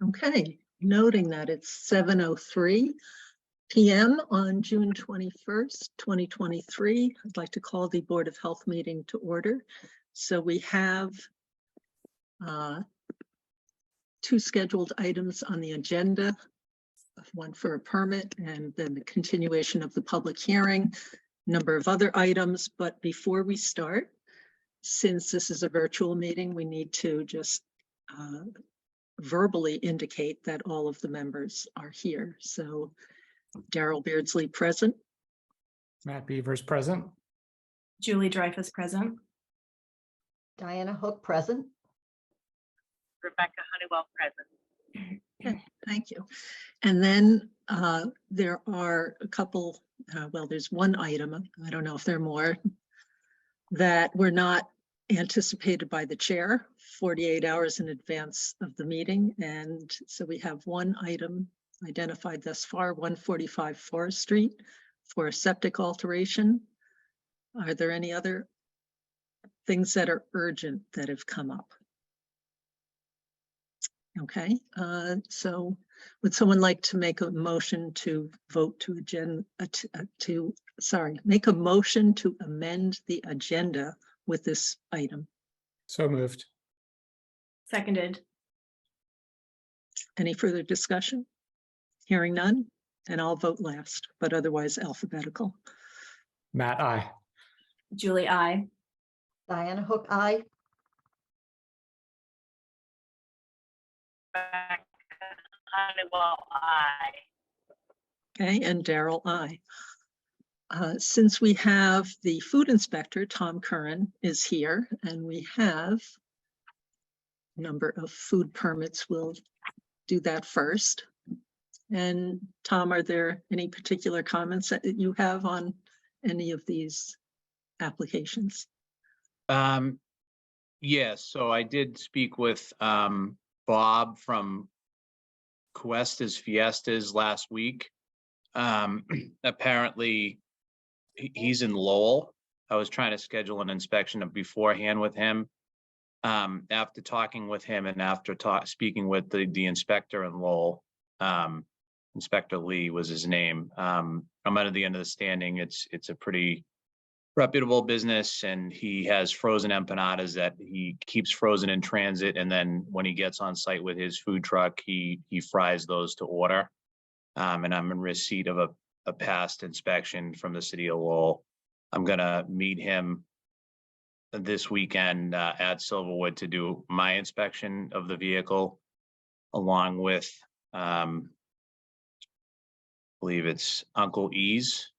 Okay, noting that it's 7:03 p.m. on June 21st, 2023, I'd like to call the Board of Health meeting to order. So we have two scheduled items on the agenda, one for a permit and then the continuation of the public hearing, number of other items. But before we start, since this is a virtual meeting, we need to just verbally indicate that all of the members are here. So Daryl Beardsley present. Matt Beavers present. Julie Dreyfus present. Diana Hook present. Rebecca Honeywell present. Okay, thank you. And then there are a couple, well, there's one item, I don't know if there are more, that were not anticipated by the chair 48 hours in advance of the meeting. And so we have one item identified thus far, 145 Forest Street, for a septic alteration. Are there any other things that are urgent that have come up? Okay, so would someone like to make a motion to vote to make a motion to amend the agenda with this item? So moved. Seconded. Any further discussion? Hearing none, and I'll vote last, but otherwise alphabetical. Matt, aye. Julie, I. Diana Hook, aye. Rebecca Honeywell, aye. Okay, and Daryl, aye. Since we have the food inspector, Tom Curran, is here, and we have a number of food permits, we'll do that first. And Tom, are there any particular comments that you have on any of these applications? Yes, so I did speak with Bob from Cuestas Fiestas last week. Apparently he's in Lowell. I was trying to schedule an inspection beforehand with him. After talking with him and after speaking with the inspector in Lowell, Inspector Lee was his name. I'm under the understanding it's a pretty reputable business, and he has frozen empanadas that he keeps frozen in transit, and then when he gets on site with his food truck, he fries those to order. And I'm in receipt of a past inspection from the city of Lowell. I'm gonna meet him this weekend at Silverwood to do my inspection of the vehicle, along with I believe it's Uncle E's.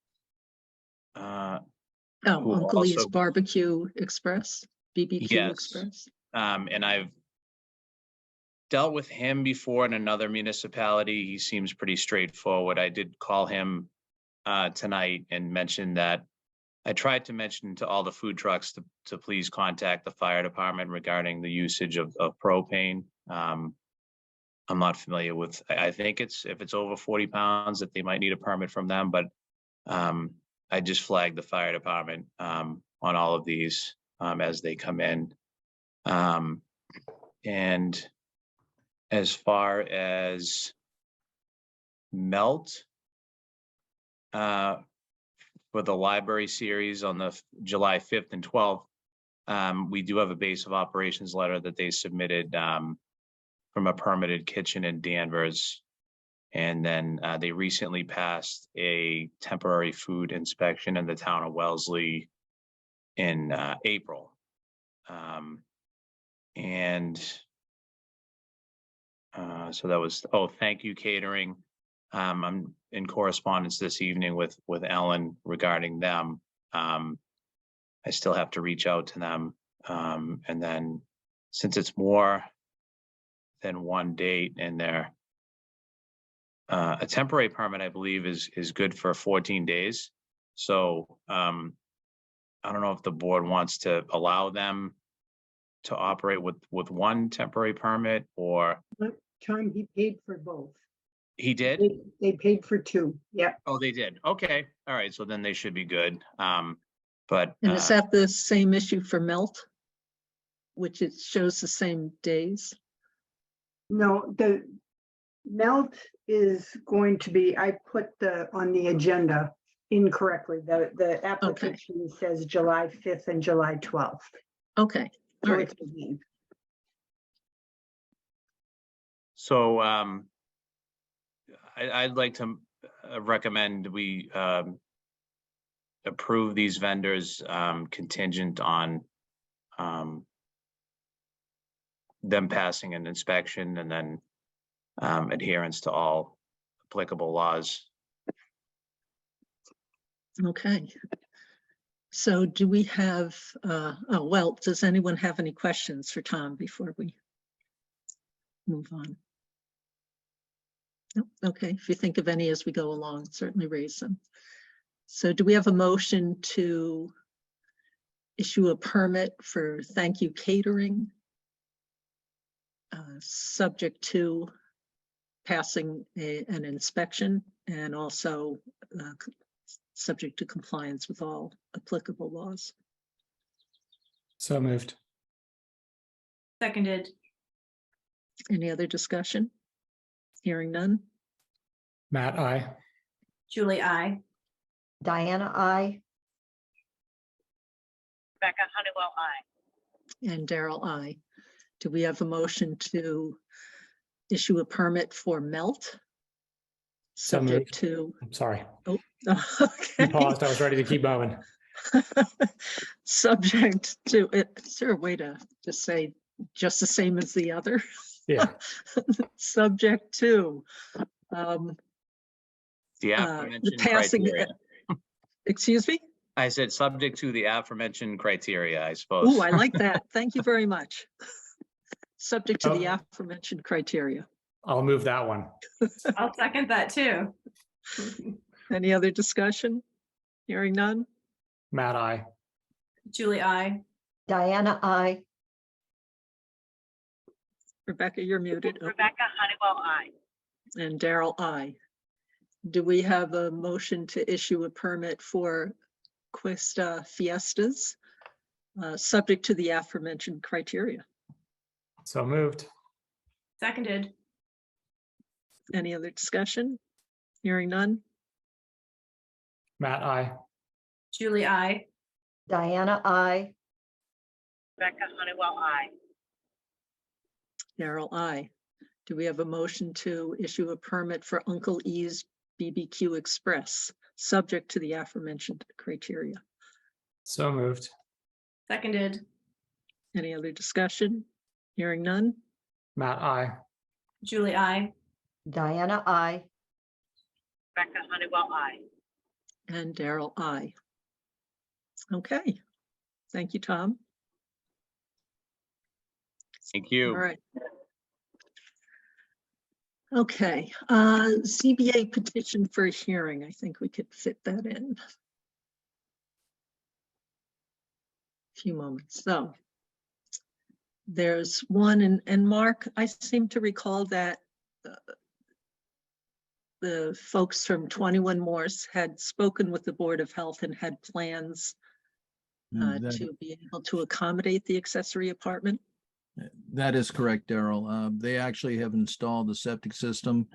Uncle E's Barbecue Express, BBQ Yes. Express. And I've dealt with him before in another municipality. He seems pretty straightforward. I did call him tonight and mention that I tried to mention to all the food trucks to please contact the fire department regarding the usage of propane. I'm not familiar with, I think if it's over 40 pounds that they might need a permit from them, but I just flagged the fire department on all of these as they come in. And as far as melt for the library series on the July 5th and 12th, we do have a base of operations letter that they submitted from a permitted kitchen in Danvers. And then they recently passed a temporary food inspection in the town of Wellesley in April. So that was, thank you catering. I'm in correspondence this evening with Ellen regarding them. I still have to reach out to them. And then since it's more than one date in there, a temporary permit, I believe, is good for 14 days. So I don't know if the board wants to allow them to operate with one temporary permit, or Tom, he paid for both. he did. They paid for two. Yeah. Oh, they did. Okay. All right. So then they should be good. But And is that the same issue for melt, which it shows the same days? No, Melt is going to be, I put on the agenda incorrectly. The application says July 5th and July 12th. Okay, all So right. it's a week. So I'd like to recommend we approve these vendors contingent on them passing an inspection and then adherence to all applicable laws. Okay. So do we have, does anyone have any questions for Tom before we move on? No? Okay, if you think of any as we go along, certainly raise them. So do we have a motion to issue a permit for Thank You Catering, subject to passing an inspection and also subject to compliance with all applicable laws? So moved. Seconded. Any other discussion? Hearing none. Matt, I. Julie, I. Diana, I. Rebecca Honeywell, I. And Daryl, I. Do we have a motion to issue a permit for Melt? So Subject moved. to, I'm sorry. oh, You okay. paused. I was ready to keep moving. Subject to, is there a way to just say just the same as the other? Yeah. Subject to The the aforementioned passing, criteria. excuse me? I said subject to the aforementioned criteria, I suppose. Oh, I like that. Thank you very much. Subject to the Oh. aforementioned criteria. I'll move that one. I'll second that too. Any other discussion? Hearing none. Matt, I. Julie, I. Diana, I. Rebecca, you're muted. Oh, Rebecca Honeywell, I. and Daryl, I. Do we have a motion to issue a permit for Questa Fiestas, subject to the aforementioned criteria? So moved. Seconded. Any other discussion? Hearing none. Matt, I. Julie, I. Diana, I. Rebecca Honeywell, I. Daryl, I. Do we have a motion to issue a permit for Uncle E's BBQ Express, subject to the aforementioned criteria? So moved. Seconded. Any other discussion? Hearing none. Matt, I. Julie, I. Diana, I. Rebecca Honeywell, I. And Daryl, I. Okay. Thank you, Tom. Thank All you. right. Okay, ZBA petition for a hearing. I think we could fit that in. A few moments. So there's one, and Mark, I seem to recall that the folks from 21 Morse had spoken with the Board of Health and had plans to be able to accommodate the accessory apartment. That is correct, Daryl. They actually have installed the septic system.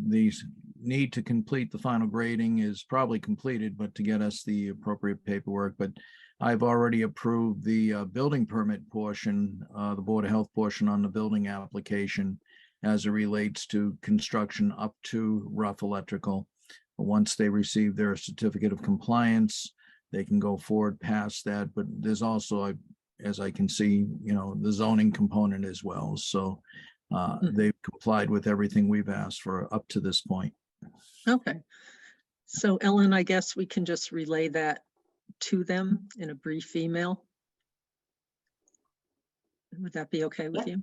These need to complete the final grading is probably completed, but to get us the appropriate paperwork. But I've already approved the building permit portion, the Board of Health portion on the building application as it relates to construction up to rough electrical. Once they receive their certificate of compliance, they can go forward past that. But there's also as I can see, the zoning component as well. So they've complied with everything we've asked for up to this point. Okay. So Ellen, I guess we can just relay that to them in a brief email. Would that be okay with you?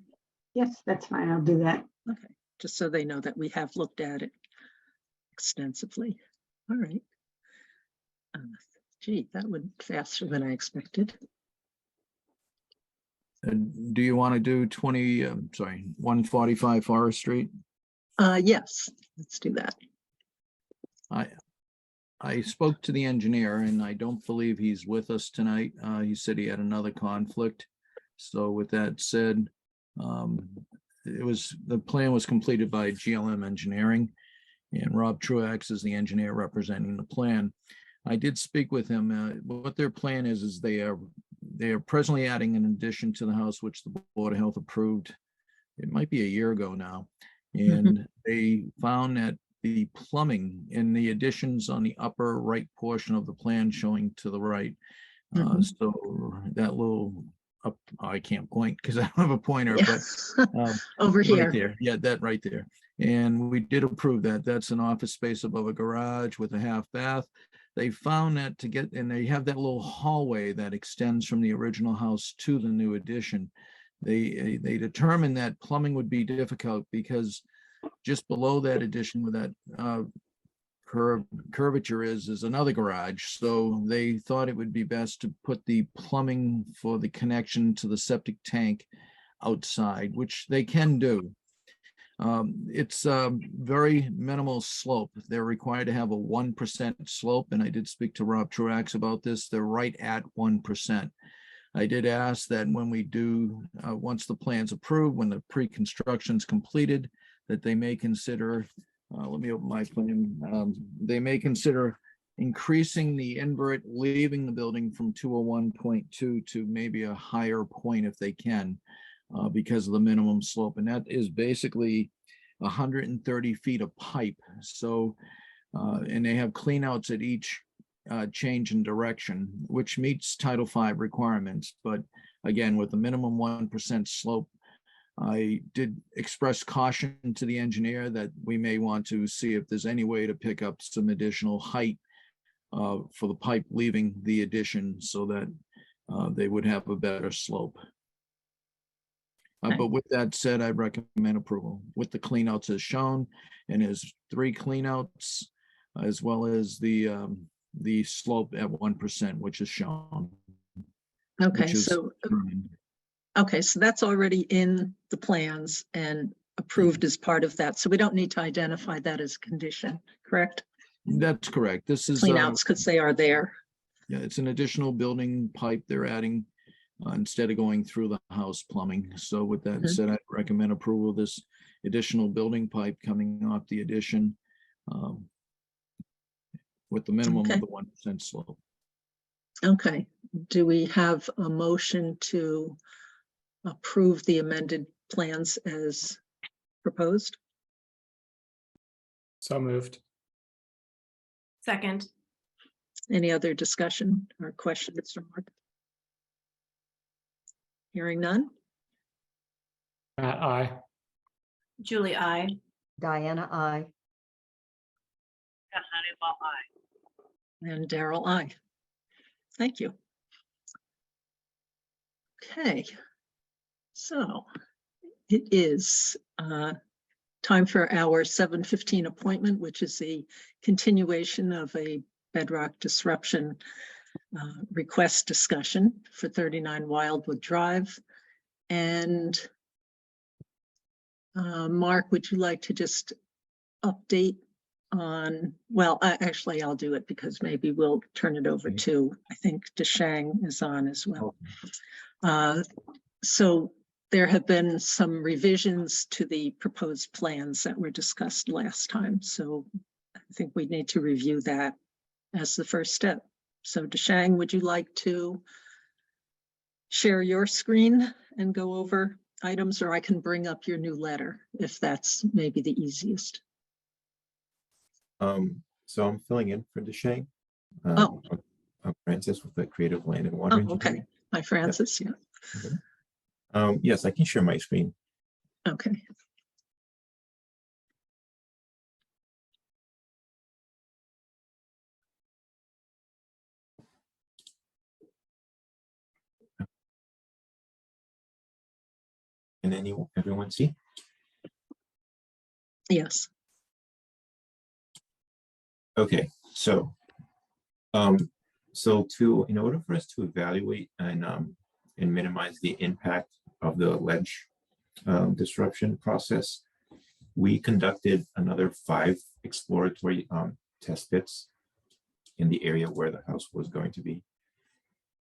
Yes, that's fine. I'll do that. Okay, just so they know that we have looked at it extensively. All right. Gee, that went faster than I expected. Do you want to do 145 Forest Street? Yes, let's do that. I spoke to the engineer and I don't believe he's with us tonight. He said he had another conflict. So with that said, the plan was completed by GLM Engineering, and Rob Truax is the engineer representing the plan. I did speak with him. What their plan is they are presently adding an addition to the house, which the Board of Health approved. It might be a year ago now. And they found that the plumbing in the additions on the upper right portion of the plan showing to the right. So that little up, I can't point because I don't have a pointer, Yeah. but Over right here. there. Yeah, that right there. And we did approve that. That's an office space above a garage with a half bath. They found that and they have that little hallway that extends from the original house to the new addition. They determined that plumbing would be difficult because just below that addition with that curvature is another garage. So they thought it would be best to put the plumbing for the connection to the septic tank outside, which they can do. It's very minimal slope. They're required to have a 1% slope, and I did speak to Rob Truax about this. They're right at 1%. I did ask that when we do, once the plan's approved, when the pre-construction's completed, that they may consider, let me open my plan. They may consider increasing the invert, leaving the building from 201.2 to maybe a higher point if they can, because of the minimum slope. And that is basically 130 feet of pipe. So, and they have cleanouts at each change in direction, which meets Title V requirements. But again, with the minimum 1% slope, I did express caution to the engineer that we may want to see if there's any way to pick up some additional height for the pipe leaving the addition so that they would have a better slope. But with that said, I recommend approval with the cleanouts as shown, and as 3 cleanouts, as well as the slope at 1%, which is shown. Okay, which is so determined. okay, so that's already in the plans and approved as part of that. So we don't need to identify that as a condition, correct? That's correct. This is Clean outs because they are there. yeah, it's an additional building pipe they're adding instead of going through the house plumbing. So with that said, I recommend approval of this additional building pipe coming off the addition with the minimum of the 1% slope. Okay, do we have a motion to approve the amended plans as proposed? So moved. Second. Any other discussion or questions from Mark? Hearing none? Matt, I. Julie, I. Diana, I. Becca Honeywell, aye. And Daryl, I. Thank you. Okay, so it is time for our 7:15 appointment, which is a continuation of a bedrock disruption request discussion for 39 Wildwood Drive. And Mark, would you like to just update on, well, actually I'll do it because maybe we'll turn it over to, I think DeShang is on as well. So there have been some revisions to the proposed plans that were discussed last time. So I think we need to review that as the first step. So DeShang, would you like to share your screen and go over items, or I can bring up your new letter if that's maybe the easiest. So I'm filling in for DeShang. Oh. I'm Francis with the Creative Land and Water Oh, Engineering. okay. Hi, Francis. Yeah. Okay. Yes, I can share my screen. Okay. Can everyone see? Yes. Okay, so in order for us to evaluate and minimize the impact of the ledge disruption process, we conducted another 5 exploratory test pits in the area where the house was going to be.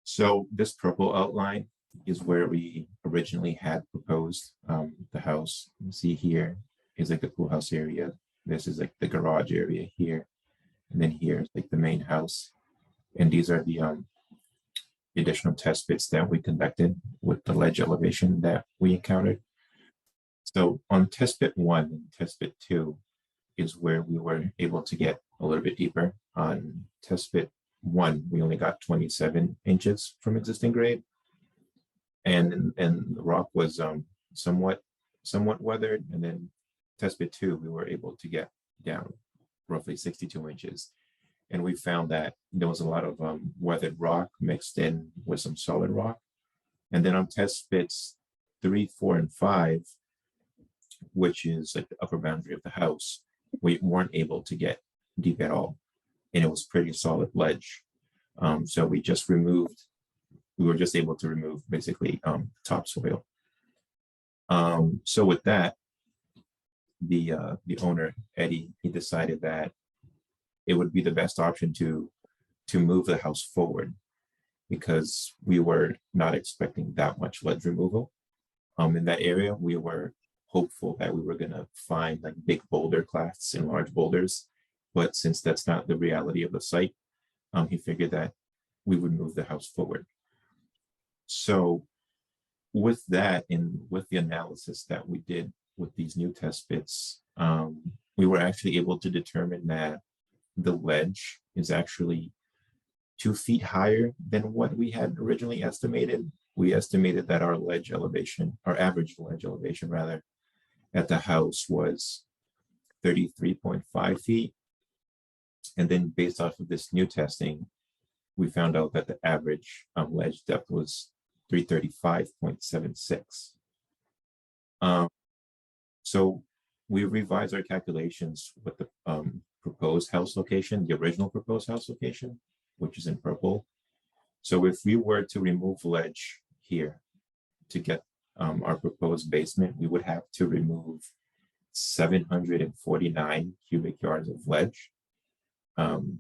So this purple outline is where we originally had proposed the house. You see here is like the pool house area. This is like the garage area here. And then here is like the main house. And these are the additional test bits that we conducted with the ledge elevation that we encountered. So on test bit 1 and test bit 2 is where we were able to get a little bit deeper. On test bit 1, we only got 27 inches from existing grade. And the rock was somewhat weathered. And then test bit 2, we were able to get down roughly 62 inches. And we found that there was a lot of weathered rock mixed in with some solid rock. And then on test bits 3, 4, and 5, which is like the upper boundary of the house, we weren't able to get deep at all. And it was pretty solid ledge. So we were just able to remove basically topsoil. So with that, the owner, Eddie, he decided that it would be the best option to move the house forward, because we were not expecting that much ledge removal. In that area, we were hopeful that we were going to find like big boulder clasts and large boulders, but since that's not the reality of the site, he figured that we would move the house forward. So with that, and with the analysis that we did with these new test bits, we were actually able to determine that the ledge is actually 2 feet higher than what we had originally estimated. We estimated that our ledge elevation, our average ledge elevation rather, at the house was 33.5 feet. And then based off of this new testing, we found out that the average ledge depth was 335.76. So we revised our calculations with the proposed house location, the original proposed house location, which is in purple. So if we were to remove ledge here to get our proposed basement, we would have to remove 749 cubic yards of ledge. And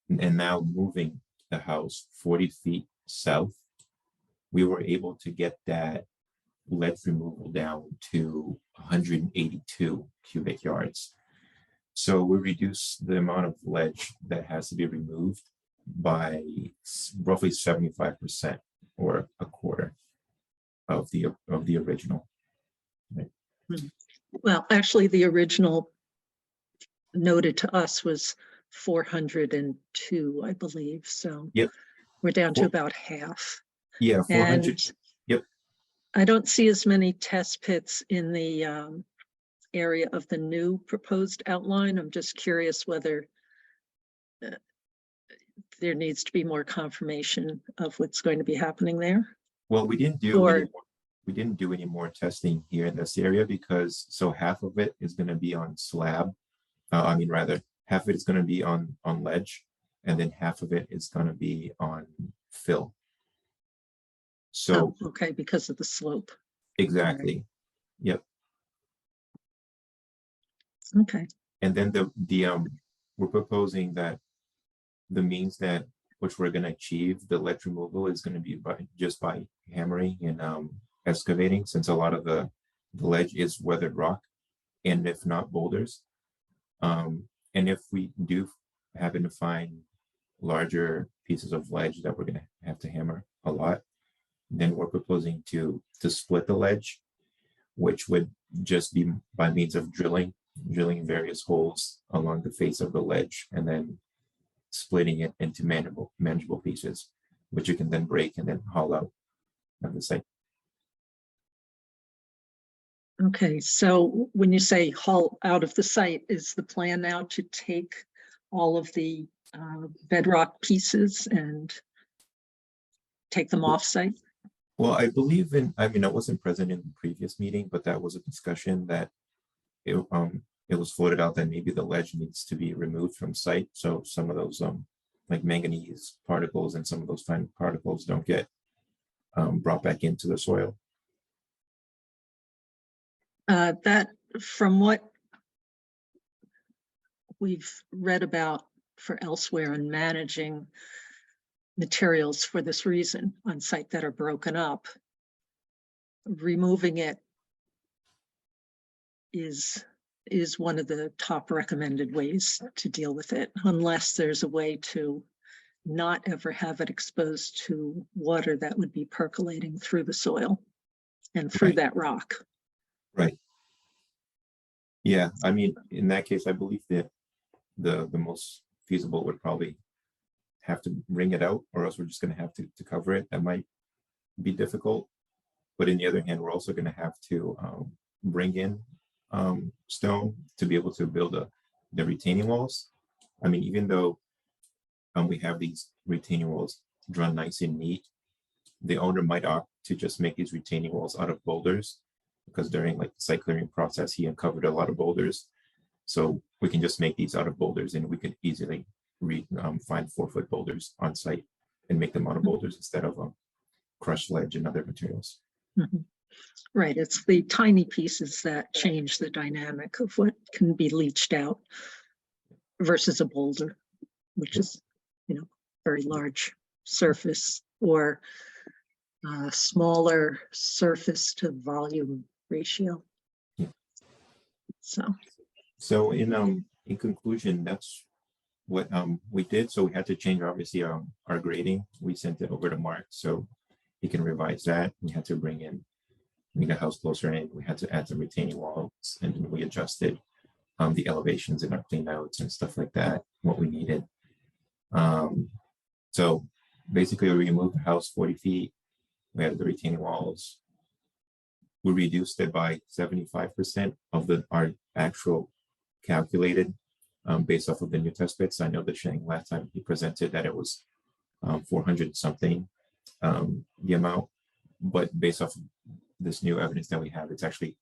now moving the house 40 feet south, we were able to get that ledge removal down to 182 cubic yards. So we reduced the amount of ledge that has to be removed by roughly 75%, or a quarter of the original. Right. Well, actually, the original noted to us was 402, I believe. So yep, we're down to about half. Yeah, 400. And yep. I don't see as many test pits in the area of the new proposed outline. I'm just curious whether there needs to be more confirmation of what's going to be happening there. Well, we didn't do any more testing here in this area, because so half of it is going to be on slab. Half of it is going to be on ledge, and then half of it is going to be on fill. So okay, because of the slope. exactly. Right. Yep. Okay. And then we're proposing that the means that which we're going to achieve the ledge removal is going to be by hammering and excavating, since a lot of the ledge is weathered rock, and if not boulders. And if we do happen to find larger pieces of ledge that we're going to have to hammer a lot, then we're proposing to split the ledge, which would just be by means of drilling various holes along the face of the ledge, and then splitting it into manageable pieces, which you can then break and then haul out of the site. Okay, so when you say haul out of the site, is the plan now to take all of the bedrock pieces and take them off site? Well, I believe I wasn't present in the previous meeting, but that was a discussion that it was floated out that maybe the ledge needs to be removed from site. So some of those like manganese particles and some of those fine particles don't get brought back into the soil. That, from what we've read about for elsewhere in managing materials for this reason on site that are broken up. Removing it is one of the top recommended ways to deal with it, unless there's a way to not ever have it exposed to water that would be percolating through the soil and through Right. that rock. Right. Yeah, I mean, in that case, I believe that the most feasible would probably have to wring it out, or else we're just gonna have to cover it. That might be difficult. But on the other hand, we're also gonna have to bring in stone to be able to build the retaining walls. I mean, even though we have these retaining walls drawn nice and neat, the owner might opt to just make these retaining walls out of boulders, because during like the site clearing process, he uncovered a lot of boulders. So we can just make these out of boulders, and we could easily find 4-foot boulders on site and make them out of boulders instead of crushed ledge and other materials. Mhm. Right, it's the tiny pieces that change the dynamic of what can be leached out versus a boulder, which is, very large surface, or smaller surface to volume ratio. Yeah. So, In conclusion, that's what we did. So we had to change obviously our grading. We sent it over to Mark so he can revise that. We had to bring the house closer in. We had to add some retaining walls, and then we adjusted the elevations in our clean notes and stuff like that, what we needed. So basically we moved the house 40 feet. We added the retaining walls. We reduced it by 75% of our actual calculated based off of the new test bits. I know that Shane last time he presented that it was 400 something the amount, but based off of this new evidence that we have, it's actually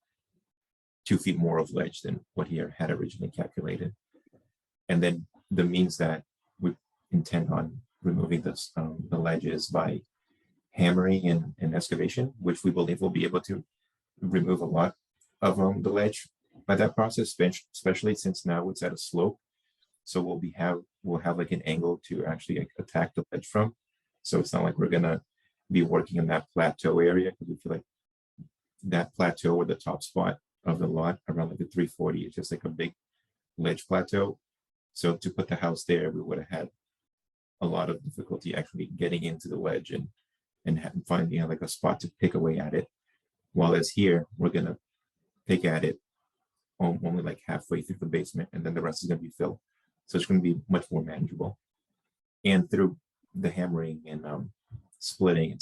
2 feet more of ledge than what he had originally calculated. And then the means that we intend on removing this, the ledges by hammering and excavation, which we believe will be able to remove a lot of the ledge by that process, especially since now it's at a slope. So we'll have like an angle to actually attack the ledge from. So it's not like we're gonna be working in that plateau area, because we feel like that plateau or the top spot of the lot around like the 340 is just like a big ledge plateau. So to put the house there, we would have had a lot of difficulty actually getting into the ledge and finding like a spot to pick away at it. While as here, we're gonna pick at it only like halfway through the basement, and then the rest is gonna be fill. So it's gonna be much more manageable. And through the hammering and splitting,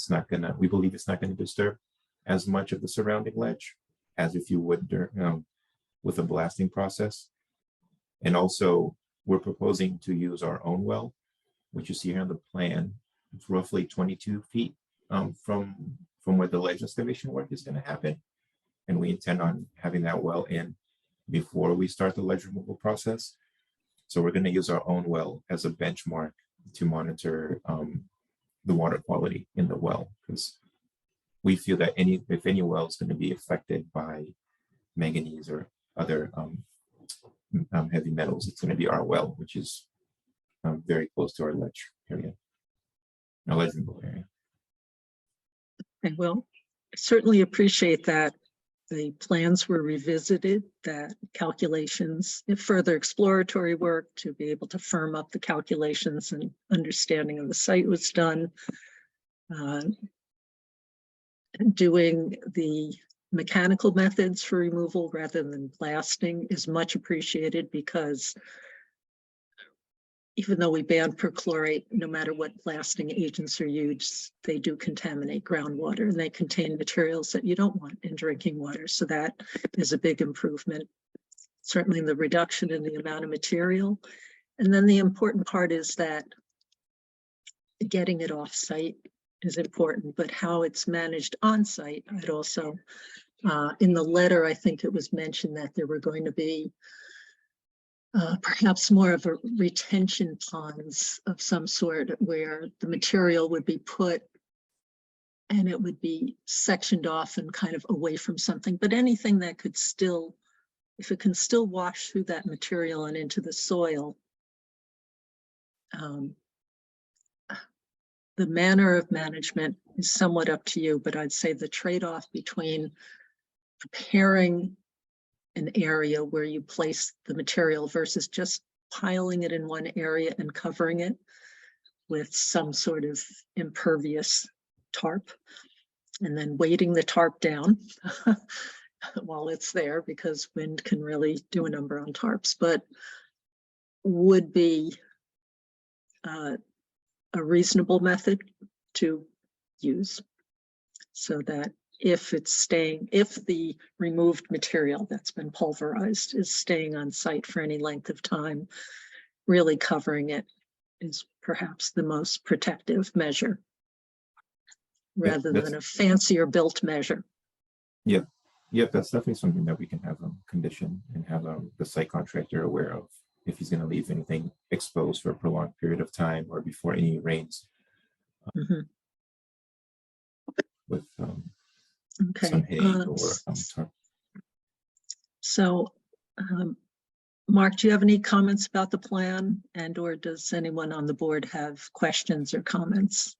we believe it's not gonna disturb as much of the surrounding ledge as if you would with a blasting process. And also we're proposing to use our own well, which you see here on the plan. It's roughly 22 feet from where the ledge excavation work is going to happen. And we intend on having that well in before we start the ledge removal process. So we're going to use our own well as a benchmark to monitor the water quality in the well, because we feel that if any well is going to be affected by manganese or other heavy metals, it's going to be our well, which is very close to our ledge area, our ledge removal area. I will certainly appreciate that the plans were revisited, that calculations, if further exploratory work to be able to firm up the calculations and understanding of the site was done. Doing the mechanical methods for removal rather than blasting is much appreciated, because even though we ban perchlorate, no matter what blasting agents are used, they do contaminate groundwater, and they contain materials that you don't want in drinking water. So that is a big improvement. Certainly the reduction in the amount of material. And then the important part is that getting it off site is important, but how it's managed on site, I'd also, in the letter, I think it was mentioned that there were going to be perhaps more of a retention ponds of some sort, where the material would be put and it would be sectioned off and kind of away from something, but anything that could still, if it can still wash through that material and into the soil, the manner of management is somewhat up to you, but I'd say the trade-off between preparing an area where you place the material versus just piling it in one area and covering it with some sort of impervious tarp, and then weighting the tarp down while it's there, because wind can really do a number on tarps, but would be a reasonable method to use, so that if the removed material that's been pulverized is staying on site for any length of time, really covering it is perhaps the most protective measure, rather that's- than a fancier built measure. Yep, that's definitely something that we can have condition and have the site contractor aware of if he's going to leave anything exposed for a prolonged period of time or before any rains Mhm. with Okay. some hay or tarp. So, Mark, do you have any comments about the plan, and or does anyone on the board have questions or comments?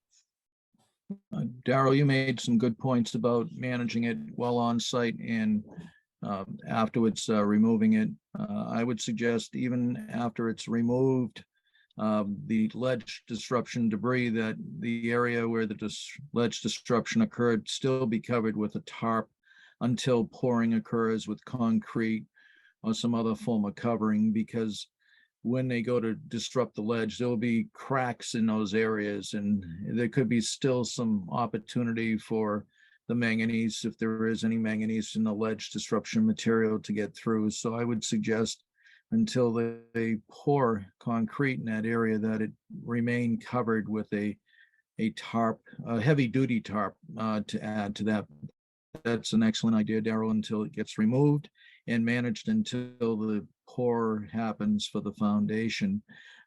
Daryl, you made some good points about managing it while on site and afterwards removing it. I would suggest even after it's removed, the ledge disruption debris, that the area where the ledge disruption occurred still be covered with a tarp until pouring occurs with concrete or some other form of covering, because when they go to disrupt the ledge, there will be cracks in those areas, and there could be still some opportunity for the manganese, if there is any manganese in the ledge disruption material, to get through. So I would suggest until they pour concrete in that area, that it remain covered with a tarp, a heavy duty tarp, to add to that. That's an excellent idea, Daryl, until it gets removed and managed until the pour happens for the foundation.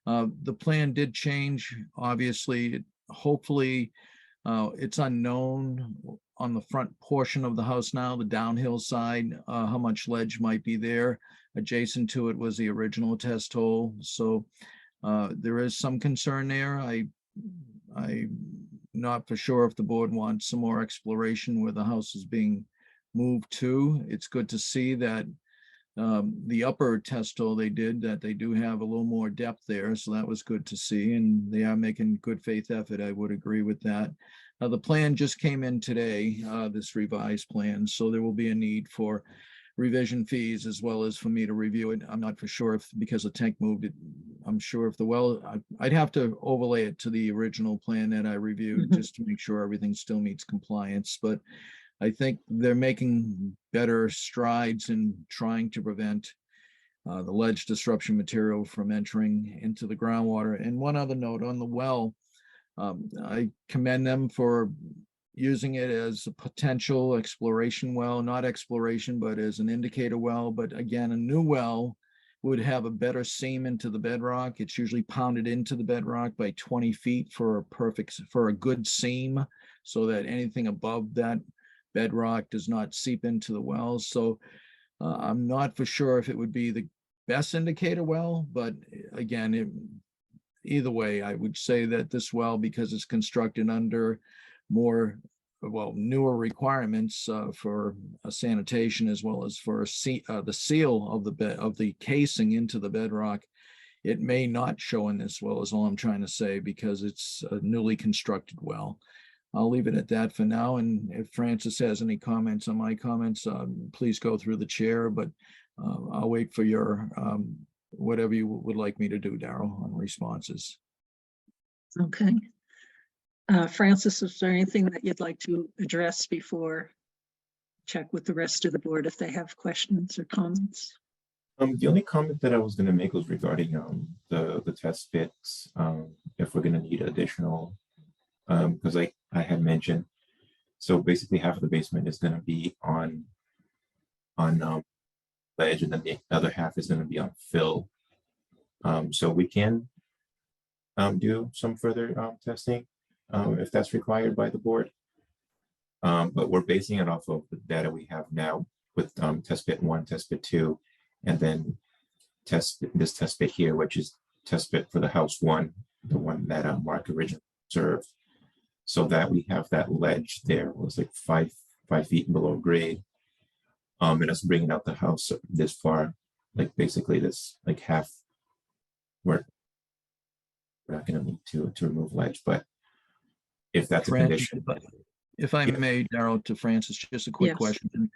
The plan did change, obviously. Hopefully, it's unknown on the front portion of the house now, the downhill side, how much ledge might be there. Adjacent to it was the original test hole. So there is some concern there. I'm not for sure if the board wants some more exploration where the house is being moved to. It's good to see that the upper test hole they did, that they do have a little more depth there. So that was good to see. And they are making good faith effort. I would agree with that. The plan just came in today, this revised plan. So there will be a need for revision fees as well as for me to review it. I'm not for sure if, because the tank moved it, I'm sure if the well, I'd have to overlay it to the original plan that I reviewed just to make sure everything still meets compliance. But I think they're making better strides in trying to prevent the ledge disruption material from entering into the groundwater. And one other note on the well, I commend them for using it as a potential exploration well, not exploration, but as an indicator well. But again, a new well would have a better seam into the bedrock. It's usually pounded into the bedrock by 20 feet for a good seam, so that anything above that bedrock does not seep into the well. So I'm not for sure if it would be the best indicator well, but again, either way, I would say that this well, because it's constructed under newer requirements for sanitation, as well as for the seal of the casing into the bedrock, it may not show in this well, is all I'm trying to say, because it's a newly constructed well. I'll leave it at that for now. And if Francis has any comments on my comments, please go through the chair, but I'll wait for your whatever you would like me to do, Daryl, on responses. Okay. Francis, is there anything that you'd like to address before check with the rest of the board if they have questions or comments? The only comment that I was going to make was regarding the test pits, if we're going to need additional, because I had mentioned, so basically half of the basement is going to be on ledge, and then the other half is going to be on fill. So we can do some further testing if that's required by the board. But we're basing it off of the data we have now with test pit 1, test pit 2, and then this test pit here, which is test pit for the house 1, the one that Mark originally observed. so that we have that ledge there was like 5 feet below grade. And us bringing out the house this far, like basically this like half, we're not going to need to remove ledge, but if that's a Francis, condition. if I Yeah. may, Darrell, to Francis, just a quick Yes. question.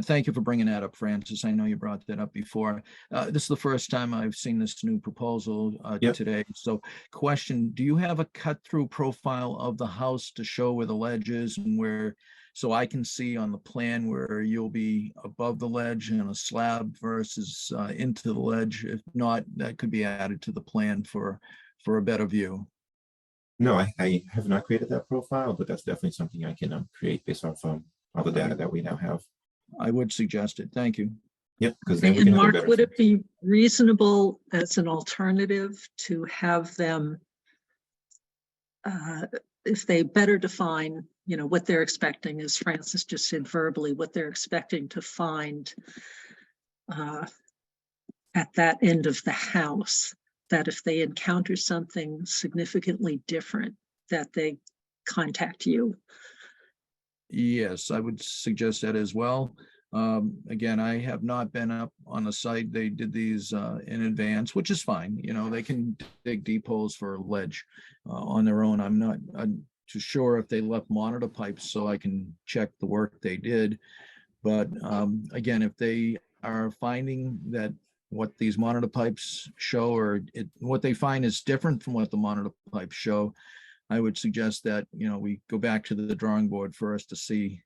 Thank you for bringing that up, Francis. I know you brought that up before. This is the first time I've seen this new proposal Yep. today. So question, do you have a cut-through profile of the house to show where the ledge is and where, so I can see on the plan where you'll be above the ledge and a slab versus into the ledge? If not, that could be added to the plan for a better view. No, I have not created that profile, but that's definitely something I can create based off all the data that we now have. I would suggest it. Thank you. Yep, because then we And can have a Mark, better would it sense. be reasonable as an alternative to have them, if they better define, what they're expecting, as Francis just said verbally, what they're expecting to find at that end of the house, that if they encounter something significantly different, that they contact you? Yes, I would suggest that as well. Again, I have not been up on the site. They did these in advance, which is fine. They can dig deep holes for ledge on their own. I'm too sure if they left monitor pipes so I can check the work they did. But again, if they are finding that what these monitor pipes show or what they find is different from what the monitor pipes show, I would suggest that, we go back to the drawing board first to see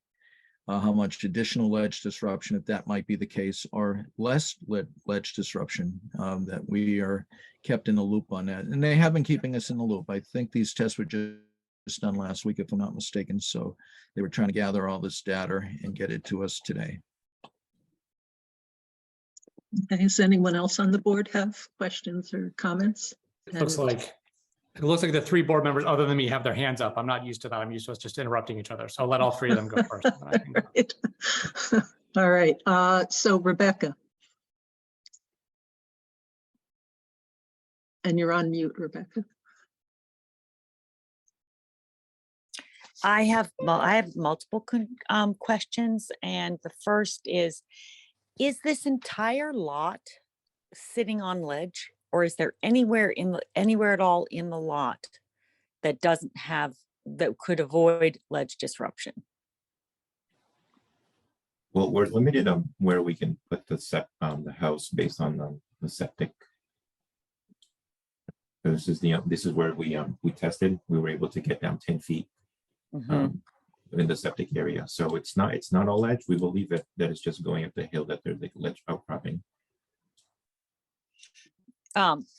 how much additional ledge disruption, if that might be the case, or less ledge disruption, that we are kept in the loop on that. And they have been keeping us in the loop. I think these tests were just done last week, if I'm not mistaken. So they were trying to gather all this data and get it to us today. Okay, does anyone else on the board have questions or comments? It looks And- like the three board members other than me have their hands up. I'm not used to that. I'm used to us just interrupting each other. So I'll let all three of them go first. and then I can go. Right. All right, so Rebecca. And you're on mute, Rebecca. I have multiple questions, and the first is this entire lot sitting on ledge, or is there anywhere at all in the lot that could avoid ledge disruption? Well, we're limited on where we can put the house based on the septic. So this is where we tested. We were able to get down 10 feet in the septic area. So it's not all ledge. We believe that it's just going up the hill that there's like ledge outcropping.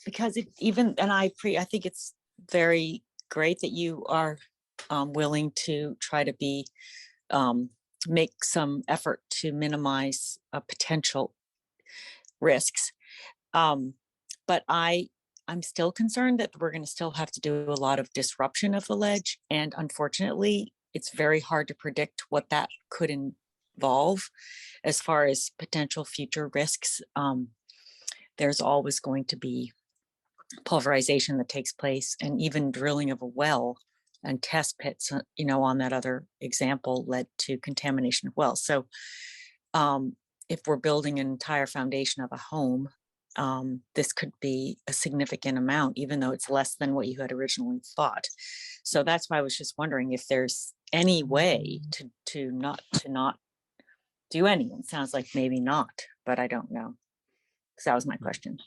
Because I think it's very great that you are willing to try to make some effort to minimize potential risks. But I'm still concerned that we're going to still have to do a lot of disruption of the ledge. And unfortunately, it's very hard to predict what that could involve as far as potential future risks. There's always going to be pulverization that takes place, and even drilling of a well and test pits, on that other example led to contamination of wells. So if we're building an entire foundation of a home, this could be a significant amount, even though it's less than what you had originally thought. So that's why I was just wondering if there's any way to not do any. It sounds like maybe not, but I don't know. So that was my question.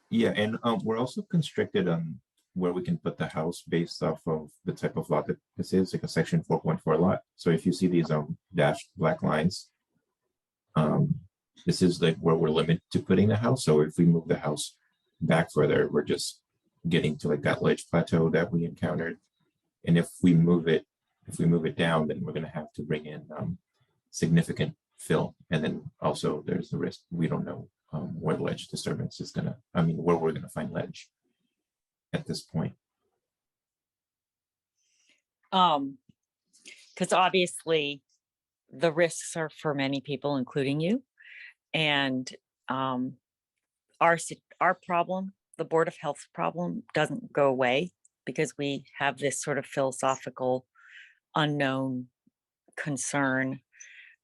Yeah, and we're also constricted on where we can put the house based off of the type of lot that this is, like a section 4.4 lot. So if you see these dashed black lines, this is like where we're limited to putting the house. So if we move the house back further, we're just getting to like that ledge plateau that we encountered. And if we move it down, then we're going to have to bring in significant fill. And then also there's the risk. We don't know where the ledge disturbance is where we're going to find ledge at this point. Because obviously the risks are for many people, including you. And our problem, the Board of Health problem, doesn't go away because we have this sort of philosophical unknown concern,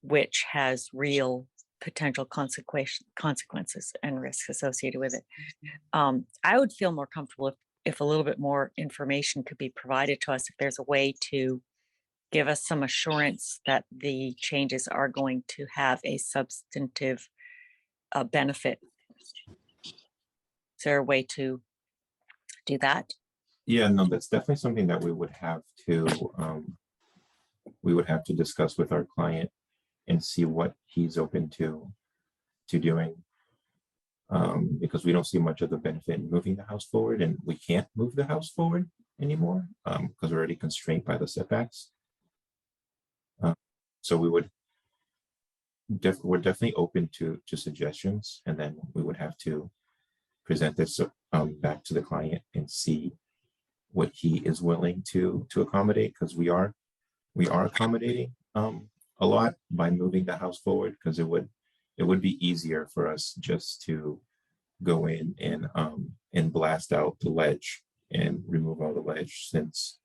which has real potential consequences and risks associated with it. I would feel more comfortable if a little bit more information could be provided to us, if there's a way to give us some assurance that the changes are going to have a substantive benefit. Is there a way to do that? Yeah, no, that's definitely something that we would have to discuss with our client and see what he's open to doing. Because we don't see much of the benefit in moving the house forward, and we can't move the house forward anymore because we're already constrained by the setbacks. So we're definitely open to suggestions, and then we would have to present this back to the client and see what he is willing to accommodate, because we are accommodating a lot by moving the house forward, because it would be easier for us just to go in and blast out the ledge and remove all the ledge, since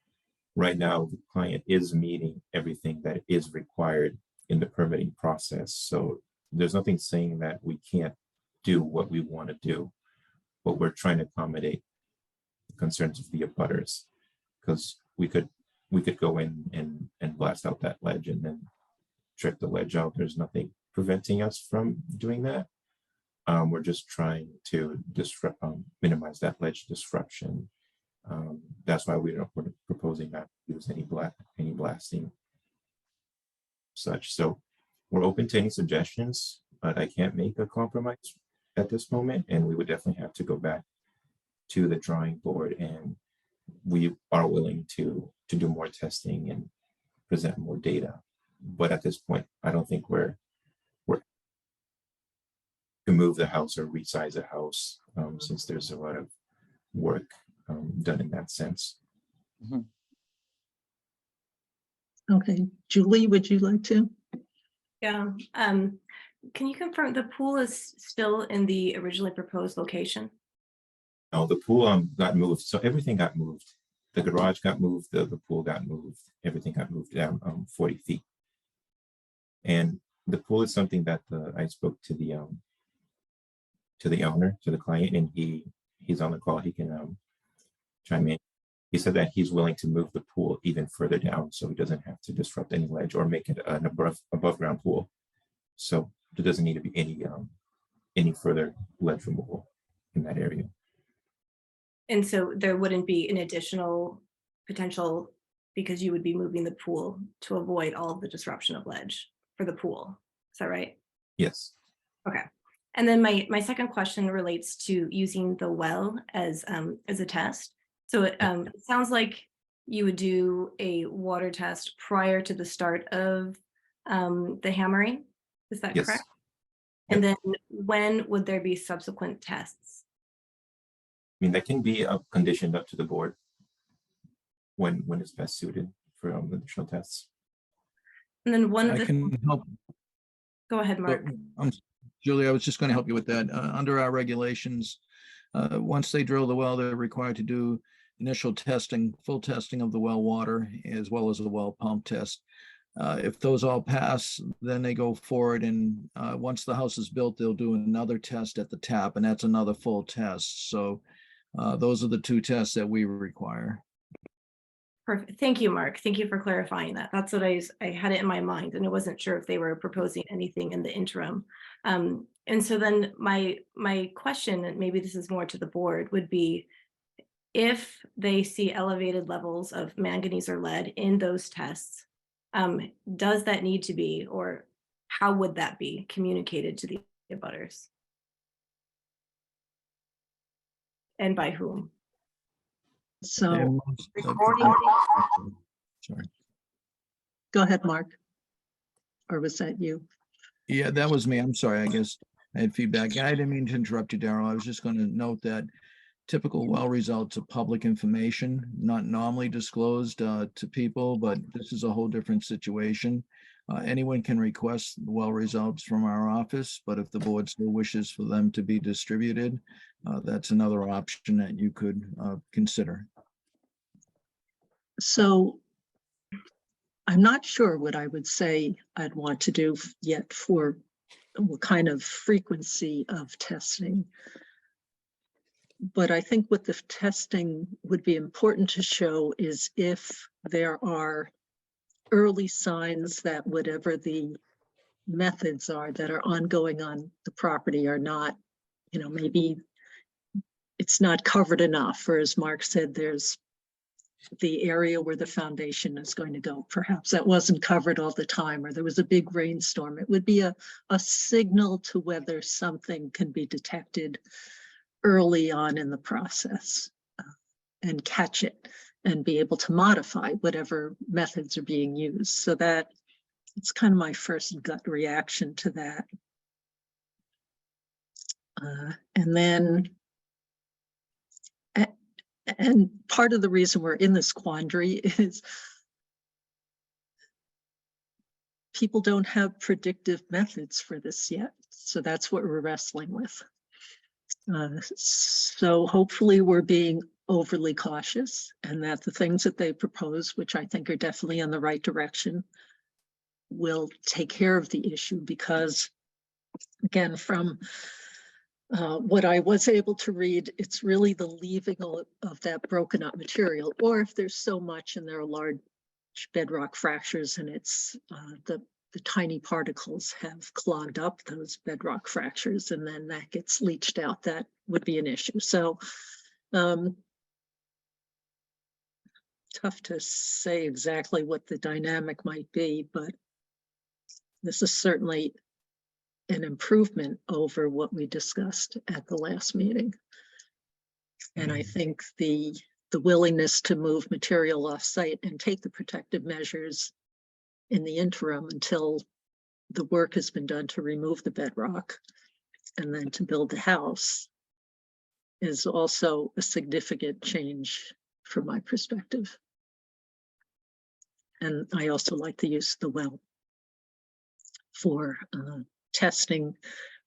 right now the client is meeting everything that is required in the permitting process. So there's nothing saying that we can't do what we want to do, but we're trying to accommodate the concerns of the abutters, because we could go in and blast out that ledge and then check the ledge out. There's nothing preventing us from doing that. We're just trying to minimize that ledge disruption. That's why we're proposing not to use any blasting such. So we're open to any suggestions, but I can't make a compromise at this moment, and we would definitely have to go back to the drawing board, and we are willing to do more testing and present more data. But at this point, I don't think we're to move the house or resize a house, since there's a lot of work done in that sense. Okay, Julie, would you like to? Yeah. Can you confirm the pool is still in the originally proposed location? No, the pool got moved, so everything got moved. The garage got moved, the pool got moved, everything got moved down 40 feet. And the pool is something that I spoke to the owner, to the client, and he's on the call. He can chime in. He said that he's willing to move the pool even further down, so he doesn't have to disrupt any ledge or make it an above ground pool. So there doesn't need to be any further ledge removal in that area. And so there wouldn't be an additional potential, because you would be moving the pool to avoid all of the disruption of ledge for the pool. Is that right? Yes. Okay. And then my second question relates to using the well as a test. So it sounds like you would do a water test prior to the start of the hammering. Is that Yes. correct? Yep. And then when would there be subsequent tests? I mean, that can be conditioned up to the board when it's best suited for additional tests. And then one of I the, can help. go ahead, Mark. Julie, I was just going to help you with that. Under our regulations, once they drill the well, they're required to do initial testing, full testing of the well water, as well as the well pump test. If those all pass, then they go forward, and once the house is built, they'll do another test at the tap, and that's another full test. So those are the two tests that we require. Perfect. Thank you, Mark. Thank you for clarifying that. That's what I had it in my mind, and I wasn't sure if they were proposing anything in the interim. And so then my question, and maybe this is more to the board, would be if they see elevated levels of manganese or lead in those tests, does that need to be, or how would that be communicated to the abutters? And by whom? So, And sorry. go ahead, Mark. Or was that you? Yeah, that was me. I'm sorry. I guess I had feedback. I didn't mean to interrupt you, Daryl. I was just going to note that typical well results are public information, not normally disclosed to people, but this is a whole different situation. Anyone can request well results from our office, but if the board still wishes for them to be distributed, that's another option that you could consider. So I'm not sure what I would say I'd want to do yet for what kind of frequency of testing. But I think what the testing would be important to show is if there are early signs that whatever the methods are that are ongoing on the property are not, maybe it's not covered enough, or as Mark said, there's the area where the foundation is going to go. Perhaps that wasn't covered all the time, or there was a big rainstorm. It would be a signal to whether something can be detected early on in the process and catch it and be able to modify whatever methods are being used. So that it's kind of my first gut reaction to that. And then, and part of the reason we're in this quandary is people don't have predictive methods for this yet. So that's what we're wrestling with. So hopefully we're being overly cautious, and that the things that they propose, which I think are definitely in the right direction, will take care of the issue. Because again, from what I was able to read, it's really the leaving of that broken up material, or if there's so much and there are large bedrock fractures and it's the tiny particles have clogged up those bedrock fractures, and then that gets leached out, that would be an issue. So tough to say exactly what the dynamic might be, but this is certainly an improvement over what we discussed at the last meeting. And I think the willingness to move material off site and take the protective measures in the interim until the work has been done to remove the bedrock and then to build the house is also a significant change from my perspective. And I also like the use of the well for testing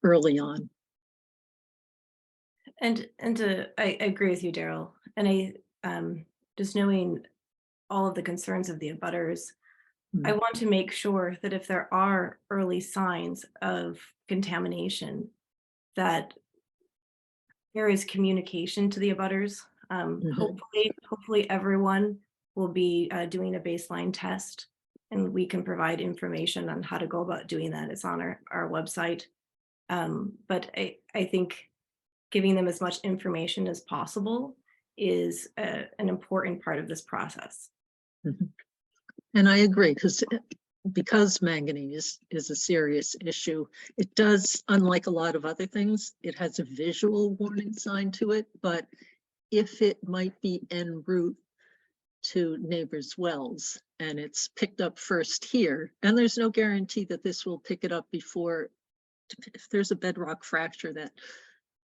early on. And I agree with you, Daryl. And I just knowing all of the concerns of the abutters, I want to make sure that if there are early signs of contamination, that there is communication to the abutters. Hopefully everyone will be doing a baseline test, and we can provide information on how to go about doing that. It's on our website. But I think giving them as much information as possible is an important part of this process. And I agree, because manganese is a serious issue, it does, unlike a lot of other things, it has a visual warning sign to it. But if it might be en route to neighbors' wells and it's picked up first here, and there's no guarantee that this will pick it up before, if there's a bedrock fracture that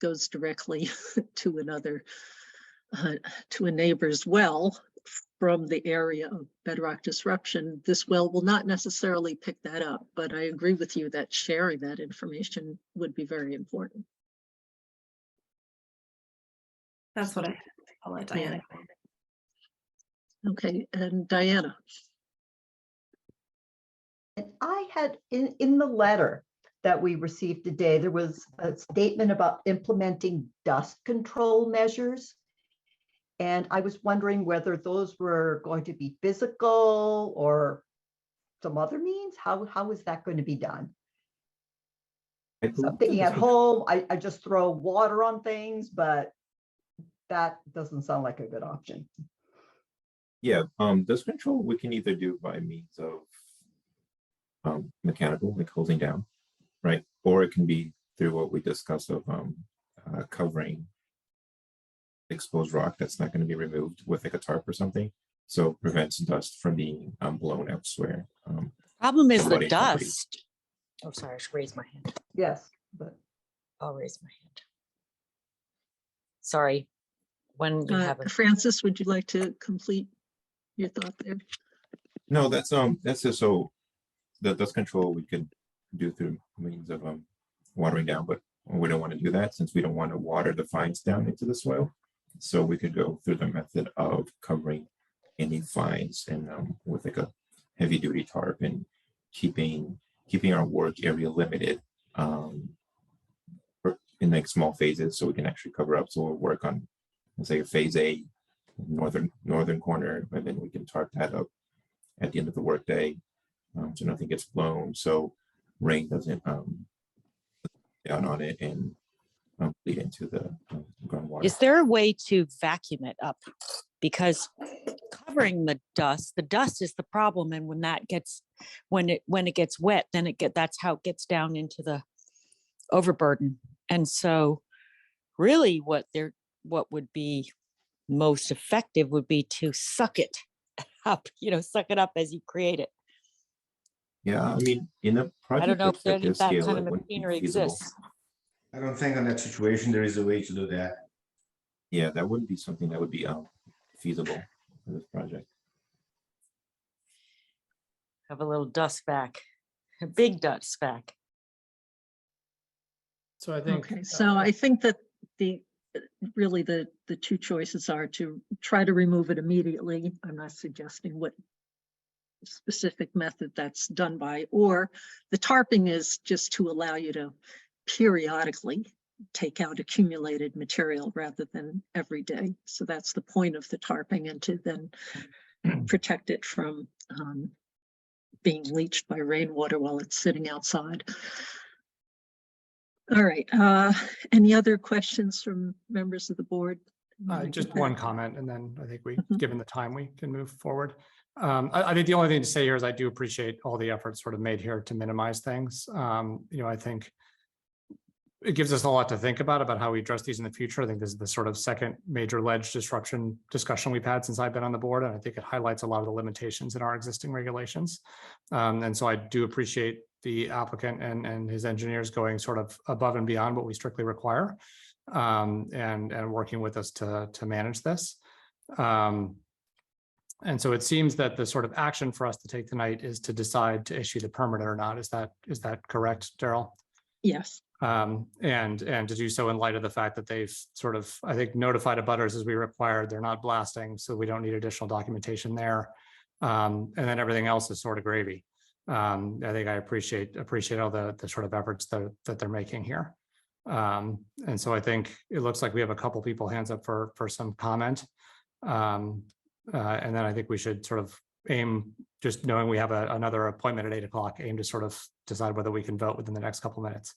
goes directly to another, to a neighbor's well from the area of bedrock disruption, this well will not necessarily pick that up. But I agree with you that sharing that information would be very important. That's what I'll let Diana. Okay, and Diana. And I had in the letter that we received today, there was a statement about implementing dust control measures. And I was wondering whether those were going to be physical or some other means. How is that going to be done? So I'm thinking at home, I just throw water on things, but that doesn't sound like a good option. Yeah, dust control we can either do by means of mechanical, like holding down, right? Or it can be through what we discussed of covering exposed rock that's not going to be removed with like a tarp or something, so it prevents dust from being blown elsewhere. Problem is the flooding property. dust. Oh, sorry, I should raise my hand. Yes, but I'll raise my hand. Sorry. When you have it. Francis, would you like to complete your thought there? No, that's just so the dust control we could do through means of watering down, but we don't want to do that since we don't want to water the fines down into the soil. So we could go through the method of covering any fines and with like a heavy duty tarp and keeping our work area limited in like small phases, so we can actually cover up. So we'll work on, let's say, phase A, northern corner, and then we can tarp that up at the end of the workday, so nothing gets blown, so rain doesn't down on it and bleed into the groundwater. Is there a way to vacuum it up? Because covering the dust is the problem. And when it gets wet, then that's how it gets down into the overburden. And so really what would be most effective would be to suck it up, suck it up as you create it. Yeah, I mean, in a project I don't know if like this that scale, kind it of wouldn't be machinery feasible. exists. I don't think on that situation there is a way to do that. Yeah, that wouldn't be something that would be feasible for this project. Have a little dust back, a big dust back. So I think. Okay, so I think that really the two choices are to try to remove it immediately. I'm not suggesting what specific method that's done by, or the tarping is just to allow you to periodically take out accumulated material rather than every day. So that's the point of the tarping, and to then protect it from being leached by rainwater while it's sitting outside. All right, any other questions from members of the board? Just one comment, and then I think given the time, we can move forward. I think the only thing to say here is I do appreciate all the efforts sort of made here to minimize things. I think it gives us a lot to think about how we address these in the future. I think this is the sort of second major ledge disruption discussion we've had since I've been on the board, and I think it highlights a lot of the limitations in our existing regulations. And so I do appreciate the applicant and his engineers going sort of above and beyond what we strictly require, and working with us to manage this. And so it seems that the sort of action for us to take tonight is to decide to issue the permit or not. Is that correct, Daryl? Yes. And to do so in light of the fact that they've sort of, I think, notified abutters as we required. They're not blasting, so we don't need additional documentation there. And then everything else is sort of gravy. I think I appreciate all the sort of efforts that they're making here. And so I think it looks like we have a couple people hands up for some comment. And then I think we should sort of aim, just knowing we have another appointment at 8 o'clock, aim to sort of decide whether we can vote within the next couple minutes.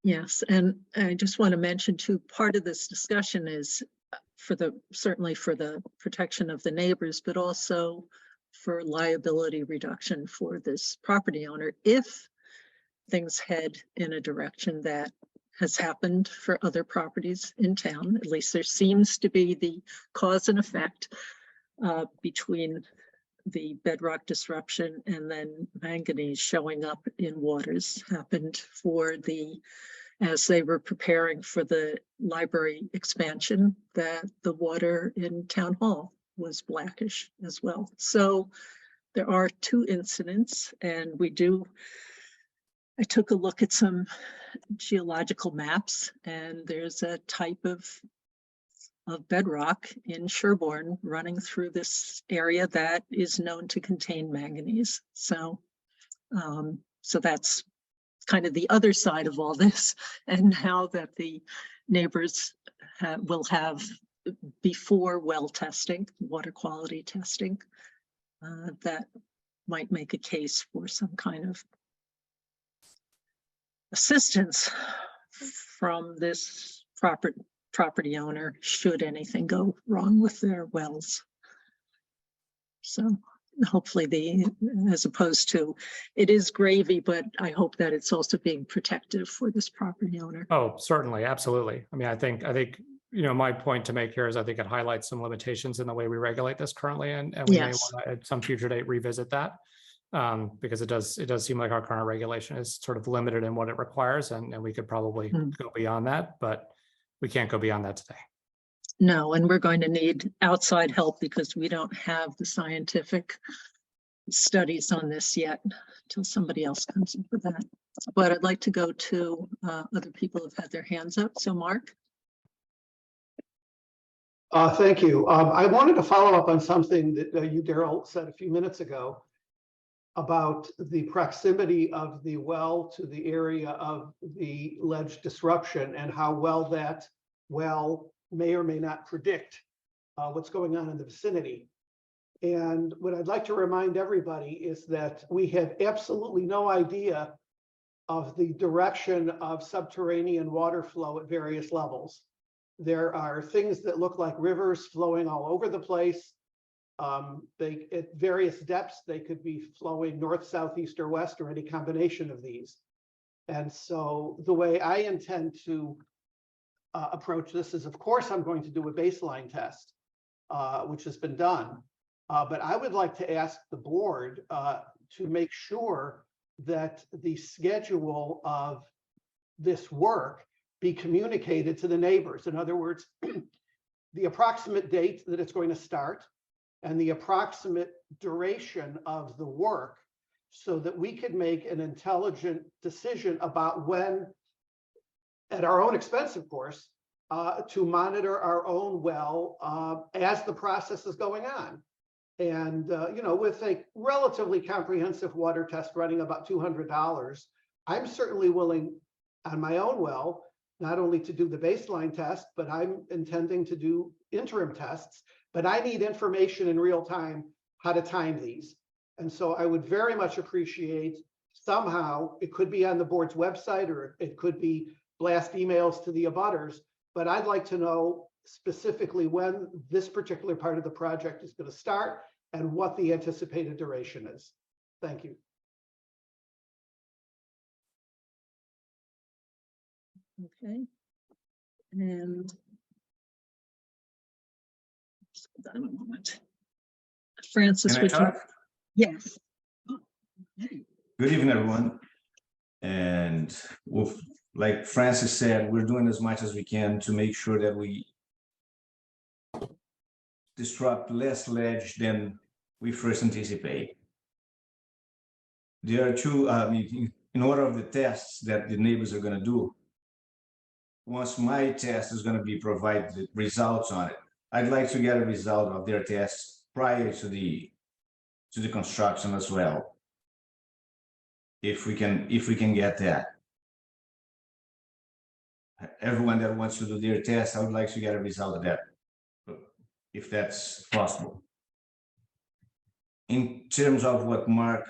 Yes, and I just want to mention too, part of this discussion is certainly for the protection of the neighbors, but also for liability reduction for this property owner if things head in a direction that has happened for other properties in town. At least there seems to be the cause and effect between the bedrock disruption and then manganese showing up in waters happened as they were preparing for the library expansion, that the water in town hall was blackish as well. So there are 2 incidents, and I took a look at some geological maps, and there's a type of bedrock in Sherborn running through this area that is known to contain manganese. So that's kind of the other side of all this, and now that the neighbors will have, before well testing, water quality testing, that might make a case for some kind of assistance from this property owner should anything go wrong with their wells. So hopefully as opposed to, it is gravy, but I hope that it's also being protective for this property owner. Oh, certainly, absolutely. I mean, I think my point to make here is I think it highlights some limitations in the way we regulate this currently, and we may want to at some future date revisit that, because it does seem like our current regulation is sort of limited in what it requires, and we could probably go beyond that, but we can't go beyond that today. No, and we're going to need outside help because we don't have the scientific studies on this yet until somebody else comes in with that. But I'd like to go to other people who've had their hands up. So Mark. Thank you. I wanted to follow up on something that you, Daryl, said a few minutes ago. about the proximity of the well to the area of the ledge disruption and how well that well may or may not predict what's going on in the vicinity. And what I'd like to remind everybody is that we have absolutely no idea of the direction of subterranean water flow at various levels. There are things that look like rivers flowing all over the place. They, at various depths, they could be flowing north, south, east, or west, or any combination of these. And so the way I intend to approach this is, of course, I'm going to do a baseline test, which has been done. But I would like to ask the board to make sure that the schedule of this work be communicated to the neighbors. In other words, the approximate date that it's going to start and the approximate duration of the work, so that we could make an intelligent decision about when, at our own expense, of course, to monitor our own well as the process is going on. And, you know, with a relatively comprehensive water test running about $200, I'm certainly willing on my own well, not only to do the baseline test, but I'm intending to do interim tests. But I need information in real time how to time these. And so I would very much appreciate somehow, it could be on the board's website or it could be blast emails to the abutters, but I'd like to know specifically when this particular part of the project is going to start and what the anticipated duration is. Thank you. Okay. And just hold on a moment. Francis, Can I would you? talk? Yes. Oh, okay. Good evening, everyone. And like Francis said, we're doing as much as we can to make sure that we disrupt less ledge than we first anticipate. There are two, in order of the tests that the neighbors are going to do, once my test is going to be provided results on it, I'd like to get a result of their tests prior to the construction as well. If we can get that. Everyone that wants to do their test, I would like to get a result of that, if that's possible. In terms of what Mark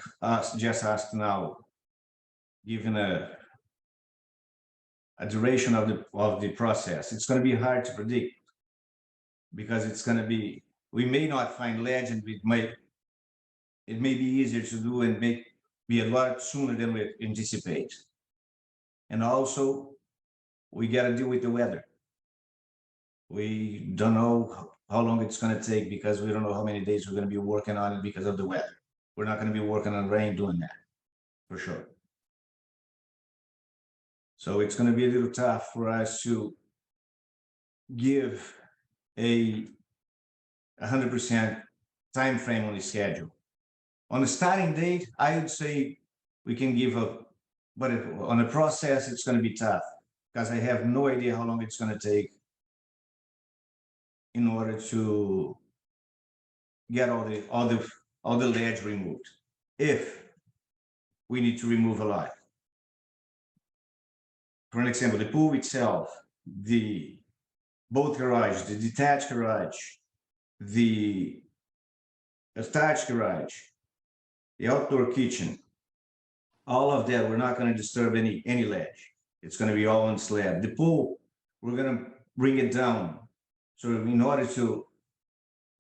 just asked now, given a duration of the process, it's going to be hard to predict, because it's going to be, we may not find ledge, and it may be easier to do and be a lot sooner than we anticipate. And also, we got to deal with the weather. We don't know how long it's going to take, because we don't know how many days we're going to be working on it because of the weather. We're not going to be working on rain doing that, for sure. So it's going to be a little tough for us to give a 100% time frame on the schedule. On the starting date, I would say we can give a, but on the process, it's going to be tough, because I have no idea how long it's going to take in order to get all the ledge removed, if we need to remove a lot. For an example, the pool itself, the boat garage, the detached garage, the attached garage, the outdoor kitchen, all of that, we're not going to disturb any ledge. It's going to be all on slab. The pool, we're going to bring it down. So in order to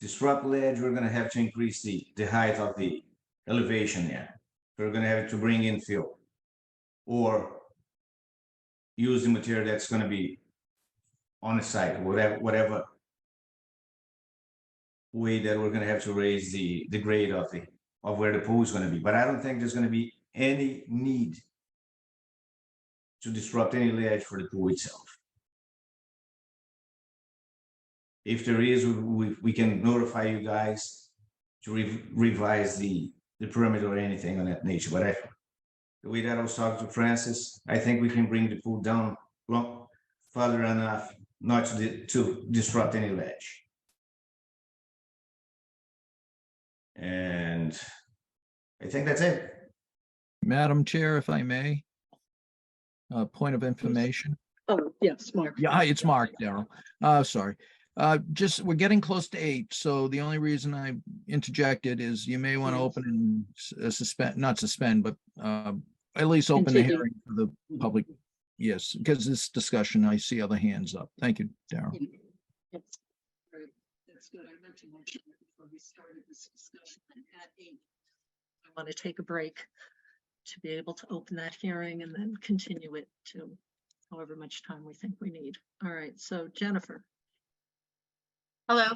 disrupt ledge, we're going to have to increase the height of the elevation there. So we're going to have to bring in fill, or use the material that's going to be on the site, whatever way that we're going to have to raise the grade of where the pool is going to be. But I don't think there's going to be any need to disrupt any ledge for the pool itself. If there is, we can notify you guys to revise the permit or anything on that nature. But the way that I was talking to Francis, I think we can bring the pool down further enough not to disrupt any ledge. And I think that's it. Madam Chair, if I may. Point of information. Oh, yes, Mark. Yeah, hi, it's Mark, Daryl. Sorry. Just, we're getting close to 8, so the only reason I interjected is you may want to open and suspend, not suspend, but at least open the Continue. hearing for the public. Yes, because this discussion, I see other hands up. Thank you, Daryl. Yes. Right. That's good. I meant to mention that before we started this discussion at 8. I want to take a break to be able to open that hearing and then continue it to however much time we think we need. All right, so Jennifer. Hello.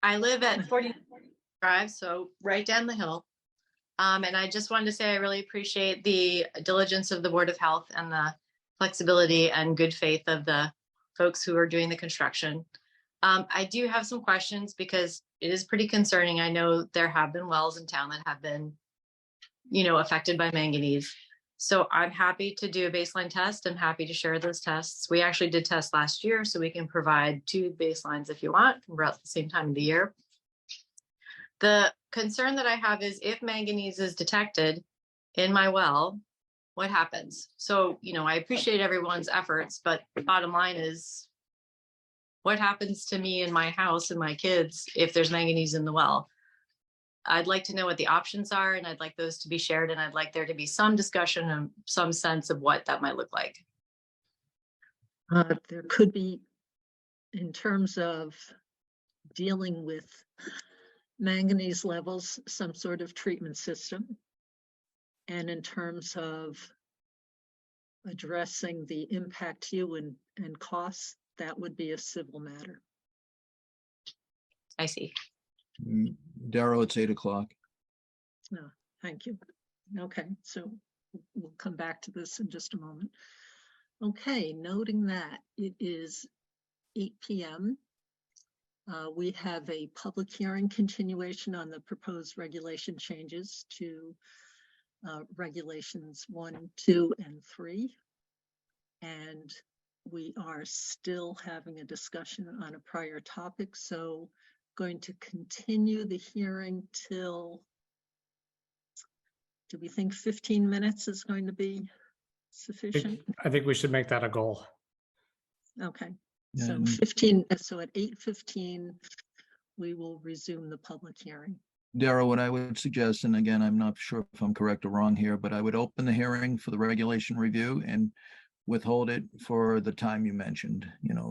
I live at 40 Drive, so right down the hill. And I just wanted to say I really appreciate the diligence of the Board of Health and the flexibility and good faith of the folks who are doing the construction. I do have some questions because it is pretty concerning. I know there have been wells in town that have been, affected by manganese. So I'm happy to do a baseline test. I'm happy to share those tests. We actually did tests last year, so we can provide 2 baselines if you want, about the same time of the year. The concern that I have is if manganese is detected in my well, what happens? So, I appreciate everyone's efforts, but the bottom line is what happens to me and my house and my kids if there's manganese in the well? I'd like to know what the options are, and I'd like those to be shared, and I'd like there to be some discussion and some sense of what that might look like. There could be, in terms of dealing with manganese levels, some sort of treatment system. And in terms of addressing the impact to you and costs, that would be a civil matter. I see. Daryl, it's 8 o'clock. No, thank you. Okay, so we'll come back to this in just a moment. Okay, noting that it is 8 p.m. We have a public hearing continuation on the proposed regulation changes to regulations 1, 2, and 3. And we are still having a discussion on a prior topic, so going to continue the hearing till, do we think 15 minutes is going to be sufficient? I think we should make that a goal. Okay, Yeah, so and 15, so at 8:15, we will resume the public hearing. Daryl, what I would suggest, and again, I'm not sure if I'm correct or wrong here, but I would open the hearing for the regulation review and withhold it for the time you mentioned,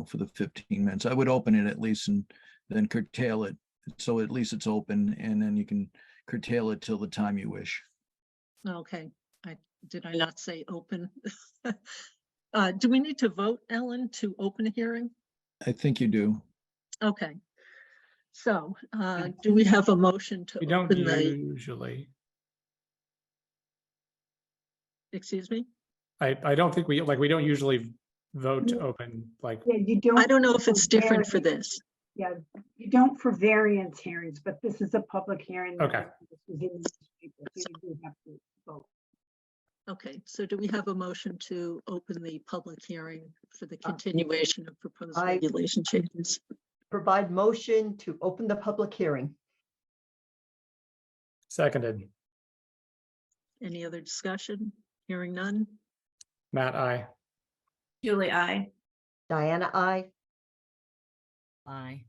for the 15 minutes. I would open it at least and then curtail it. So at least it's open, and then you can curtail it till the time you wish. Okay, did I not say open? Do we need to vote, Ellen, to open a hearing? I think you do. Okay. So do we have a motion to We don't open the, usually. excuse me? I don't think we don't usually vote to open, like, Yeah, you don't. I don't know if for it's different for variance- this. Yeah, you don't for variance hearings, but this is a public hearing. Okay. This was in the newspaper, so you do have to vote. Okay, so do we have a motion to open the public hearing for the continuation of proposed regulation changes? Provide motion to open the public hearing. seconded. Any other discussion? Hearing none? Matt, aye. Julie, I. Diana, I. Aye.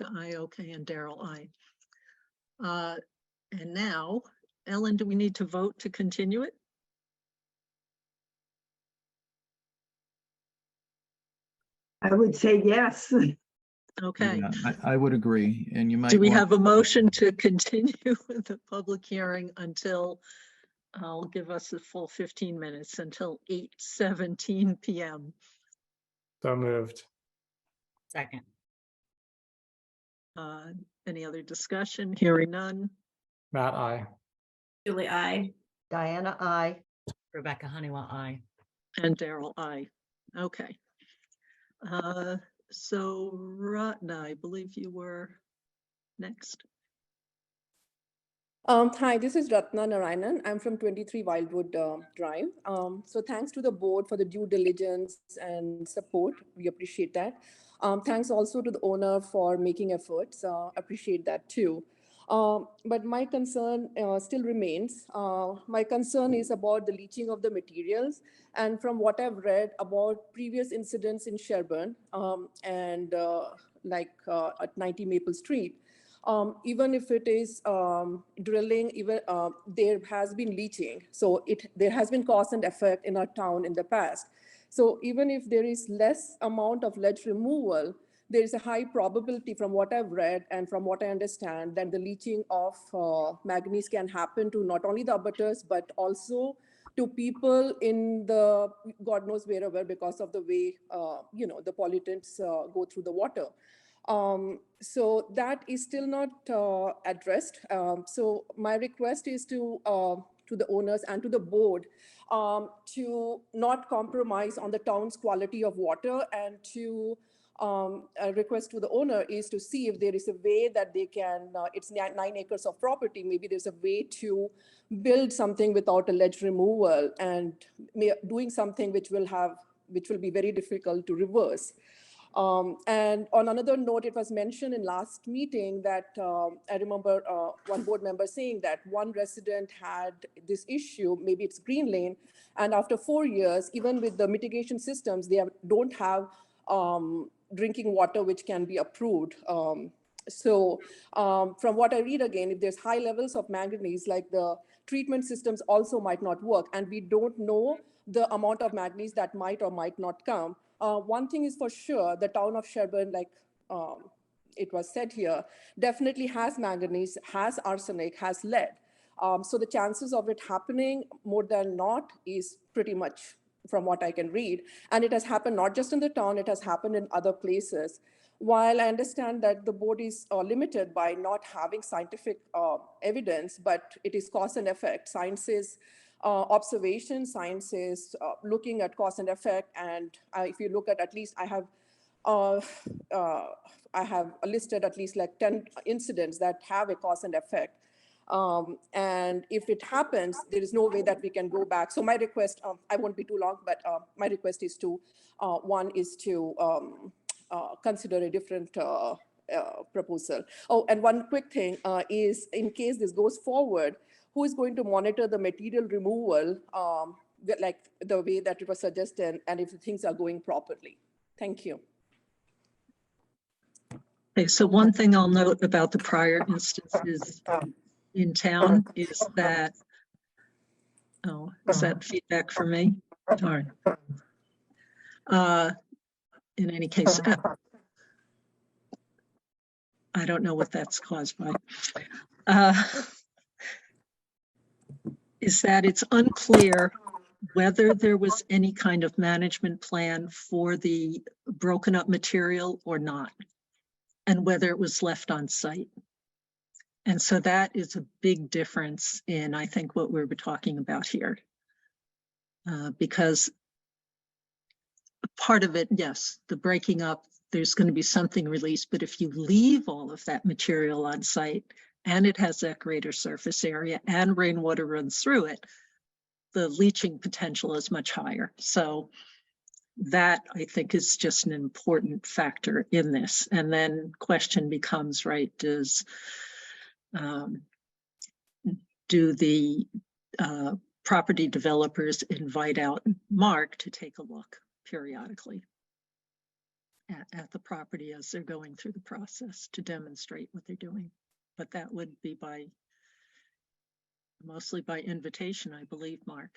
Aye, okay, and Daryl, aye. And now, Ellen, do we need to vote to continue it? I would say yes. Okay. Yeah, I would agree, and you might. Do we want- have a motion to continue with the public hearing until, I'll give us the full 15 minutes, until 8:17 p.m. So moved. Second. Any other discussion? Hearing none? Matt, aye. Julie, I. Diana, I. Rebecca Honeywell, aye. And Daryl, aye. Okay. So Ratna, I believe you were next. Hi, this is Ratna Narayanan. I'm from 23 Wildwood Drive. So thanks to the board for the due diligence and support. We appreciate that. Thanks also to the owner for making efforts. Appreciate that too. But my concern still remains. My concern is about the leaching of the materials. And from what I've read about previous incidents in Sherborn and at 90 Maple Street, even if it is drilling, even there has been leaching. So there has been cause and effect in our town in the past. So even if there is less amount of ledge removal, there is a high probability from what I've read and from what I understand that the leaching of manganese can happen to not only the abutters, but also to people in the, God knows wherever, because of the way, the pollutants go through the water. So that is still not addressed. So my request is to the owners and to the board to not compromise on the town's quality of water, and to a request to the owner is to see if there is a way that they can, it's 9 acres of property, maybe there's a way to build something without a ledge removal and doing something which will be very difficult to reverse. And on another note, it was mentioned in last meeting that I remember one board member saying that one resident had this issue, maybe it's Green Lane, and after 4 years, even with the mitigation systems, they don't have drinking water which can be approved. So from what I read again, if there's high levels of manganese, like the treatment systems also might not work, and we don't know the amount of manganese that might or might not come. One thing is for sure, the town of Sherborn, like it was said here, definitely has manganese, has arsenic, has lead. So the chances of it happening more than not is pretty much from what I can read. And it has happened not just in the town, it has happened in other places. While I understand that the board is limited by not having scientific evidence, but it is cause and effect. Science is observation, science is looking at cause and effect. And if you look at least, I have listed at least like 10 incidents that have a cause and effect. And if it happens, there is no way that we can go back. So my request, I won't be too long, but my request is to, one is to consider a different proposal. Oh, and one quick thing is, in case this goes forward, who is going to monitor the material removal, like the way that it was suggested, and if things are going properly? Thank you. Okay, so one thing I'll note about the prior instances in town is that, oh, is that feedback for me? Darn. In any case, I don't know what that's caused by. Is that it's unclear whether there was any kind of management plan for the broken up material or not, and whether it was left on site. And so that is a big difference in, I think, what we were talking about here. Because part of it, yes, the breaking up, there's going to be something released, but if you leave all of that material on site and it has that greater surface area and rainwater runs through it, the leaching potential is much higher. So that, I think, is just an important factor in this. And then question becomes, right, do the property developers invite out Mark to take a look periodically at the property as they're going through the process to demonstrate what they're doing? But that would be mostly by invitation, I believe, Mark.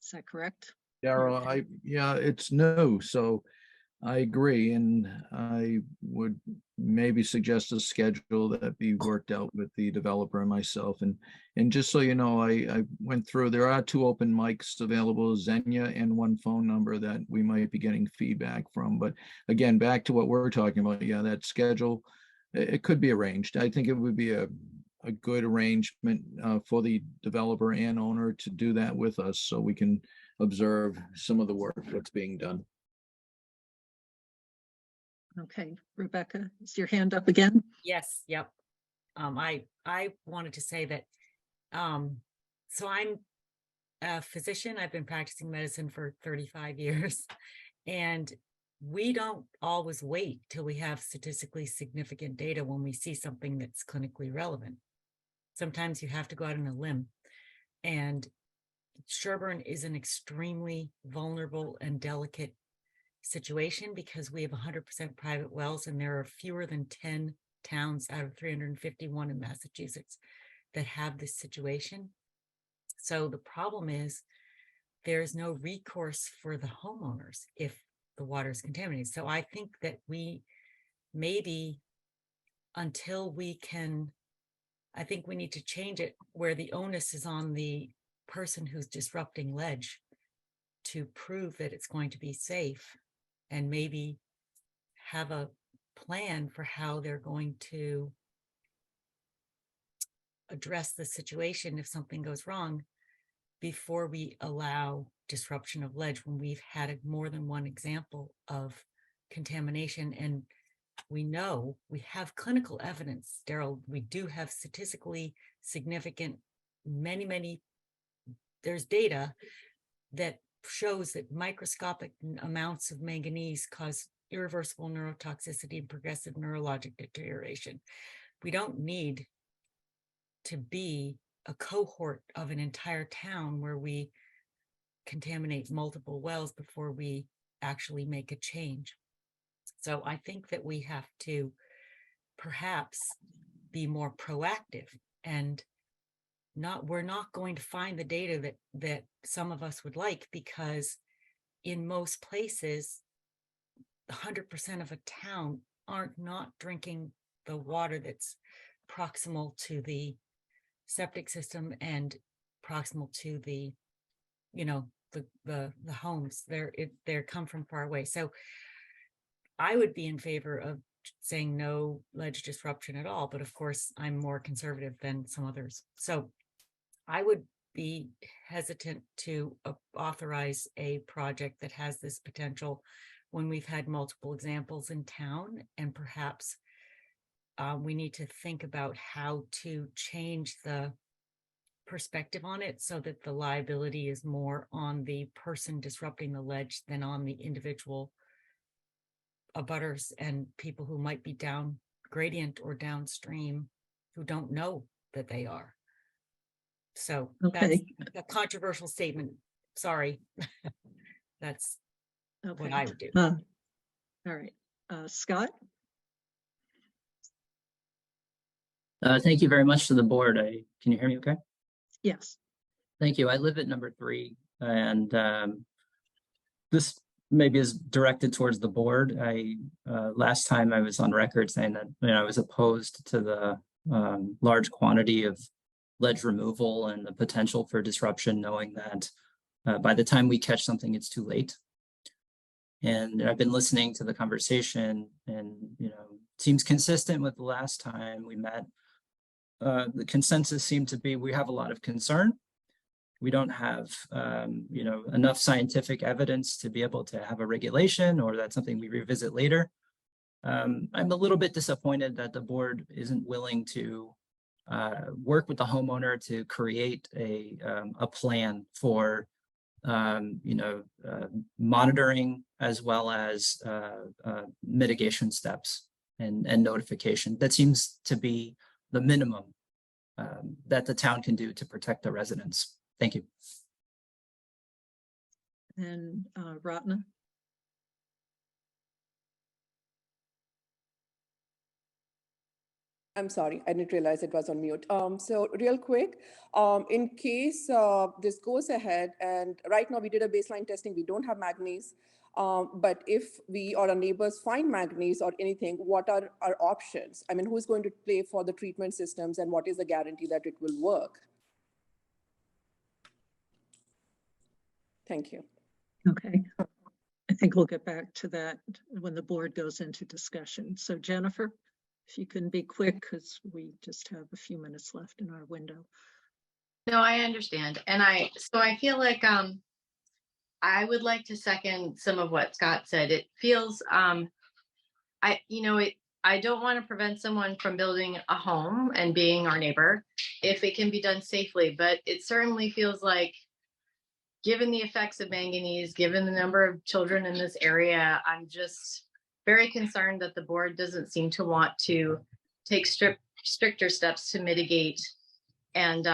Is that correct? Daryl, yeah, it's new, so I agree, and I would maybe suggest a schedule that be worked out with the developer and myself. And just so you know, I went through, there are 2 open mics available, Xenia, and 1 phone number that we might be getting feedback from. But again, back to what we're talking about, yeah, that schedule, it could be arranged. I think it would be a good arrangement for the developer and owner to do that with us, so we can observe some of the work that's being done. Okay, Rebecca, is your hand up again? Yes, yep. I wanted to say that, so I'm a physician. I've been practicing medicine for 35 years. And we don't always wait till we have statistically significant data when we see something that's clinically relevant. Sometimes you have to go out on a limb. And Sherborn is an extremely vulnerable and delicate situation because we have 100% private wells, and there are fewer than 10 towns out of 351 in Massachusetts that have this situation. So the problem is there's no recourse for the homeowners if the water is contaminated. So I think that we maybe until we can, I think we need to change it where the onus is on the person who's disrupting ledge to prove that it's going to be safe, and maybe have a plan for how they're going to address the situation if something goes wrong before we allow disruption of ledge when we've had more than one example of contamination. And we know we have clinical evidence, Daryl, we do have statistically significant, there's data that shows that microscopic amounts of manganese cause irreversible neurotoxicity and progressive neurologic deterioration. We don't need to be a cohort of an entire town where we contaminate multiple wells before we actually make a change. So I think that we have to perhaps be more proactive, and we're not going to find the data that some of us would like, because in most places 100% of a town aren't not drinking the water that's proximal to the septic system and proximal to the, the homes. They're come from far away. So I would be in favor of saying no ledge disruption at all, but of course I'm more conservative than some others. So I would be hesitant to authorize a project that has this potential when we've had multiple examples in town, and perhaps we need to think about how to change the perspective on it so that the liability is more on the person disrupting the ledge than on the individual abutters and people who might be down gradient or downstream who don't know that they are. So that's a controversial statement. Sorry. That's what I would do. All right. Scott? Thank you very much to the board. Can you hear me okay? Yes. Thank you. I live at number 3, and this maybe is directed towards the board. Last time I was on record saying that I was opposed to the large quantity of ledge removal and the potential for disruption, knowing that by the time we catch something, it's too late. And I've been listening to the conversation, and it seems consistent with the last time we met. The consensus seemed to be we have a lot of concern. We don't have enough scientific evidence to be able to have a regulation, or that's something we revisit later. I'm a little bit disappointed that the board isn't willing to work with the homeowner to create a plan for monitoring as well as mitigation steps and notification. That seems to be the minimum that the town can do to protect the residents. Thank you. And Ratna? I'm sorry, I didn't realize it was on mute. So real quick, in case this goes ahead, and right now we did a baseline testing, we don't have manganese, but if we or our neighbors find manganese or anything, what are our options? I mean, who's going to pay for the treatment systems, and what is the guarantee that it will work? Thank you. Okay. I think we'll get back to that when the board goes into discussion. So Jennifer, if you can be quick, because we just have a few minutes left in our window. No, I understand. And I feel like I would like to second some of what Scott said. It feels I don't want to prevent someone from building a home and being our neighbor if it can be done safely, but it certainly feels like given the effects of manganese, given the number of children in this area, I'm just very concerned that the board doesn't seem to want to take stricter steps to mitigate and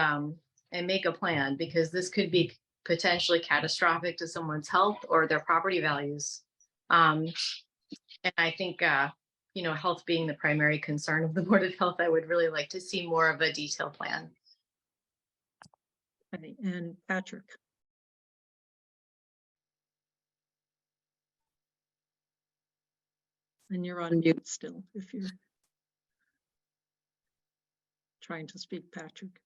make a plan, because this could be potentially catastrophic to someone's health or their property values. And I think, you know, health being the primary concern of the Board of Health, I would really like to see more of a detailed plan. Okay, and Patrick. And you're on mute still if you're trying to speak, Patrick.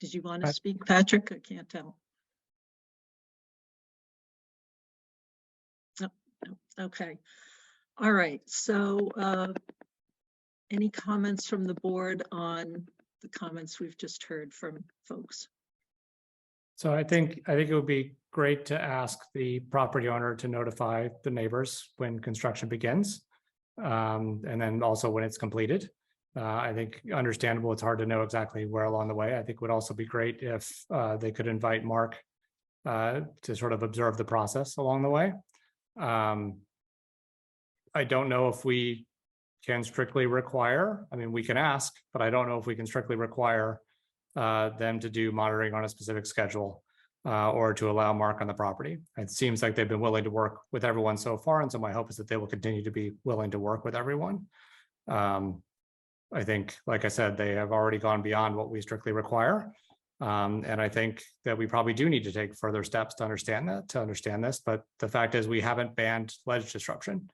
Did you want to speak, Patrick? I can't tell. No, no. Okay. All right. So any comments from the board on the comments we've just heard from folks? So I think it would be great to ask the property owner to notify the neighbors when construction begins, and then also when it's completed. I think understandable, it's hard to know exactly where along the way. I think would also be great if they could invite Mark to sort of observe the process along the way. I don't know if we can strictly require, I mean, we can ask, but I don't know if we can strictly require them to do monitoring on a specific schedule or to allow Mark on the property. It seems like they've been willing to work with everyone so far. And so my hope is that they will continue to be willing to work with everyone. I think, like I said, they have already gone beyond what we strictly require. And I think that we probably do need to take further steps to understand this. But the fact is we haven't banned ledge disruption.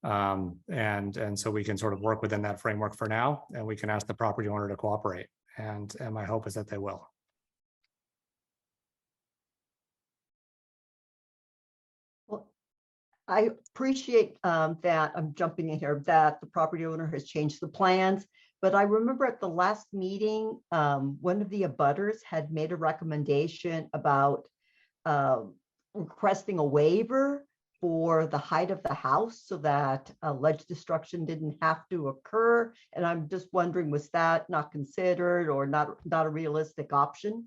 And so we can sort of work within that framework for now, and we can ask the property owner to cooperate. And my hope is that they will. Well, I appreciate that, I'm jumping in here, that the property owner has changed the plans. But I remember at the last meeting, one of the abutters had made a recommendation about requesting a waiver for the height of the house so that ledge destruction didn't have to occur. And I'm just wondering, was that not considered or not a realistic option?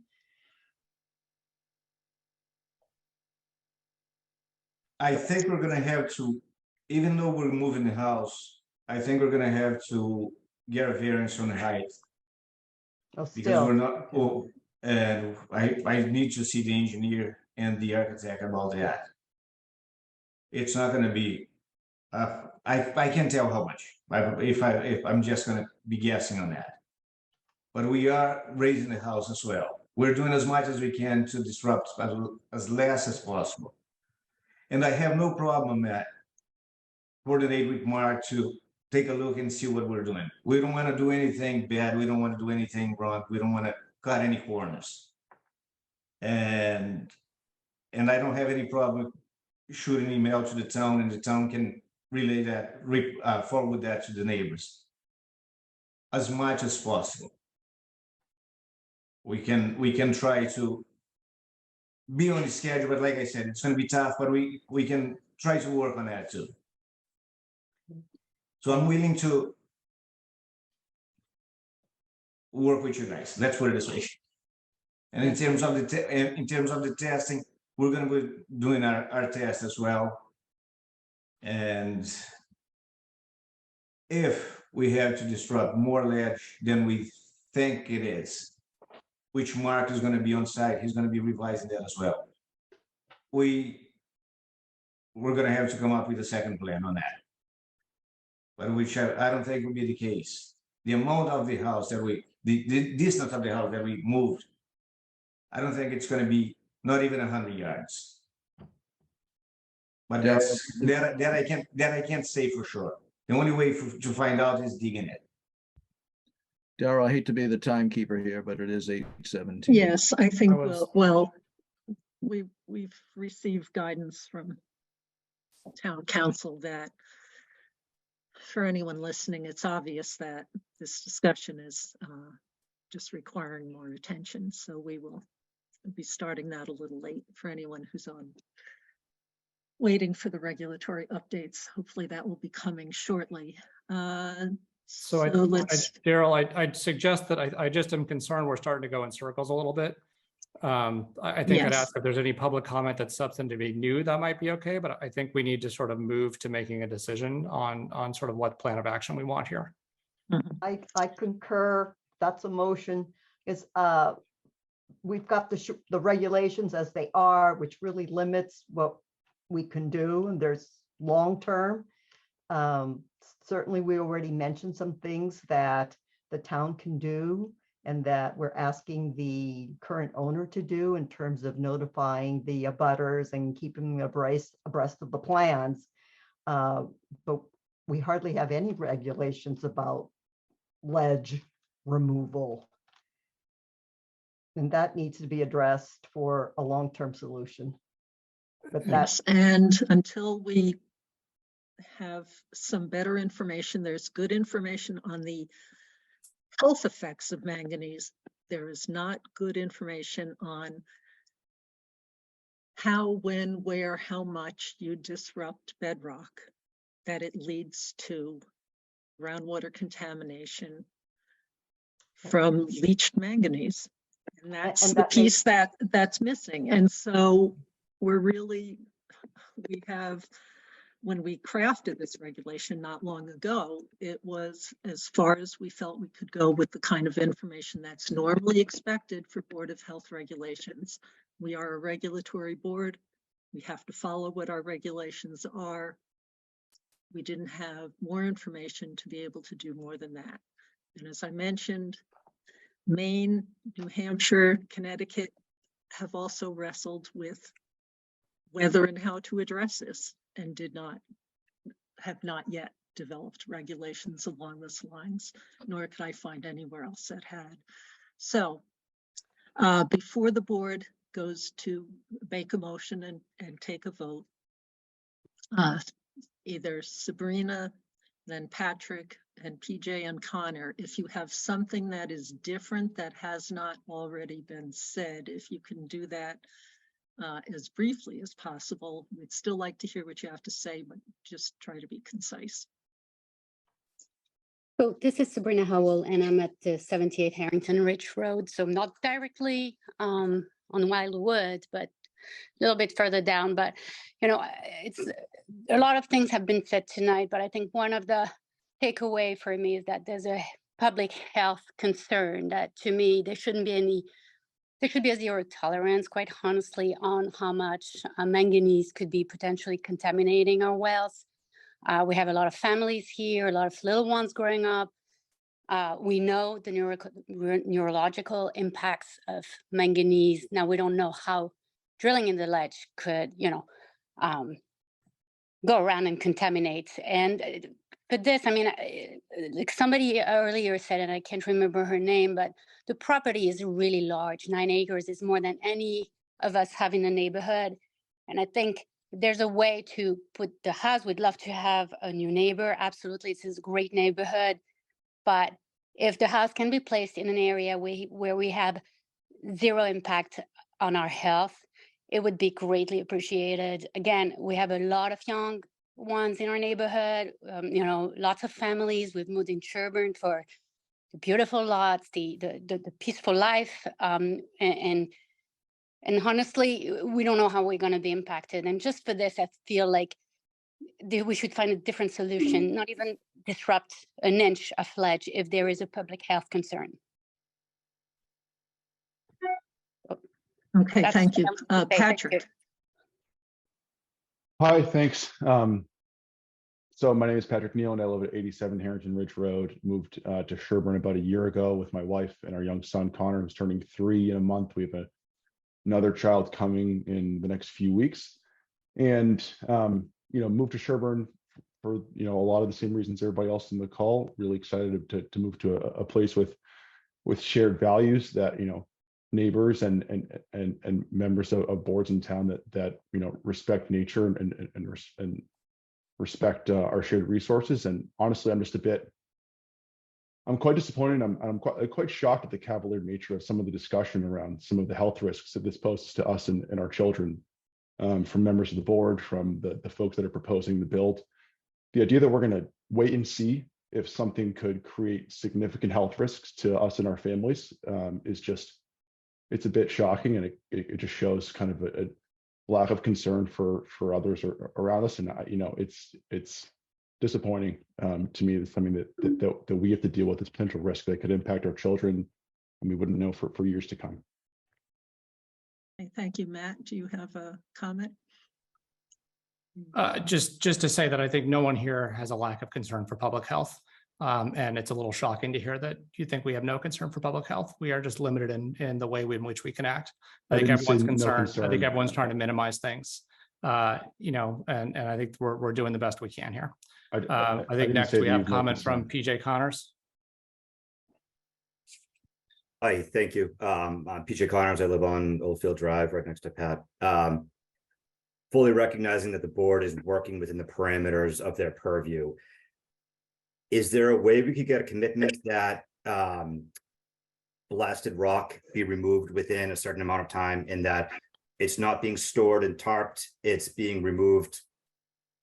I think we're gonna have to, even though we're moving the house, I think we're gonna have to get a variance on the height. Oh, Because we're not, oh, and I need to see the engineer and the architect about that. It's not gonna be, I can't tell how much, if I'm just gonna be guessing on that. But we are raising the house as well. We're doing as much as we can to disrupt as less as possible. And I have no problem at coordinate with Mark to take a look and see what we're doing. We don't want to do anything bad. We don't want to do anything wrong. We don't want to cut any corners. And I don't have any problem shooting an email to the town, and the town can relay that, forward that to the neighbors as much as possible. We can try to be on the schedule, but like I said, it's going to be tough, but we can try to work on that too. So I'm willing to work with you guys. Let's put it this way. And in terms of the testing, we're going to be doing our test as well. And if we have to disrupt more ledge than we think it is, which Mark is going to be on site, he's going to be revising that as well. We're going to have to come up with a second plan on that. But which I don't think will be the case. The amount of the house that the distance of the house that we moved, I don't think it's going to be not even 100 yards. But that I can't say for sure. The only way to find out is digging it. Darrell, I hate to be the timekeeper here, but it is 8:17. Yes, I think we've received guidance from town council that for anyone listening, it's obvious that this discussion is just requiring more attention. So we will be starting that a little late for anyone who's on waiting for the regulatory updates. Hopefully that will be coming shortly. So let's, Daryl, I'd suggest that I just am concerned we're starting to go in circles a little bit. I think I'd Yes. ask if there's any public comment that's substantively new, that might be okay, but I think we need to sort of move to making a decision on sort of what plan of action we want here. I concur. That's a motion. Is we've got the regulations as they are, which really limits what we can do, and there's long-term. Certainly, we already mentioned some things that the town can do and that we're asking the current owner to do in terms of notifying the abutters and keeping them abreast of the plans. But we hardly have any regulations about ledge removal. And that needs to be addressed for a long-term solution. But yes, and until we have some better information, there's good information on the health effects of manganese. There is not good information on how, when, where, how much you disrupt bedrock, that it leads to groundwater contamination from leached manganese. And that's the piece that's missing. And so we have, when we crafted this regulation not long ago, it was as far as we felt we could go with the kind of information that's normally expected for Board of Health regulations. We are a regulatory board. We have to follow what our regulations are. We didn't have more information to be able to do more than that. And as I mentioned, Maine, New Hampshire, Connecticut have also wrestled with whether and how to address this, and have not yet developed regulations along those lines, nor could I find anywhere else that had. So before the board goes to make a motion and take a vote, either Sabrina, then Patrick, and PJ and Connor, if you have something that is different that has not already been said, if you can do that as briefly as possible. We'd still like to hear what you have to say, but just try to be concise. So this is Sabrina Howell, and I'm at the 78 Harrington Ridge Road. So not directly on Wildwood, but a little bit further down. But, you know, it's a lot of things have been said tonight, but I think one of the takeaway for me is that there's a public health concern that, to me, there should be a zero tolerance, quite honestly, on how much manganese could be potentially contaminating our wells. We have a lot of families here, a lot of little ones growing up. We know the neurological impacts of manganese. Now, we don't know how drilling in the ledge could, go around and contaminate. And but this, I mean, like somebody earlier said, and I can't remember her name, but the property is really large. 9 acres is more than any of us have in the neighborhood. And I think there's a way to put the house. We'd love to have a new neighbor. Absolutely. It's a great neighborhood. But if the house can be placed in an area where we have zero impact on our health, it would be greatly appreciated. Again, we have a lot of young ones in our neighborhood, lots of families. We've moved in Sherborn for the beautiful lots, the peaceful life. And honestly, we don't know how we're going to be impacted. And just for this, I feel like we should find a different solution, not even disrupt an inch of ledge if there is a public health concern. Okay, thank you. Patrick. Hi, thanks. So my name is Patrick Neal, and I live at 87 Harrington Ridge Road. Moved to Sherborn about a year ago with my wife and our young son, Connor, who's turning 3 in a month. We have another child coming in the next few weeks. And, moved to Sherborn for, a lot of the same reasons everybody else in the call. Really excited to move to a place with shared values that, neighbors and members of boards in town that respect nature and respect our shared resources. And honestly, I'm quite disappointed. I'm quite shocked at the cavalier nature of some of the discussion around some of the health risks that this poses to us and our children. from members of the board, from the folks that are proposing the build. The idea that we're going to wait and see if something could create significant health risks to us and our families is just, it's a bit shocking, and it just shows kind of a lack of concern for others around us. And it's disappointing to me. It's something that we have to deal with, this potential risk that could impact our children, and we wouldn't know for years to come. Okay, thank you, Matt. Do you have a comment? Just to say that I think no one here has a lack of concern for public health. And it's a little shocking to hear that you think we have no concern for public health. We are just limited in the way in which we can act. I think everyone's concerned. I think everyone's trying to minimize things. And I think we're doing the best we can here. I think next we have a comment from PJ Connors. Hi, thank you. I'm PJ Connors. I live on Oldfield Drive, right next to Pat. Fully recognizing that the board is working within the parameters of their purview. Is there a way we could get a commitment that blasted rock be removed within a certain amount of time, and that it's not being stored and tarped, it's being removed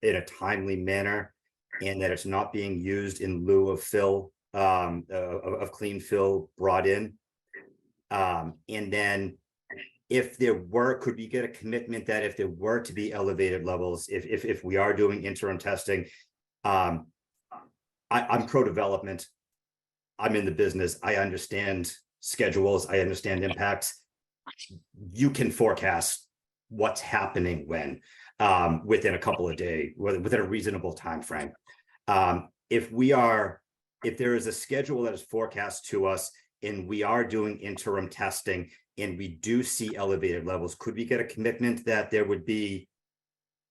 in a timely manner, and that it's not being used in lieu of fill, of clean fill brought in? And then if there were, could we get a commitment that if there were to be elevated levels, if we are doing interim testing, I'm pro-development. I'm in the business. I understand schedules. I understand impacts. You can forecast what's happening when within a couple of days, within a reasonable time frame. If there is a schedule that is forecast to us and we are doing interim testing and we do see elevated levels, could we get a commitment that there would be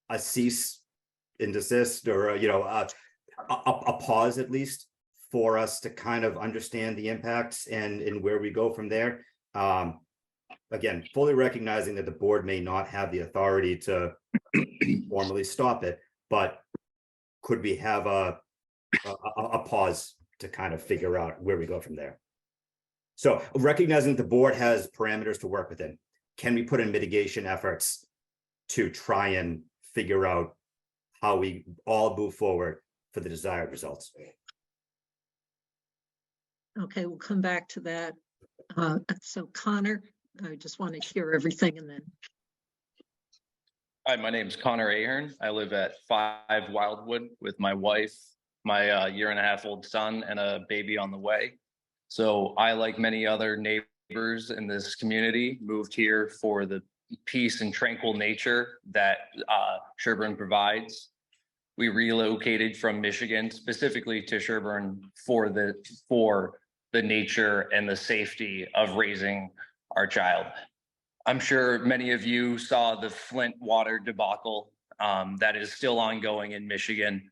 a cease and desist, or a pause at least, for us to kind of understand the impacts and where we go from there? Again, fully recognizing that the board may not have the authority to formally stop it, but could we have a pause to kind of figure out where we go from there? So recognizing that the board has parameters to work within, can we put in mitigation efforts to try and figure out how we all move forward for the desired results? Okay, we'll come back to that. So Connor, I just want to hear everything and then. Hi, my name is Connor Ahern. I live at 5 Wildwood with my wife, my 1.5-year-old son, and a baby on the way. So I, like many other neighbors in this community, moved here for the peace and tranquil nature that Sherborn provides. We relocated from Michigan specifically to Sherborn for the nature and the safety of raising our child. I'm sure many of you saw the Flint water debacle that is still ongoing in Michigan.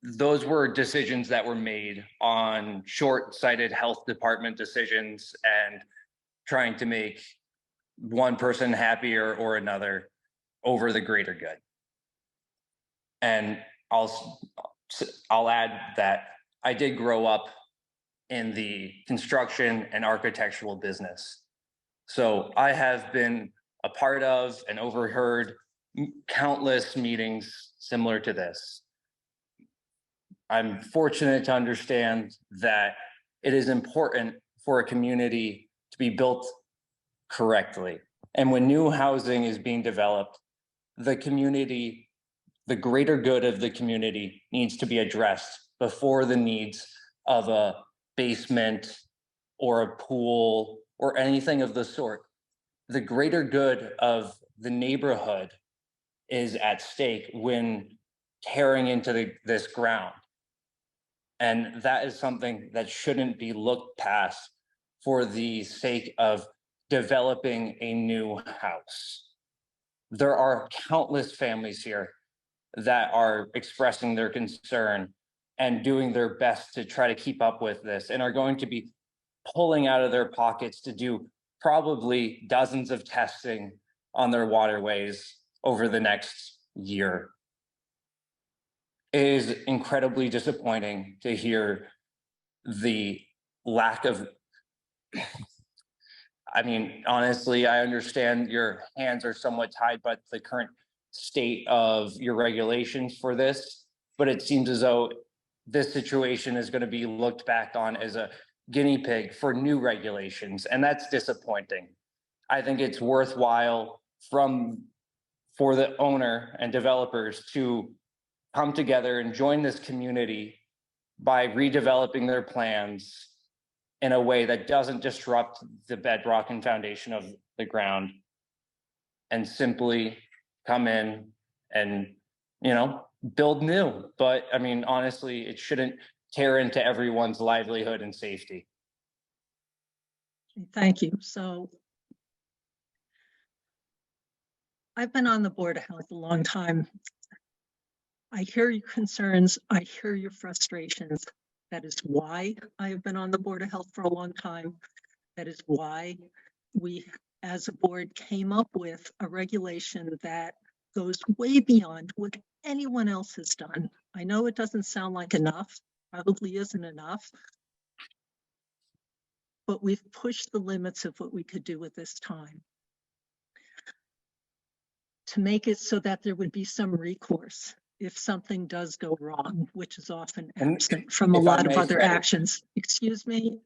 Those were decisions that were made on short-sighted health department decisions and trying to make one person happier or another over the greater good. And I'll add that I did grow up in the construction and architectural business. So I have been a part of and overheard countless meetings similar to this. I'm fortunate to understand that it is important for a community to be built correctly. And when new housing is being developed, the community, the greater good of the community needs to be addressed before the needs of a basement or a pool or anything of the sort. The greater good of the neighborhood is at stake when tearing into this ground. And that is something that shouldn't be looked past for the sake of developing a new house. There are countless families here that are expressing their concern and doing their best to try to keep up with this, and are going to be pulling out of their pockets to do probably dozens of testing on their waterways over the next year. It is incredibly disappointing to hear the lack of, I mean, honestly, I understand your hands are somewhat tied by the current state of your regulations for this, but it seems as though this situation is going to be looked back on as a guinea pig for new regulations, and that's disappointing. I think it's worthwhile for the owner and developers to come together and join this community by redeveloping their plans in a way that doesn't disrupt the bedrock and foundation of the ground, and simply come in and, you know, build new. But I mean, honestly, it shouldn't tear into everyone's livelihood and safety. Thank you. So I've been on the Board of Health a long time. I hear your concerns. I hear your frustrations. That is why I have been on the Board of Health for a long time. That is why we, as a board, came up with a regulation that goes way beyond what anyone else has done. I know it doesn't sound like enough, probably isn't enough, but we've pushed the limits of what we could do at this time to make it so that there would be some recourse if something does go wrong, which is often absent from a lot of other actions. Excuse me.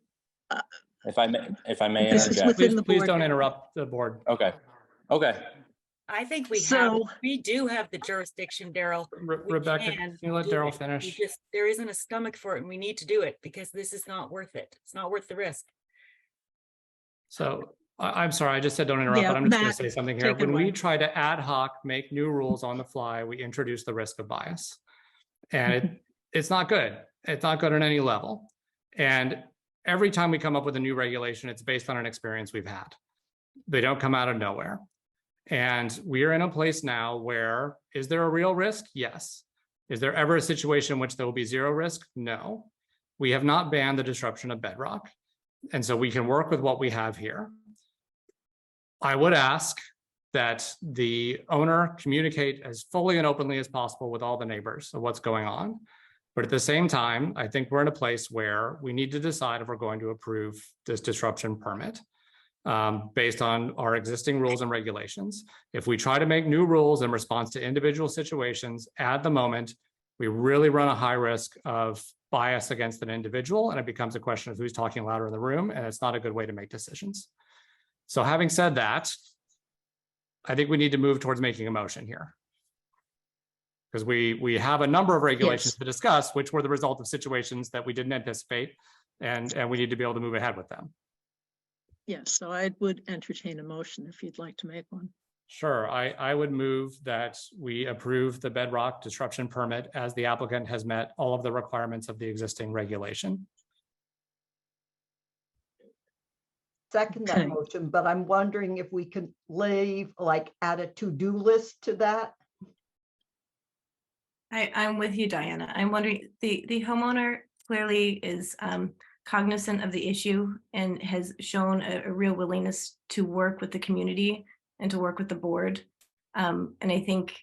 If I may This is interject. within the Please board. don't interrupt the board. Okay. Okay. I think we So- we do have the jurisdiction, Daryl. We Rebecca, can you let do Daryl it. finish? There isn't a stomach for it, and we need to do it because this is not worth it. It's not worth the risk. So I'm sorry, I just said don't interrupt, Yeah, but I'm just going Matt, to say something here. take it When we away. try to ad hoc make new rules on the fly, we introduce the risk of bias. And it's not good. It's not good on any level. And every time we come up with a new regulation, it's based on an experience we've had. They don't come out of nowhere. And we are in a place now where, is there a real risk? Yes. Is there ever a situation in which there will be zero risk? No. We have not banned the disruption of bedrock. And so we can work with what we have here. I would ask that the owner communicate as fully and openly as possible with all the neighbors of what's going on. But at the same time, I think we're in a place where we need to decide if we're going to approve this disruption permit based on our existing rules and regulations. If we try to make new rules in response to individual situations at the moment, we really run a high risk of bias against an individual, and it becomes a question of who's talking louder in the room, and it's not a good way to make decisions. So having said that, I think we need to move towards making a motion here. Because we have a number of regulations to discuss, which were the result of situations that we didn't anticipate, and we need to be able to move ahead with them. Yes, so I would entertain a motion if you'd like to make one. Sure, I would move that we approve the bedrock disruption permit as the applicant has met all of the requirements of the existing regulation. Second that Okay. motion, but I'm wondering if we could leave, like, add a to-do list to that. I'm with you, Diana. I'm wondering, the homeowner clearly is cognizant of the issue and has shown a real willingness to work with the community and to work with the board. And I think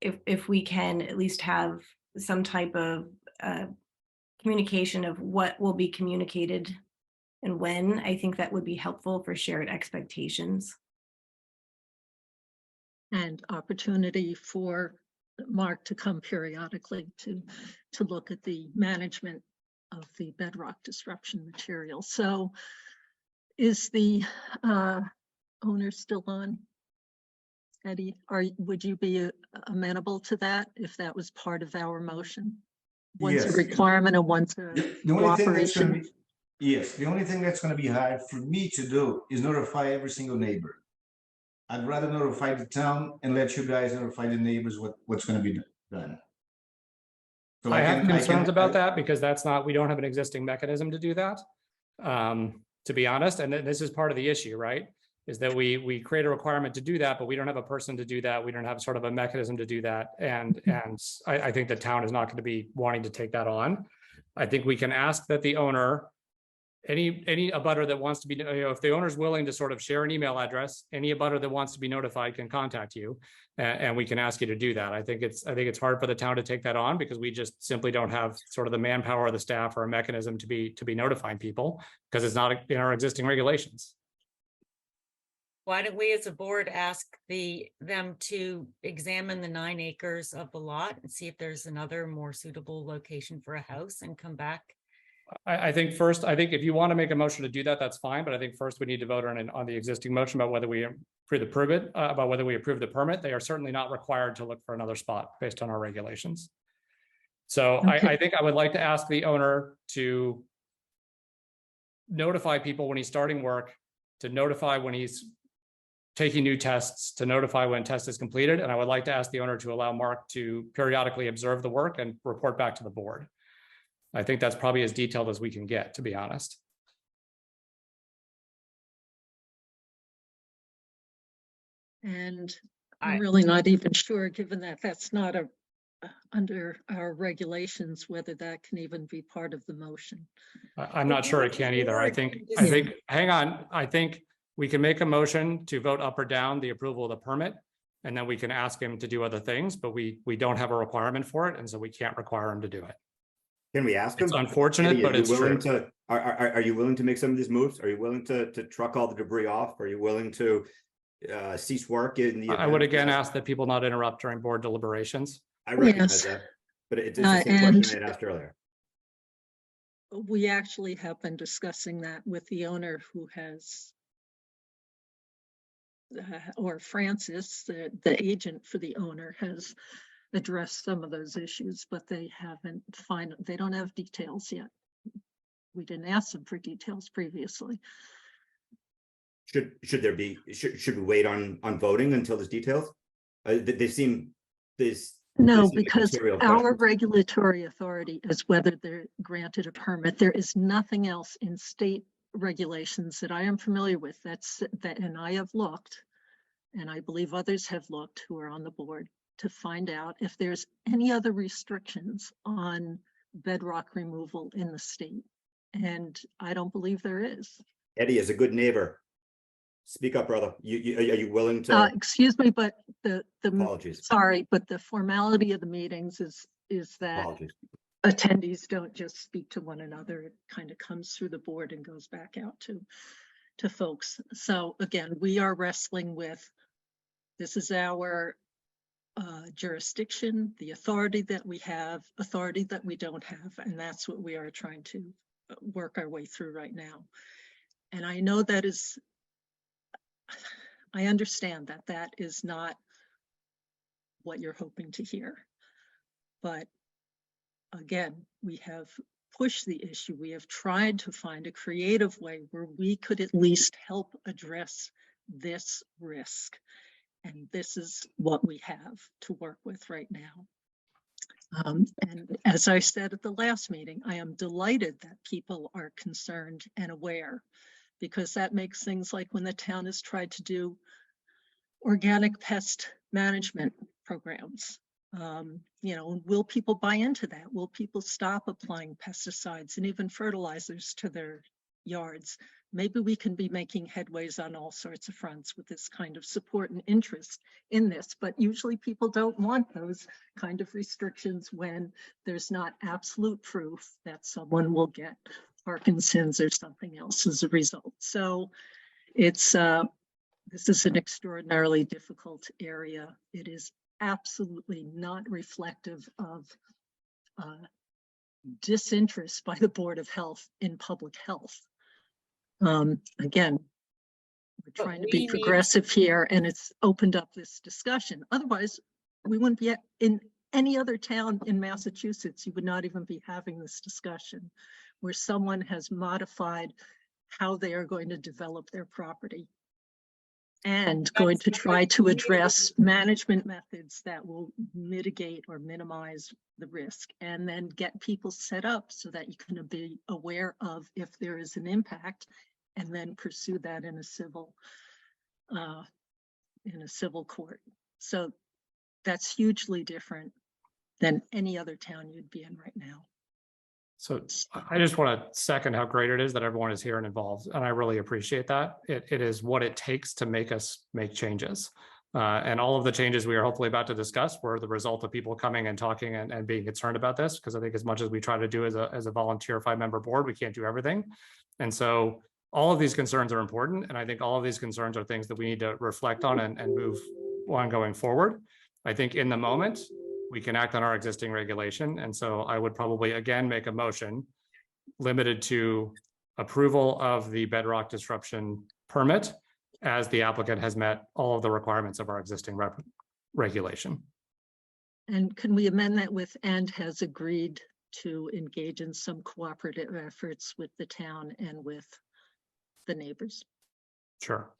if we can at least have some type of communication of what will be communicated and when, I think that would be helpful for shared expectations. And opportunity for Mark to come periodically to look at the management of the bedrock disruption material. So is the owner still on? Eddie, would you be amenable to that if that was part of our motion? One's a Yes. requirement and one's a The only thing that's going to cooperation. be, yes, the only thing that's going to be hard for me to do is notify every single neighbor. I'd rather notify the town and let you guys notify the neighbors what's going to be done. So I have concerns about I- that because we don't have an existing mechanism to do that. To be honest, and this is part of the issue, right? Is that we create a requirement to do that, but we don't have a person to do that. We don't have sort of a mechanism to do that. And I think the town is not going to be wanting to take that on. I think we can ask that the owner, any abutter that wants to be, if the owner's willing to sort of share an email address, any abutter that wants to be notified can contact you, and we can ask you to do that. I think it's hard for the town to take that on because we just simply don't have sort of the manpower or the staff or a mechanism to be notifying people because it's not in our existing regulations. Why don't we as a board ask them to examine the 9 acres of the lot and see if there's another more suitable location for a house and come back? I think first, I think if you want to make a motion to do that, that's fine. But I think first we need to vote on the existing motion about whether we approve about whether we approve the permit. They are certainly not required to look for another spot based on our regulations. So I think I would like to ask the owner to notify people when he's starting work, to notify when he's taking new tests, to notify when test is completed. And I would like to ask the owner to allow Mark to periodically observe the work and report back to the board. I think that's probably as detailed as we can get, to be honest. And I'm really not even sure, given that that's not under our regulations, whether that can even be part of the motion. I'm not sure it can either. I think, hang on. I think we can make a motion to vote up or down the approval of the permit, and then we can ask him to do other things, but we don't have a requirement for it. And so we can't require him to do it. Can we ask him? It's unfortunate, Eddie, but it's true. Are you willing to make some of these moves? Are you willing to truck all the debris off? Are you willing to cease work in the I would again ask that people not interrupt during board deliberations. I recognize that, but it's the same question I had asked earlier. We actually have been discussing that with the owner, who has, or Francis, the agent for the owner, has addressed some of those issues, but they don't have details yet. We didn't ask them for details previously. Should we wait on voting until there's details? They seem no, because our regulatory authority is whether they're granted a permit. There is nothing else in state regulations that I am familiar with and I have looked, and I believe others have looked who are on the board, to find out if there's any other restrictions on bedrock removal in the state. And I don't believe there is. Eddie, as a good neighbor, speak up, brother. Are you willing to? Excuse me, but apologies. Sorry, but the formality of the meetings is that attendees don't just speak to one another. It kind of comes through the board and goes back out to folks. So again, we are wrestling with, this is our jurisdiction, the authority that we have, authority that we don't have, and that's what we are trying to work our way through right now. And I know that is, I understand that that is not what you're hoping to hear, but again, we have pushed the issue. We have tried to find a creative way where we could at least help address this risk. And this is what we have to work with right now. And as I said at the last meeting, I am delighted that people are concerned and aware, because that makes things like when the town has tried to do organic pest management programs. Will people buy into that? Will people stop applying pesticides and even fertilizers to their yards? Maybe we can be making headways on all sorts of fronts with this kind of support and interest in this, but usually people don't want those kind of restrictions when there's not absolute proof that someone will get Parkinson's or something else as a result. So it's this is an extraordinarily difficult area. It is absolutely not reflective of disinterest by the Board of Health in public health. Again, we're trying to be progressive here, and it's opened up this discussion. Otherwise, we wouldn't be in any other town in Massachusetts. You would not even be having this discussion where someone has modified how they are going to develop their property and going to try to address management methods that will mitigate or minimize the risk, and then get people set up so that you can be aware of if there is an impact, and then pursue that in a civil court. So that's hugely different than any other town you'd be in right now. So I just want to second how great it is that everyone is here and involved. And I really appreciate that. It is what it takes to make us make changes. And all of the changes we are hopefully about to discuss were the result of people coming and talking and being concerned about this. Because I think as much as we try to do as a volunteer 5-member board, we can't do everything. And so all of these concerns are important. And I think all of these concerns are things that we need to reflect on and move on going forward. I think in the moment, we can act on our existing regulation. And so I would probably, again, make a motion limited to approval of the bedrock disruption permit as the applicant has met all of the requirements of our existing regulation. And can we amend that with and has agreed to engage in some cooperative efforts with the town and with the neighbors? Sure.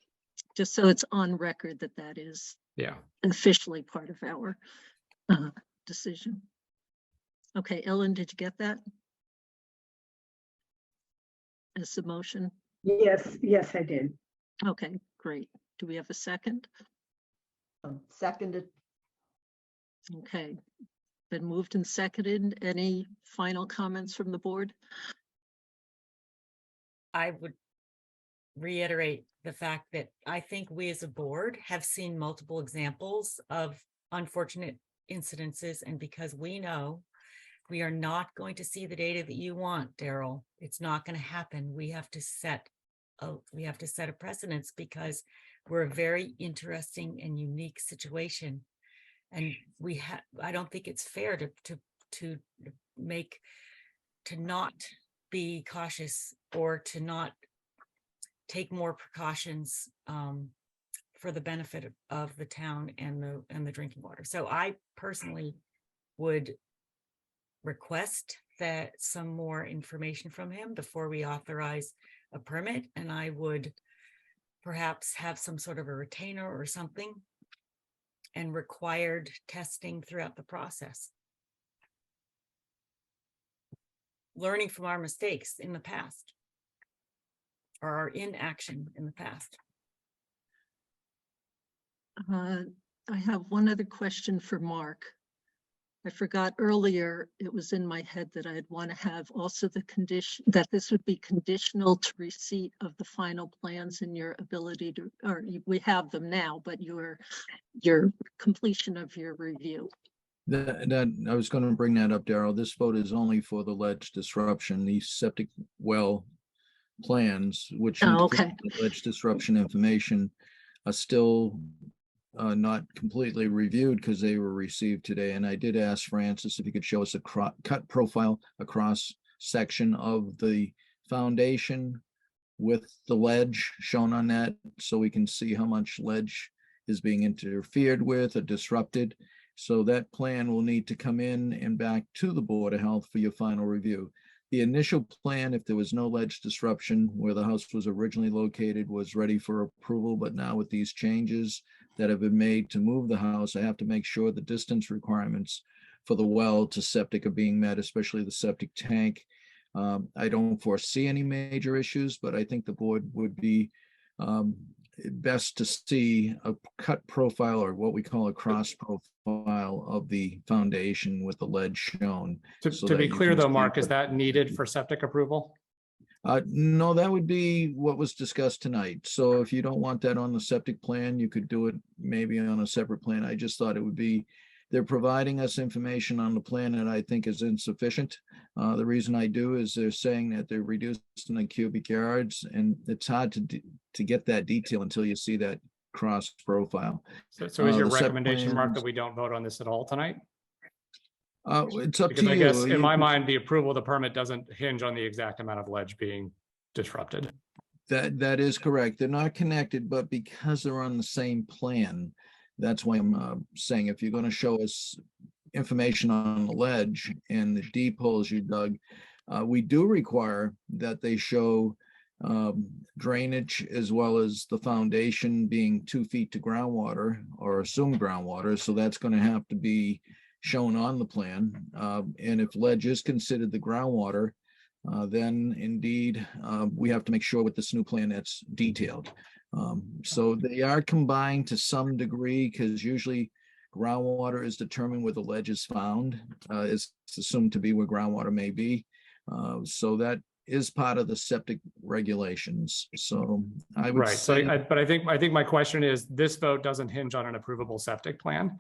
Just so it's on record that that is officially part of our decision. Okay, Ellen, did you get that? As a motion? Yes, yes, I did. Okay, great. Do we have a second? Seconded. Okay, been moved and seconded. Any final comments from the board? I would reiterate the fact that I think we as a board have seen multiple examples of unfortunate incidences, and because we know we are not going to see the data that you want, Daryl, it's not going to happen. We have to set a precedence because we're a very interesting and unique situation. And I don't think it's fair to not be cautious or to not take more precautions for the benefit of the town and the drinking water. So I personally would request that some more information from him before we authorize a permit, and I would perhaps have some sort of a retainer or something and required testing throughout the process. Learning from our mistakes in the past or our inaction in the past. I have one other question for Mark. I forgot earlier, it was in my head that I'd want to have also the condition that this would be conditional to receipt of the final plans and your ability to, or we have them now, but your completion of your review. That I was going to bring that up, Daryl. This vote is only for the ledge disruption. These septic well plans, which include the ledge disruption information, are still not completely reviewed because they were received today. And I did ask Francis if he could show us a cut profile across section of the foundation with the ledge shown on that, so we can see how much ledge is being interfered with or disrupted. So that plan will need to come in and back to the Board of Health for your final review. The initial plan, if there was no ledge disruption where the house was originally located, was ready for approval, but now with these changes that have been made to move the house, I have to make sure the distance requirements for the well to septic are being met, especially the septic tank. I don't foresee any major issues, but I think the board would be best to see a cut profile, or what we call a cross profile, of the foundation with the ledge shown. To be clear though, Mark, is that needed for septic approval? No, that would be what was discussed tonight. So if you don't want that on the septic plan, you could do it maybe on a separate plan. I just thought it would be, they're providing us information on the plan that I think is insufficient. The reason I do is they're saying that they're reducing the cubic yards, and it's hard to get that detail until you see that cross profile. So is your recommendation, Mark, that we don't vote on this at all tonight? It's up Because to I you. guess in my mind, the approval of the permit doesn't hinge on the exact amount of ledge being disrupted. That is correct. They're not connected, but because they're on the same plan, that's why I'm saying if you're going to show us information on the ledge and the deep holes you dug, we do require that they show drainage as well as the foundation being 2 feet to groundwater or assumed groundwater. So that's going to have to be shown on the plan. And if ledge is considered the groundwater, then indeed we have to make sure with this new plan that's detailed. So they are combined to some degree, because usually groundwater is determined where the ledge is found. It's assumed to be where groundwater may be. So that is part of the septic regulations. So I would right. say, So, but I think my question is, this vote doesn't hinge on an approvable septic plan.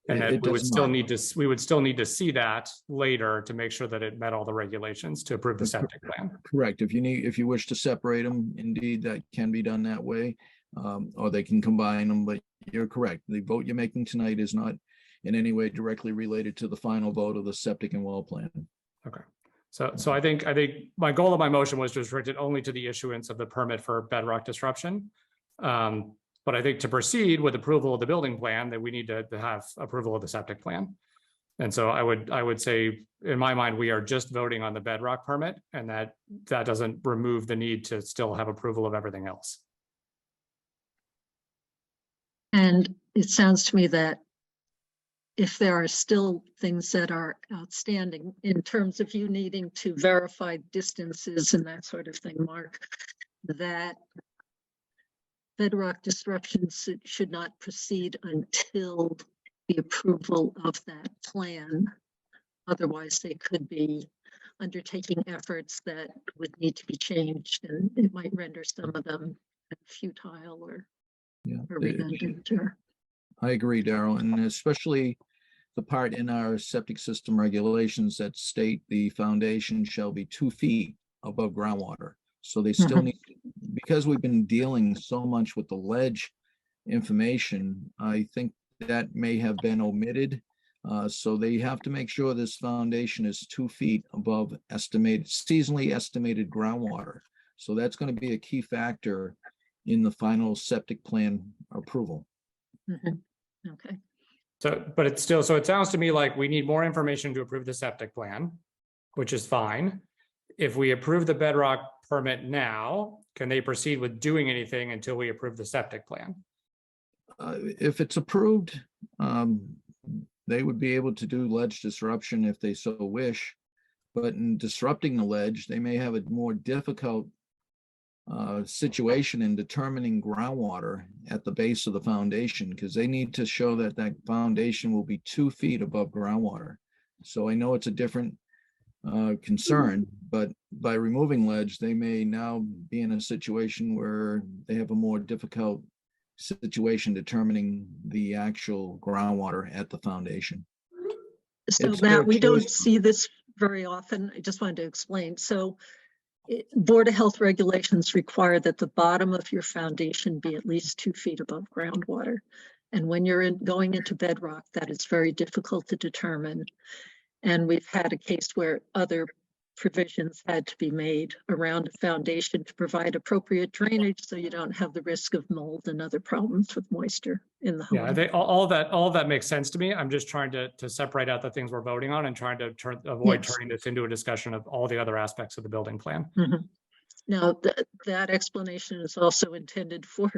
And It that we would does still not. need to, we would still need to see that later to make sure that it met all the regulations to approve the septic plan. Correct. If you wish to separate them, indeed, that can be done that way. Or they can combine them, but you're correct. The vote you're making tonight is not in any way directly related to the final vote of the septic and well plan. Okay. So I think my goal of my motion was to restrict it only to the issuance of the permit for bedrock disruption. But I think to proceed with approval of the building plan, that we need to have approval of the septic plan. And so I would say, in my mind, we are just voting on the bedrock permit, and that doesn't remove the need to still have approval of everything else. And it sounds to me that if there are still things that are outstanding in terms of you needing to verify distances and that sort of thing, Mark, that bedrock disruptions should not proceed until the approval of that plan. Otherwise, they could be undertaking efforts that would need to be changed, and it might render some of them futile or redundant. I agree, Daryl, and especially the part in our septic system regulations that state the foundation shall be 2 feet above groundwater. So they still need, because we've been dealing so much with the ledge information, I think that may have been omitted. So they have to make sure this foundation is 2 feet above seasonally estimated groundwater. So that's going to be a key factor in the final septic plan approval. Okay. But it's still, so it sounds to me like we need more information to approve the septic plan, which is fine. If we approve the bedrock permit now, can they proceed with doing anything until we approve the septic plan? If it's approved, they would be able to do ledge disruption if they so wish. But in disrupting the ledge, they may have a more difficult situation in determining groundwater at the base of the foundation, because they need to show that that foundation will be 2 feet above groundwater. So I know it's a different concern, but by removing ledge, they may now be in a situation where they have a more difficult situation determining the actual groundwater at the foundation. So It's their Matt, we don't choice. see this very often. I just wanted to explain. So Board of Health regulations require that the bottom of your foundation be at least 2 feet above groundwater. And when you're going into bedrock, that is very difficult to determine. And we've had a case where other provisions had to be made around a foundation to provide appropriate drainage so you don't have the risk of mold and other problems with moisture in the home. Yeah, I think all of that makes sense to me. I'm just trying to separate out the things we're voting on and trying to avoid turning this into a discussion of all the other aspects of the building plan. Now, that explanation is also intended for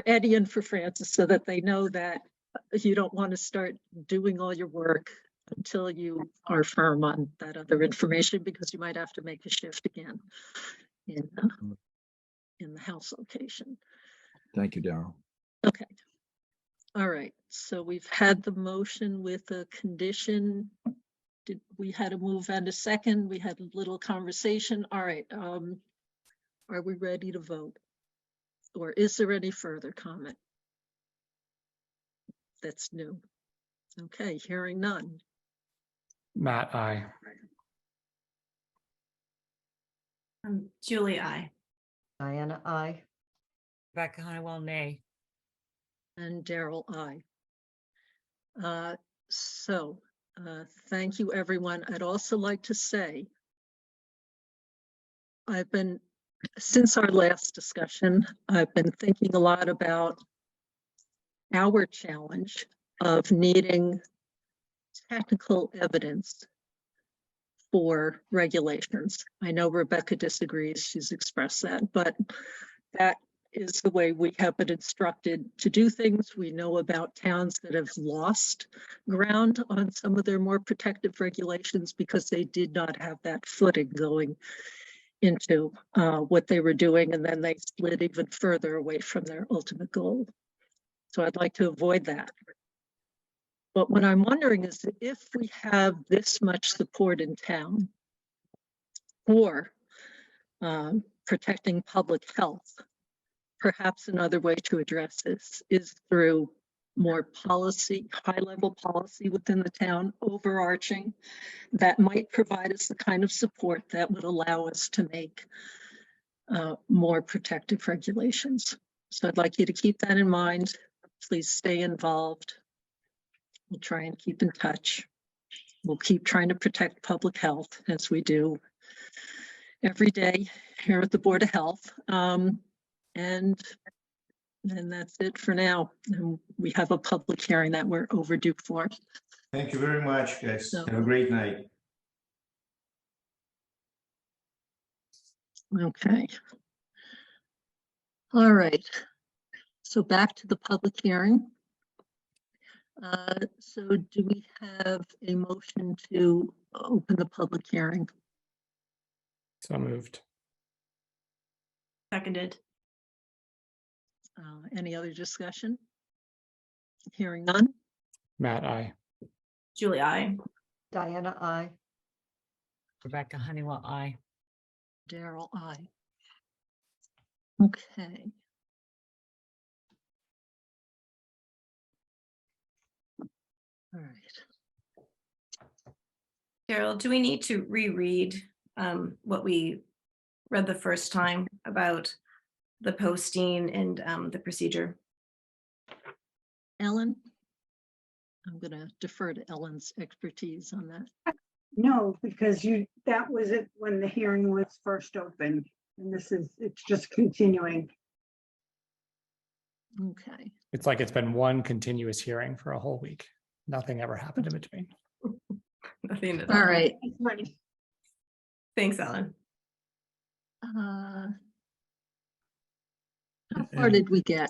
Eddie and for Francis, so that they know that you don't want to start doing all your work until you are firm on that other information, because you might have to make a shift again in the house location. Thank you, Daryl. Okay. All right. So we've had the motion with a condition. We had a move and a second. We had a little conversation. All right. Are we ready to vote? Or is there any further comment? That's new. Okay, hearing none. Matt, aye. Julie, aye. Diana, aye. Rebecca Honeywell, nay. And Daryl, aye. Thank you, everyone. I'd also like to say, since our last discussion, I've been thinking a lot about our challenge of needing technical evidence for regulations. I know Rebecca disagrees, she's expressed that, but that is the way we have been instructed to do things. We know about towns that have lost ground on some of their more protective regulations because they did not have that footing going into what they were doing, and then they slid even further away from their ultimate goal. So I'd like to avoid that. But what I'm wondering is, if we have this much support in town for protecting public health, perhaps another way to address this is through more policy, high-level policy within the town, overarching, that might provide us the kind of support that would allow us to make more protective regulations. So I'd like you to keep that in mind. Please stay involved. We'll try and keep in touch. We'll keep trying to protect public health as we do every day here at the Board of Health. And that's it for now. And we have a public hearing that we're overdue for. Thank you very much, guys. So- Have a great night. Okay. All right. So back to the public hearing. So do we have a motion to open the public hearing? So moved. Seconded. Any other discussion? Hearing none? Matt, aye. Julie, I. Diana, I. Rebecca Honeywell, aye. Daryl, aye. Okay. All right. Carol, do we need to reread what we read the first time about the posting and the procedure? Ellen? I'm going to defer to Ellen's expertise on that. No, because that was it when the hearing was first opened. And it's just continuing. Okay. It's like it's been one continuous hearing for a whole week. Nothing ever happened in between. Nothing at All right. Thanks, Ellen. How far did we get?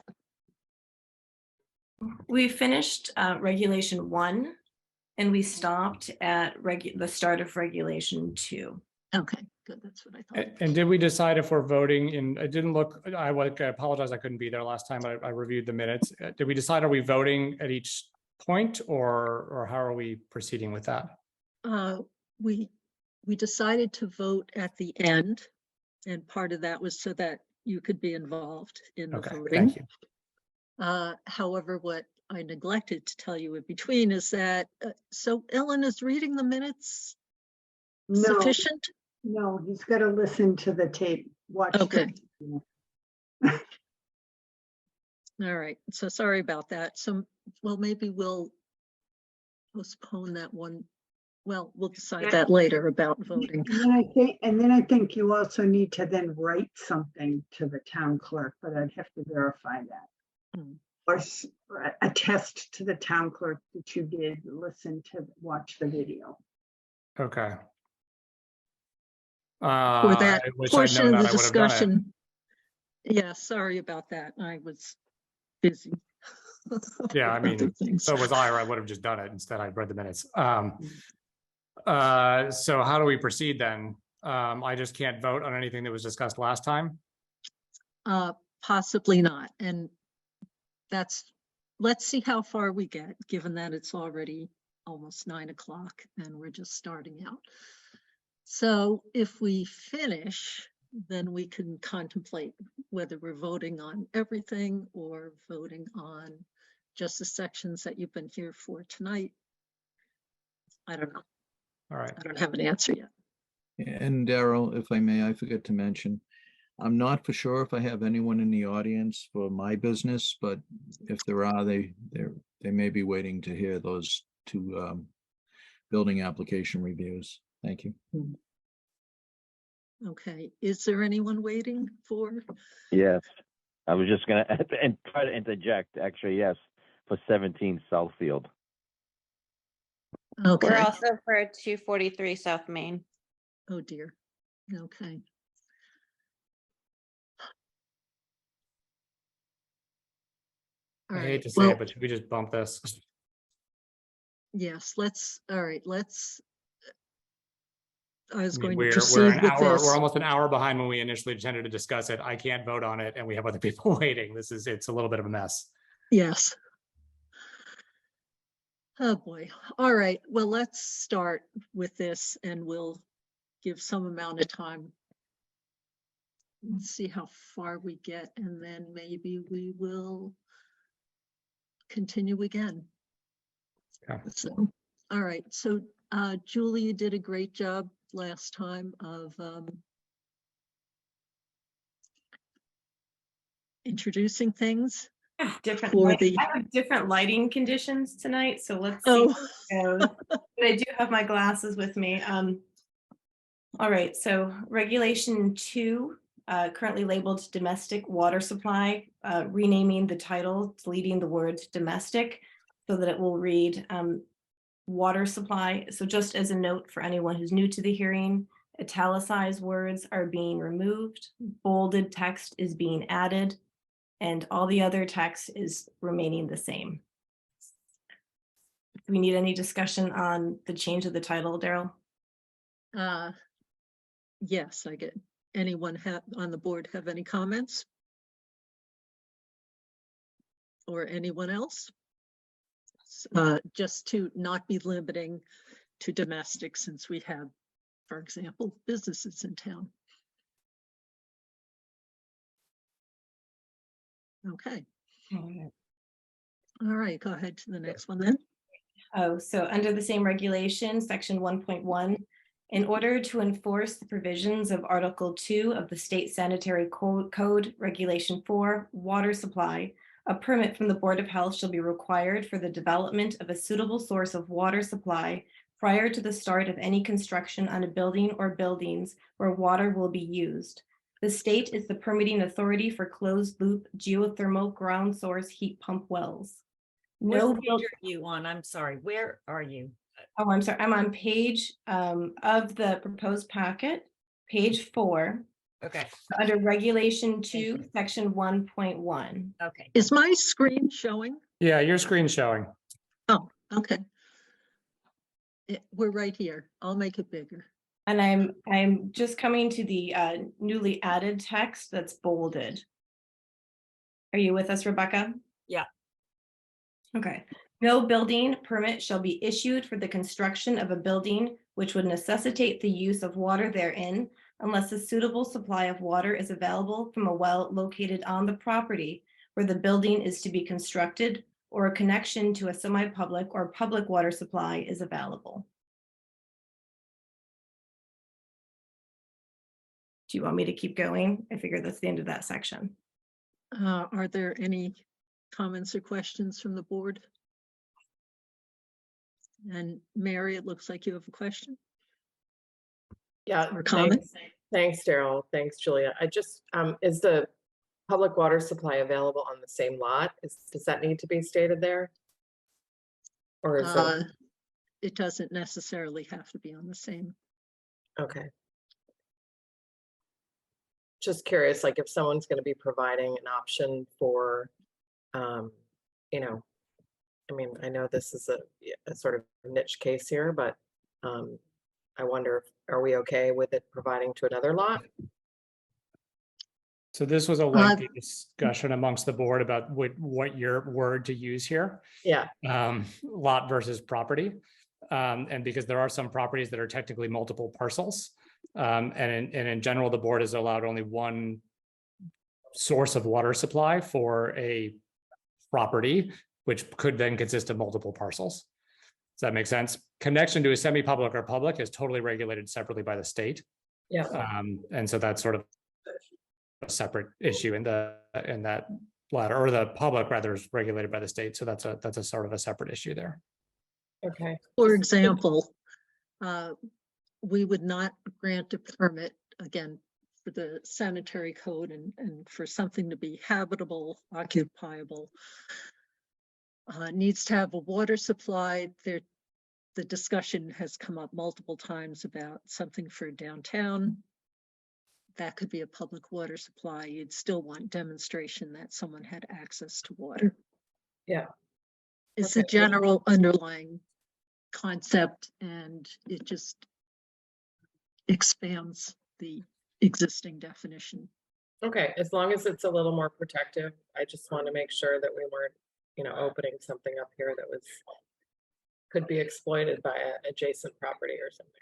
We finished regulation 1 and we stopped at the start of regulation 2. Okay, good. That's what I thought. And did we decide if we're voting in, I didn't look, I apologize, I couldn't be there last time, but I reviewed the minutes. Did we decide, are we voting at each point or how are we proceeding with that? We decided to vote at the end, and part of that was so that you could be involved in the voting. Thank you. However, what I neglected to tell you in between is that, so Ellen, is reading the minutes sufficient? No, he's got to listen to the tape. Watch. Okay. All right. So sorry about that. So, well, maybe we'll postpone that one. Well, we'll decide that later about voting. And then I think you also need to then write something to the town clerk, but I'd have to verify that. Or attest to the town clerk that you did watch the video. Okay. For that portion of the I would have done it. discussion. Yeah, sorry about that. I was busy. Yeah, I with other mean, things. so was I, or I would have just done it. Instead, I read the minutes. So how do we proceed then? I just can't vote on anything that was discussed last time. Possibly not. And let's see how far we get, given that it's already almost 9 o'clock and we're just starting out. So if we finish, then we can contemplate whether we're voting on everything or voting on just the sections that you've been here for tonight. I don't know. All right. I don't have an answer yet. And Daryl, if I may, I forgot to mention, I'm not for sure if I have anyone in the audience for my business, but if there are, they may be waiting to hear those 2 building application reviews. Thank you. Okay, is there anyone waiting for? Yes, I was just gonna and try to interject. Actually, yes, for 17 Southfield. Okay. We're also for 243 South Main. Oh dear. Okay. I hate to say it, but should we just bump this? Yes, all right, I was I mean, going to we're proceed an with hour, this. we're almost an hour behind when we initially intended to discuss it. I can't vote on it and we have other people waiting. It's a little bit of a mess. Yes. Oh boy. All right. Well, let's start with this and we'll give some amount of time. Let's see how far we get and then maybe we will continue again. Okay. So, all right, so Julie, you did a great job last time of introducing things Different for light- the, I have different lighting conditions tonight, so let's see. oh, how it goes. But I do have my glasses with me. All right, so regulation 2, currently labeled domestic water supply, renaming the title, deleting the word domestic so that it will read water supply. So just as a note for anyone who's new to the hearing, italicized words are being removed, bolded text is being added, and all the other text is remaining the same. Do we need any discussion on the change of the title, Daryl? yes, I get. Anyone on the board have any comments? Or anyone else? Just to not be limiting to domestic, since we have, for example, businesses in town. Okay. All right, go ahead to the next one then. Oh, so under the same regulation, section 1.1, in order to enforce the provisions of Article 2 of the State Sanitary Code, Regulation 4, water supply, a permit from the Board of Health shall be required for the development of a suitable source of water supply prior to the start of any construction on a building or buildings where water will be used. The state is the permitting authority for closed loop geothermal ground source heat pump wells. No What page are you on? I'm sorry, where are you? Oh, I'm sorry. I'm on page of the proposed packet, page 4. Okay. Under regulation 2, section 1.1. Okay. Is my screen showing? Yeah, your screen's showing. Oh, okay. We're right here. I'll make it bigger. And I'm just coming to the newly added text that's bolded. Are you with us, Rebecca? Yeah. Okay. No building permit shall be issued for the construction of a building which would necessitate the use of water therein unless a suitable supply of water is available from a well located on the property where the building is to be constructed, or a connection to a semi-public or public water supply is available. Do you want me to keep going? I figure that's the end of that section. Are there any comments or questions from the board? And Mary, it looks like you have a question. Yeah, or comment. Thanks, Daryl. Thanks, Julia. I just, is the public water supply available on the same lot? Does that need to be stated there? Or is it? It doesn't necessarily have to be on the same. Okay. Just curious, like if someone's going to be providing an option for, you know, I mean, I know this is a sort of niche case here, but I wonder, are we okay with it providing to another lot? So this was a lengthy discussion amongst the board about what your word to use here. Yeah. Lot versus property. And because there are some properties that are technically multiple parcels. And in general, the board has allowed only one source of water supply for a property, which could then consist of multiple parcels. Does that make sense? Connection to a semi-public or public is totally regulated separately by the state. Yeah. And so that's sort of a separate issue in that latter, or the public rather is regulated by the state. So that's a sort of a separate issue there. Okay. For example, we would not grant a permit, again, for the sanitary code and for something to be habitable, occupiable, needs to have a water supply. The discussion has come up multiple times about something for downtown. That could be a public water supply. You'd still want demonstration that someone had access to water. Yeah. It's a general underlying concept, and it just expands the existing definition. Okay, as long as it's a little more protective, I just want to make sure that we weren't, you know, opening something up here that could be exploited by an adjacent property or something.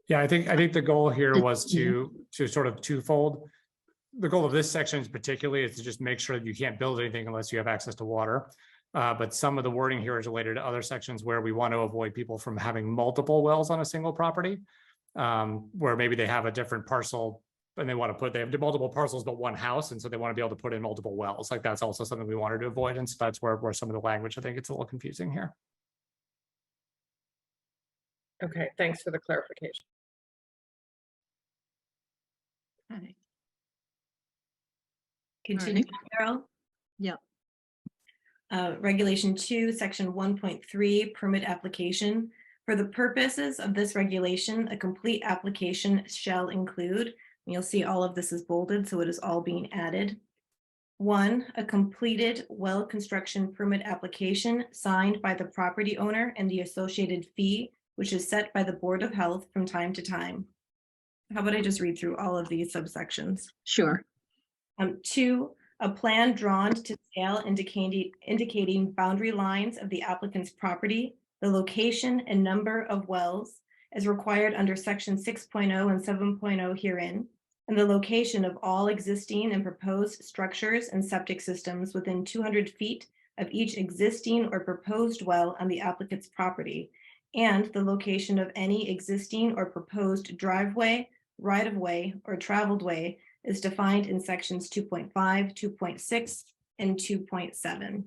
Yeah, I think the goal here was to sort of twofold. the goal of this section particularly is to just make sure that you can't build anything unless you have access to water. But some of the wording here is related to other sections where we want to avoid people from having multiple wells on a single property, where maybe they have a different parcel and they want to they have multiple parcels but one house, and so they want to be able to put in multiple wells. Like that's also something we wanted to avoid, and so that's where some of the language, I think it's a little confusing here. Okay, thanks for the clarification. Okay. Continue, Carol. Yeah. Regulation 2, section 1.3, permit application. For the purposes of this regulation, a complete application shall include, and you'll see all of this is bolded, so it is all being added. 1, a completed well construction permit application signed by the property owner and the associated fee, which is set by the Board of Health from time to time. How about I just read through all of these subsections? Sure. 2, a plan drawn to scale indicating boundary lines of the applicant's property, the location and number of wells as required under section 6.0 and 7.0 herein, and the location of all existing and proposed structures and septic systems within 200 feet of each existing or proposed well on the applicant's property, and the location of any existing or proposed driveway, right-of-way, or traveled way is defined in sections 2.5, 2.6, and 2.7.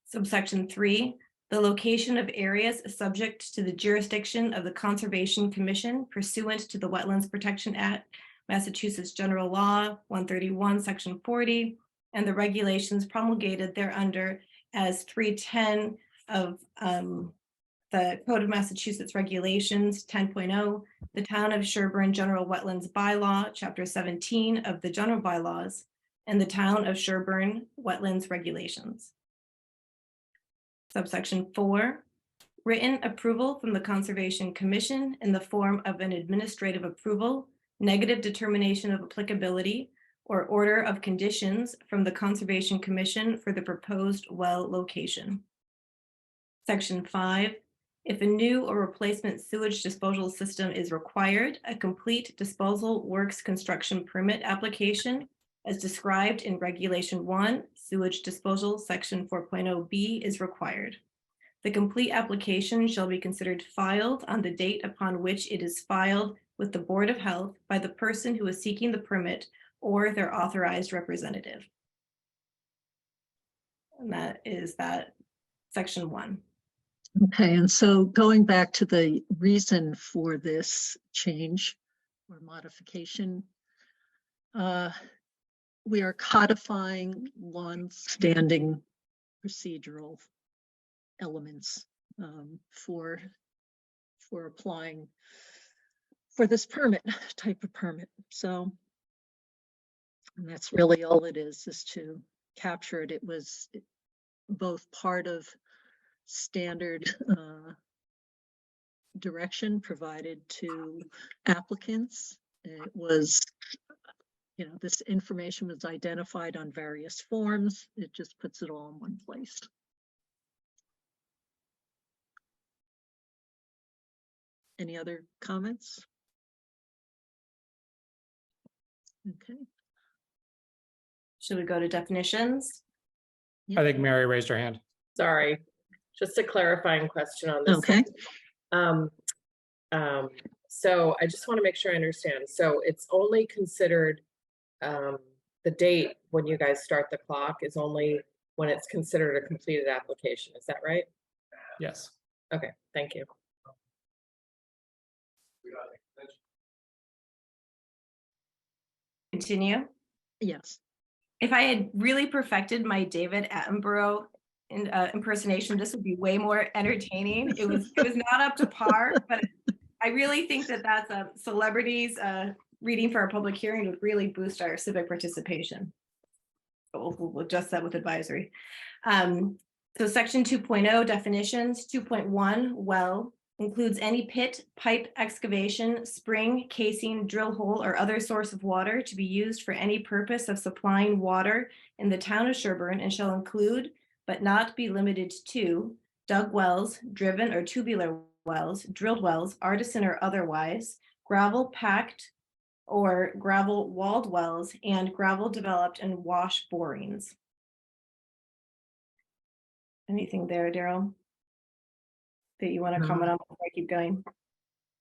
Subsection 3, the location of areas subject to the jurisdiction of the Conservation Commission pursuant to the Wetlands Protection Act, Massachusetts General Law 131, Section 40, and the regulations promulgated thereunder as 310 of the Code of Massachusetts Regulations 10.0, the Town of Sherborn General Wetlands Bylaw, Chapter 17 of the General Bylaws, and the Town of Sherborn Wetlands Regulations. Subsection 4, written approval from the Conservation Commission in the form of an administrative approval, negative determination of applicability, or order of conditions from the Conservation Commission for the proposed well location. Section 5, if a new or replacement sewage disposal system is required, a complete disposal works construction permit application as described in Regulation 1, Sewage Disposal, Section 4.0B is required. The complete application shall be considered filed on the date upon which it is filed with the Board of Health by the person who is seeking the permit or their authorized representative. And that is that Section 1. Okay, and so going back to the reason for this change or modification, we are codifying long-standing procedural elements for applying for this permit, type of permit. So, and that's really all it is to capture it. It was both part of standard direction provided to applicants. It was, this information was identified on various forms. It just puts it all in one place. Any other comments? Okay. Should we go to definitions? I think Mary raised her hand. Sorry, just a clarifying question on this. Okay. So I just want to make sure I understand. So it's only considered, the date when you guys start the clock is only when it's considered a completed application. Is that right? Yes. Okay, thank you. Continue. Yes. If I had really perfected my David Attenborough impersonation, this would be way more entertaining. It was not up to par, but I really think that that's celebrities reading for our public hearing would really boost our civic participation. We'll adjust that with advisory. So section 2.0 definitions, 2.1 well includes any pit, pipe, excavation, spring, casing, drill hole, or other source of water to be used for any purpose of supplying water in the town of Sherborn, and shall include, but not be limited to, dug wells, driven or tubular wells, drilled wells, artisan or otherwise, gravel packed or gravel walled wells and gravel developed and wash borings. Anything there, Daryl, that you want to comment on before I keep going?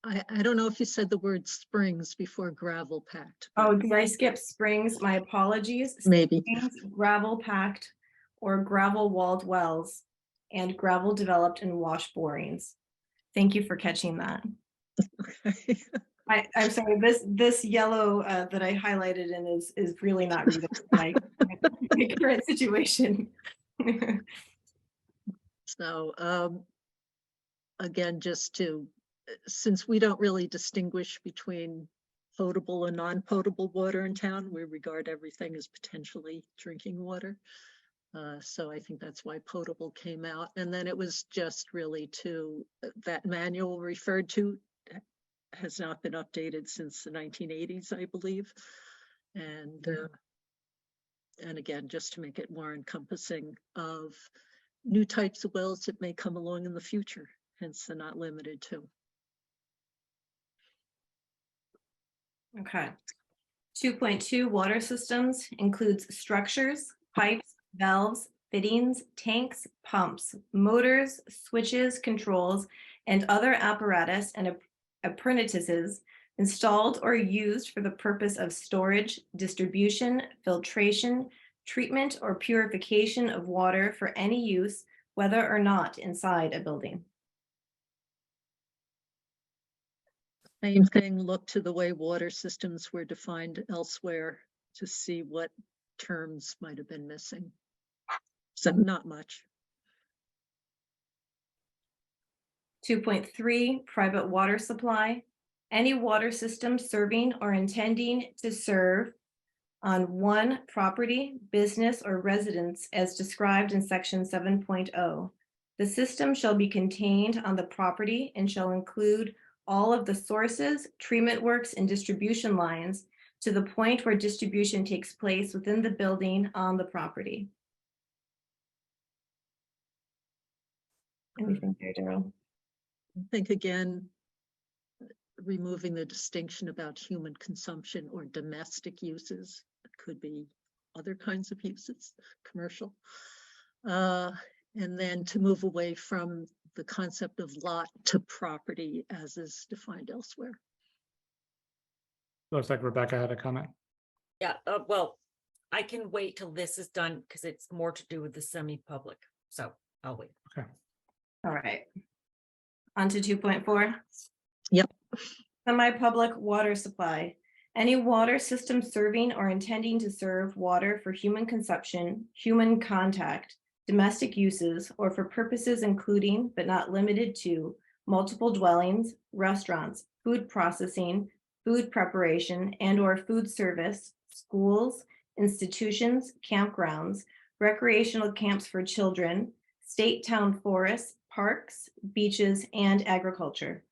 I don't know if you said the word springs before gravel packed. Oh, did I skip springs? My apologies. Maybe. Springs, gravel packed or gravel walled wells and gravel developed and wash borings. Thank you for catching that. I'm sorry, this yellow that I highlighted in is really not readable in my current situation. So again, just to, since we don't really distinguish between potable and non-potable water in town, we regard everything as potentially drinking water. So I think that's why potable came out. And then it was just really to, that manual referred to has not been updated since the 1980s, I believe. And again, just to make it more encompassing of new types of wells that may come along in the future, hence they're not limited to. Okay. 2.2 water systems includes structures, pipes, valves, fittings, tanks, pumps, motors, switches, controls, and other apparatus and apparatuses installed or used for the purpose of storage, distribution, filtration, treatment, or purification of water for any use, whether or not inside a building. Same thing, look to the way water systems were defined elsewhere to see what terms might have been missing. So not much. 2.3, private water supply. Any water system serving or intending to serve on one property, business, or residence as described in section 7.0. The system shall be contained on the property and shall include all of the sources, treatment works, and distribution lines to the point where distribution takes place within the building on the property. Anything there, Daryl? I think again, removing the distinction about human consumption or domestic uses. It could be other kinds of uses, commercial. And then to move away from the concept of lot to property as is defined elsewhere. Looks like Rebecca had a comment. Yeah, well, I can wait till this is done because it's more to do with the semi-public. So I'll wait. Okay. All right. On to 2.4. Yep. Semi-public water supply. Any water system serving or intending to serve water for human consumption, human contact, domestic uses, or for purposes including but not limited to multiple dwellings, restaurants, food processing, food preparation, and/or food service, schools, institutions, campgrounds, recreational camps for children, state town forests, parks, beaches, and agriculture.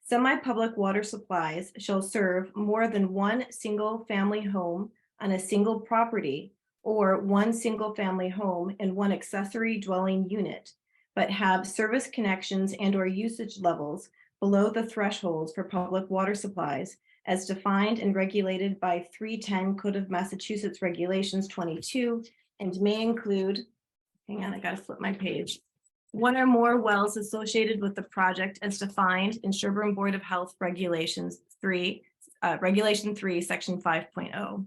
Semi-public water supplies shall serve more than one single-family home on a single property or one single-family home and one accessory dwelling unit, but have service connections and/or usage levels below the thresholds for public water supplies as defined and regulated by 310 Code of Massachusetts Regulations 22 and may include, hang on, I gotta flip my page, one or more wells associated with the project as defined in Sherborn Board of Health Regulations 3, Regulation 3, Section 5.0.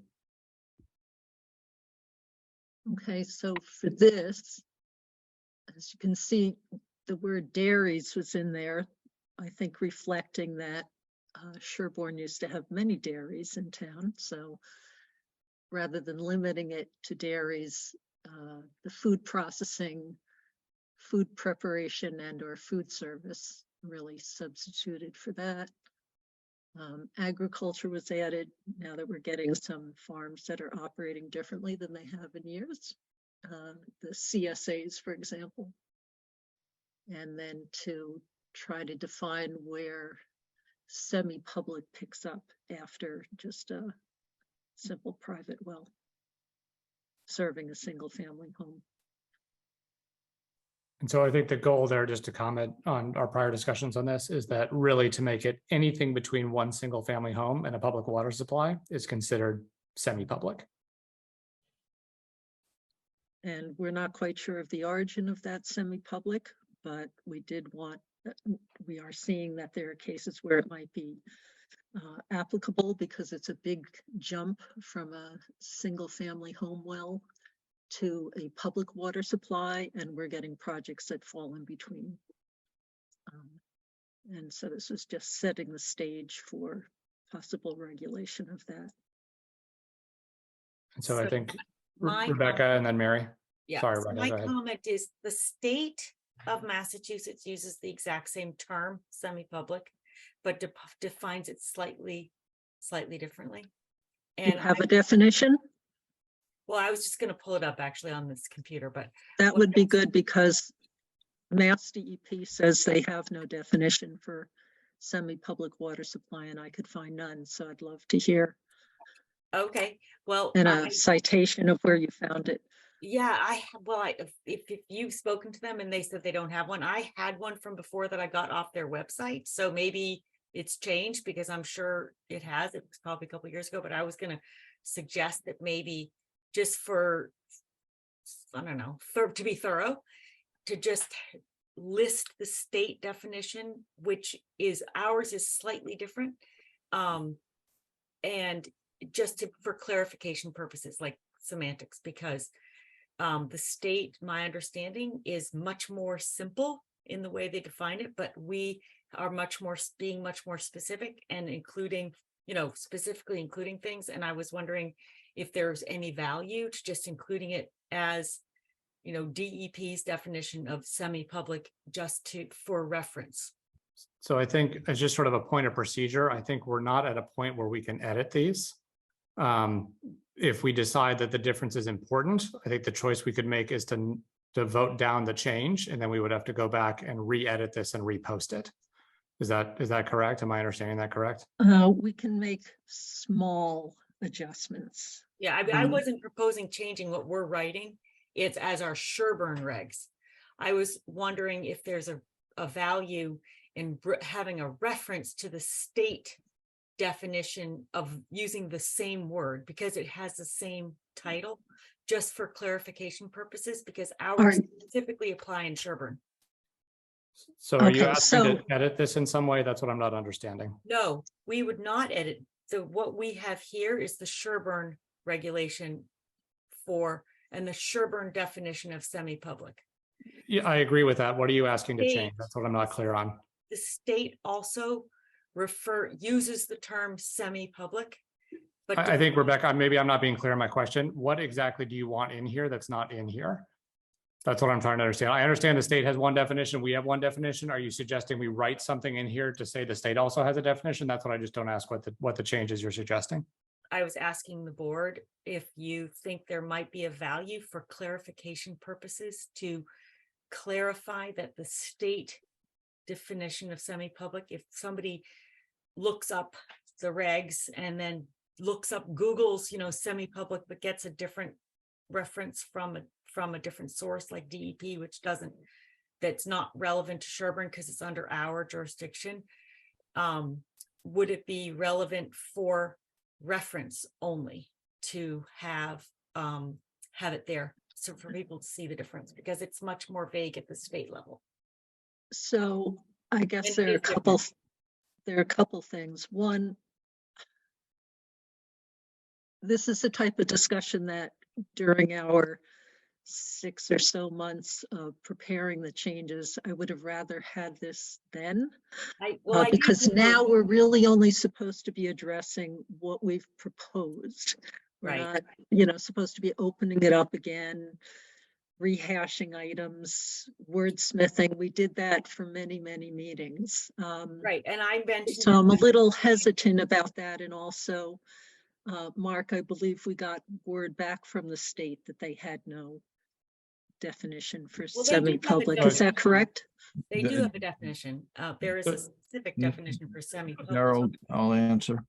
Okay, so for this, as you can see, the word dairies was in there, I think reflecting that Sherborn used to have many dairies in town. So rather than limiting it to dairies, the food processing, food preparation, and/or food service really substituted for that. Agriculture was added now that we're getting some farms that are operating differently than they have in years. The CSAs, for example. And then to try to define where semi-public picks up after just a simple private well serving a single family home. And so I think the goal there, just to comment on our prior discussions on this, is that really to make it anything between one single family home and a public water supply is considered semi-public. And we're not quite sure of the origin of that semi-public, but we are seeing that there are cases where it might be applicable because it's a big jump from a single family home well to a public water supply, and we're getting projects that fall in between. And so this is just setting the stage for possible regulation of that. And so I think my Rebecca and then Mary. Yeah, Sorry, so Rebecca, my go ahead. comment is the state of Massachusetts uses the exact same term, semi-public, but defines it slightly differently. Do you have a definition? Well, I was just going to pull it up actually on this computer, but That would be good because Mass DEP says they have no definition for semi-public water supply, and I could find none. So I'd love to hear. Okay, well, And a citation of where you found it. Yeah, if you've spoken to them and they said they don't have one, I had one from before that I got off their website. So maybe it's changed because I'm sure it has. It was probably a couple of years ago, but I was going to suggest that maybe just for, I don't know, to be thorough, to just list the state definition, which is ours is slightly different. And just for clarification purposes, like semantics, because the state, my understanding, is much more simple in the way they define it, but we are being much more specific and including, specifically including things. And I was wondering if there's any value to just including it as, DEP's definition of semi-public just for reference. So I think as just sort of a point of procedure, I think we're not at a point where we can edit these. If we decide that the difference is important, I think the choice we could make is to vote down the change, and then we would have to go back and re-edit this and repost it. Is that correct? Am I understanding that correct? We can make small adjustments. Yeah, I wasn't proposing changing what we're writing. It's as our Sherborn regs. I was wondering if there's a value in having a reference to the state definition of using the same word because it has the same title, just for clarification purposes, because ours specifically apply in Sherborn. So are you asking to edit this in some way? That's what I'm not understanding. No, we would not edit. So what we have here is the Sherborn regulation and the Sherborn definition of semi-public. Yeah, I agree with that. What are you asking to change? That's what I'm not clear on. The state also uses the term semi-public. But I think, Rebecca, maybe I'm not being clear in my question. What exactly do you want in here that's not in here? That's what I'm trying to understand. I understand the state has one definition. We have one definition. Are you suggesting we write something in here to say the state also has a definition? That's what I just don't ask what the changes you're suggesting. I was asking the board if you think there might be a value for clarification purposes to clarify that the state definition of semi-public, if somebody looks up the regs and then looks up Google's, semi-public, but gets a different reference from a different source like DEP, that's not relevant to Sherborn because it's under our jurisdiction. Would it be relevant for reference only to have it there, so for people to see the difference, because it's much more vague at the state level? So I guess there are a couple things. One, this is the type of discussion that during our 6 or so months of preparing the changes, I would have rather had this then, because now we're really only supposed to be addressing what we've proposed. We're not, supposed to be opening it up again, rehashing items, wordsmithing. We did that for many, many meetings. Right, and I mentioned. So I'm a little hesitant about that, and also, Mark, I believe we got word back from the state that they had no definition for semi-public. Is that correct? They do have a definition. There is a specific definition for semi-public. Daryl, I'll answer.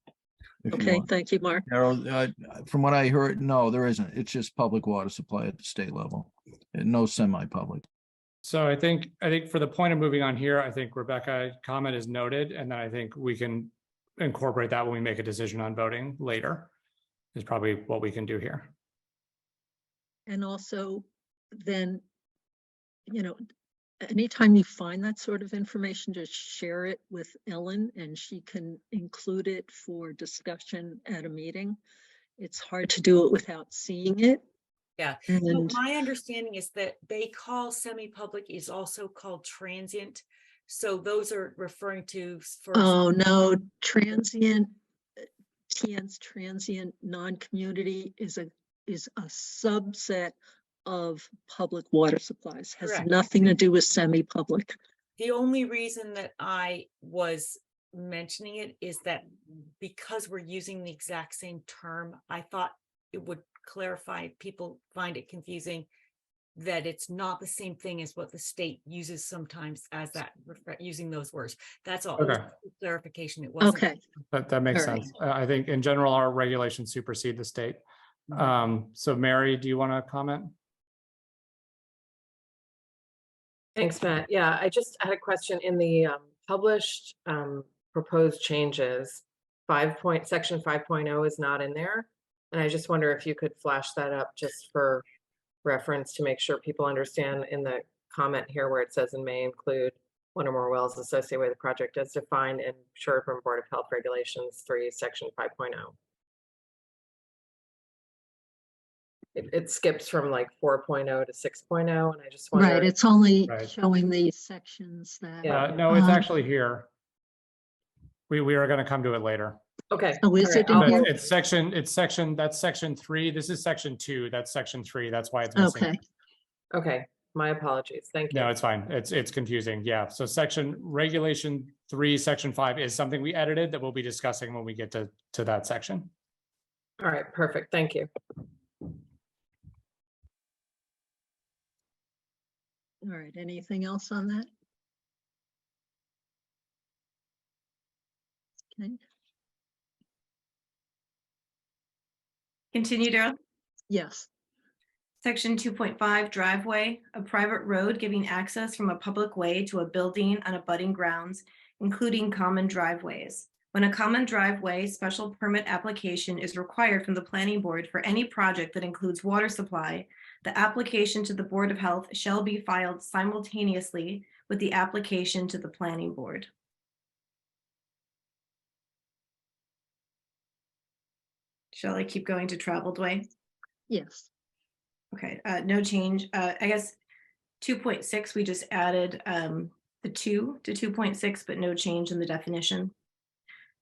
Okay, thank you, Mark. Daryl, from what I heard, no, there isn't. It's just public water supply at the state level. No semi-public. So I think for the point of moving on here, I think Rebecca's comment is noted, and then I think we can incorporate that when we make a decision on voting later, is probably what we can do here. And also then, you know, anytime you find that sort of information, just share it with Ellen and she can include it for discussion at a meeting. It's hard to do it without seeing it. Yeah, so And my understanding is that they call semi-public is also called transient. So those are referring to for. oh no, transient, transient non-community is a subset of public water supplies, has Correct. nothing to do with semi-public. The only reason that I was mentioning it is that because we're using the exact same term, I thought it would clarify. People find it confusing that it's not the same thing as what the state uses sometimes as that, using those words. That's all. It was Okay. clarification. It wasn't. Okay, That makes All right. sense. I think in general, our regulations supersede the state. So Mary, do you want to comment? Thanks, Matt. Yeah, I just had a question in the published proposed changes. Section 5.0 is not in there. And I just wonder if you could flash that up just for reference to make sure people understand in the comment here where it says and may include one or more wells associated with the project as defined in Sherborn Board of Health Regulations 3, Section 5.0. It skips from like 4.0 to 6.0, and I just wonder. right, it's only Right. showing the sections that. Yeah. No, it's Um, actually here. We are going to come to it later. Okay. Oh, is all right, it in I'll- here? It's section, that's section 3. This is section 2. That's section 3. That's why it's missing. Okay, Okay, my apologies. Thank you. No, it's fine. It's confusing. Yeah. So section regulation 3, section 5 is something we edited that we'll be discussing when we get to that section. All right, perfect. Thank you. all right, anything else on that? Okay, Continue, Daryl. yes, Section 2.5 driveway, a private road giving access from a public way to a building on abutting grounds, including common driveways. When a common driveway special permit application is required from the planning board for any project that includes water supply, the application to the Board of Health shall be filed simultaneously with the application to the planning board. Shall I keep going to traveled way? yes, Okay, no change. I guess 2.6, we just added the 2 to 2.6, but no change in the definition.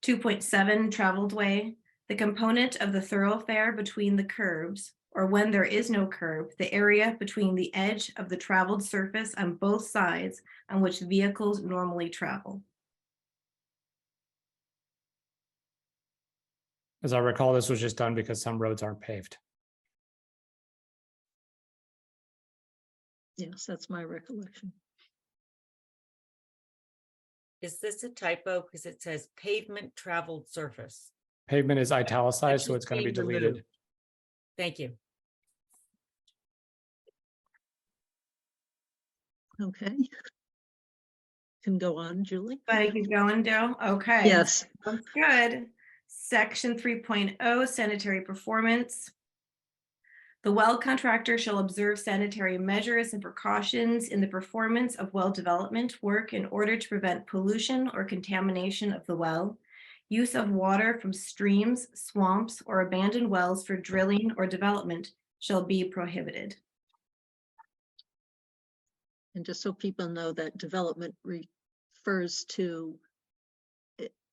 2.7 traveled way, the component of the thoroughfare between the curbs, or when there is no curb, the area between the edge of the traveled surface on both sides on which vehicles normally travel. As I recall, this was just done because some roads aren't paved. yes, that's my recollection. Is this a typo? Because it says pavement traveled surface. Pavement is italicized, so should it's going to be be deleted. removed. Thank you. Okay. Can go on, Julie? I keep going, Daryl? Okay. Yes, Sounds good. Section 3.0 sanitary performance. The well contractor shall observe sanitary measures and precautions in the performance of well development work in order to prevent pollution or contamination of the well. Use of water from streams, swamps, or abandoned wells for drilling or development shall be prohibited. and just so people know that development refers to,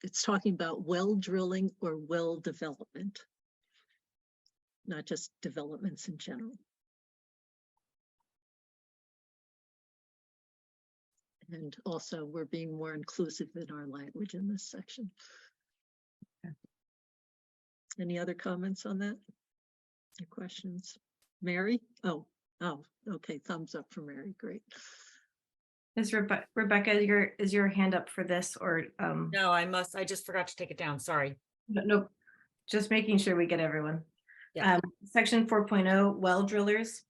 it's talking about well drilling or well development, not just developments in general. And also, we're being more inclusive in our language in this section. Any other comments on that? Or questions? Mary? Oh, okay, thumbs up for Mary, great. Is Rebecca, is your hand up for this or? No, I just forgot to take it down. Sorry. No, just making sure we get everyone. Yeah. Section 4.0, well drillers.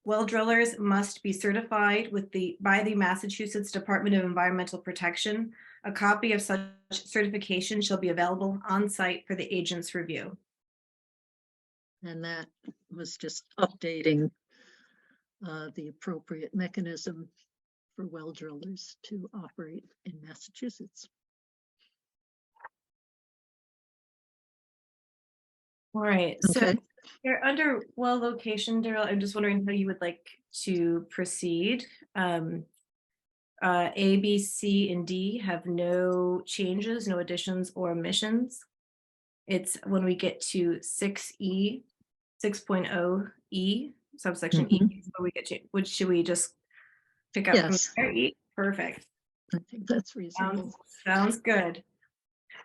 Well drillers must be certified by the Massachusetts Department of Environmental Protection. A copy of such certification shall be available on site for the agent's review. And that was just updating the appropriate mechanism for well drillers to operate in Massachusetts. All right, so Okay. you're under well location, Daryl. I'm just wondering how you would like to proceed. A, B, C, and D have no changes, no additions or omissions. It's when we get to 6E, 6.0 E, subsection E, is where we get to, which should we just pick up from Yes. there? E, perfect. I think that's reasonable. Sounds good.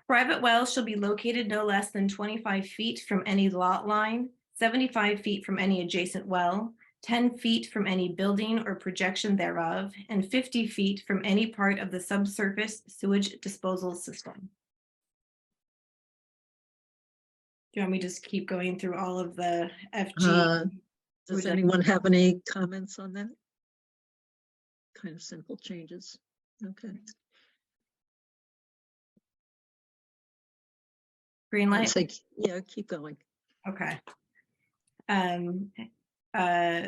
Private wells shall be located no less than 25 feet from any lot line, 75 feet from any adjacent well, 10 feet from any building or projection thereof, and 50 feet from any part of the subsurface sewage disposal system. Do you want me to just keep going through all of the FG? Does anyone have any comments on that? Kind of simple changes. Okay. Green light? Yeah, keep going. Okay.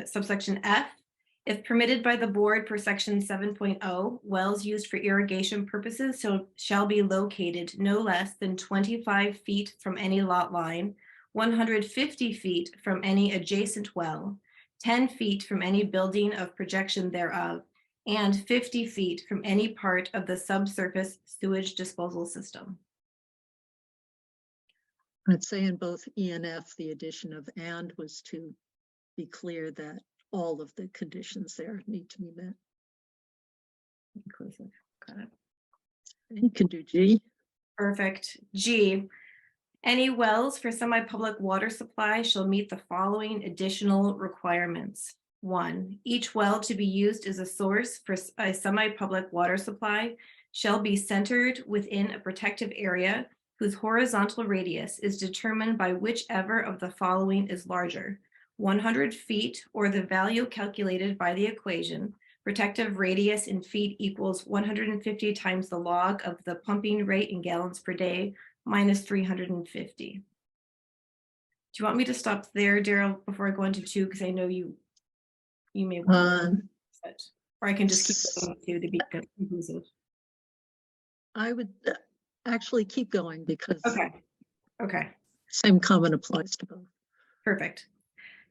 Subsection F, if permitted by the board per section 7.0, wells used for irrigation purposes shall be located no less than 25 feet from any lot line, 150 feet from any adjacent well, 10 feet from any building of projection thereof, and 50 feet from any part of the subsurface sewage disposal system. I'd say in both E and F, the addition of "and" was to be clear that all of the conditions there need to be met. Inclusive. Got it. You can do G. Perfect. G, any wells for semi-public water supply shall meet the following additional requirements. 1, each well to be used as a source for a semi-public water supply shall be centered within a protective area whose horizontal radius is determined by whichever of the following is larger: 100 feet, or the value calculated by the equation, protective radius in feet equals 150 times the log of the pumping rate in gallons per day minus 350. Do you want me to stop there, Daryl, before I go into 2? Because I know you may want to, or I can just keep going to be conclusive. I would actually keep going because Okay. Same comment applies to both. Perfect.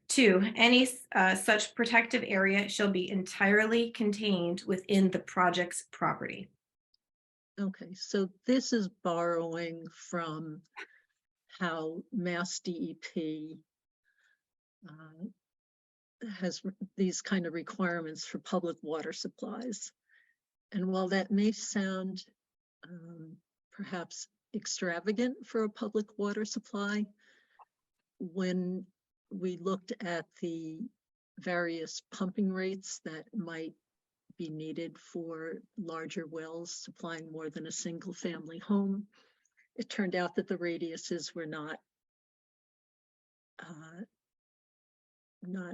2, any such protective area shall be entirely contained within the project's property. Okay, so this is borrowing from how Mass DEP has these kind of requirements for public water supplies. And while that may sound perhaps extravagant for a public water supply, when we looked at the various pumping rates that might be needed for larger wells supplying more than a single family home, it turned out that the radiuses were not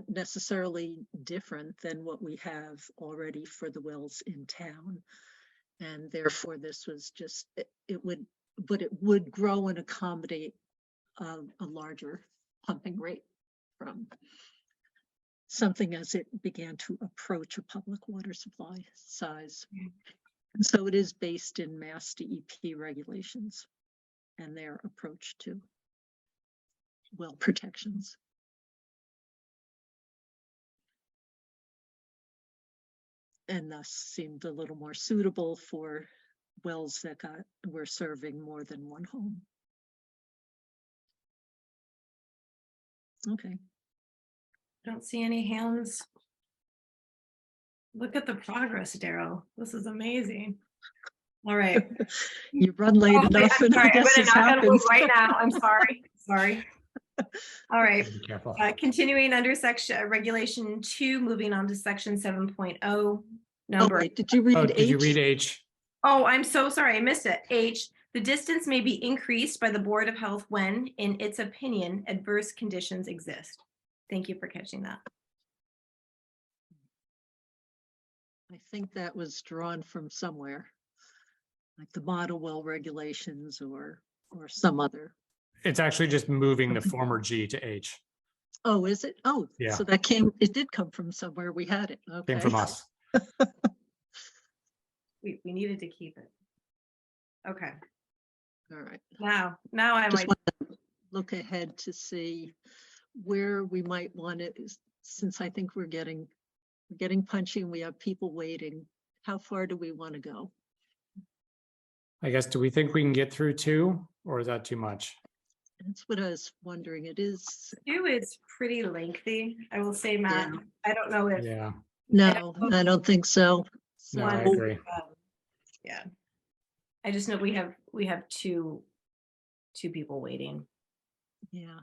necessarily different than what we have already for the wells in town. And therefore this was just, it would grow and accommodate a larger pumping rate from something as it began to approach a public water supply size. And so it is based in Mass DEP regulations and their approach to well protections. And thus seemed a little more suitable for wells that were serving more than one home. Okay. I don't see any hands. Look at the progress, Daryl. This is amazing. All right. You run late enough, I'm and sorry. I guess I'm this gonna knock on wood happens. right now. I'm sorry. Sorry. All right. Be careful. Continuing under section regulation 2, moving on to section 7.0. Oh, Number. wait, did you read H? Did you read H? Oh, I'm so sorry. I missed it. H, the distance may be increased by the Board of Health when, in its opinion, adverse conditions exist. Thank you for catching that. I think that was drawn from somewhere, like the model well regulations or some other. It's actually just moving the Something. former G to H. Oh, is it? Oh, Yeah. so it did come from somewhere. We had it. Okay. Came from us. We needed to keep it. Okay, All right. now I Just might, want to look ahead to see where we might want it, since I think we're getting punchy and we have people waiting. How far do we want to go? I guess, do we think we can get through 2, or is that too much? That's what I was wondering. It is. 2 is pretty lengthy, I will say, Matt. Yeah. I don't know if. Yeah. No, I don't think so. No, I One, agree. Yeah. I just know we have two people waiting. Yeah.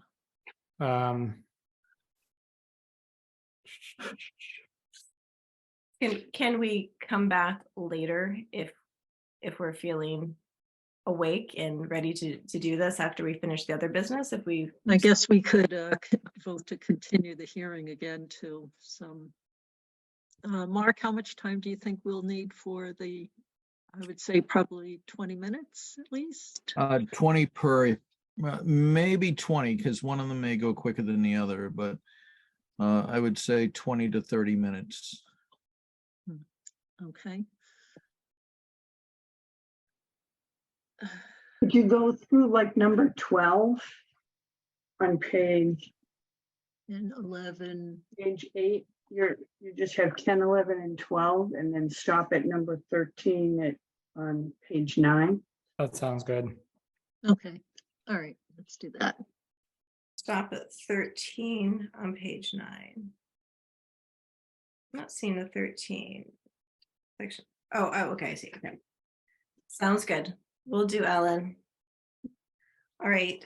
Can we come back later if we're feeling awake and ready to do this after we finish the other business? If we, I guess we could vote to continue the hearing again to some. Mark, how much time do you think we'll need for the, I would say probably 20 minutes at least? 20 per, maybe 20, because one of them may go quicker than the other, but I would say 20 to 30 minutes. Okay. Could you go through like number 12 on page And 11. 8? You just have 10, 11, and 12, and then stop at number 13 on page 9. That sounds good. Okay. All right. Let's do that. stop at 13 on page 9. I'm not seeing the 13 section. Oh, okay, I see. Okay. Sounds good. We'll do, Ellen. All right.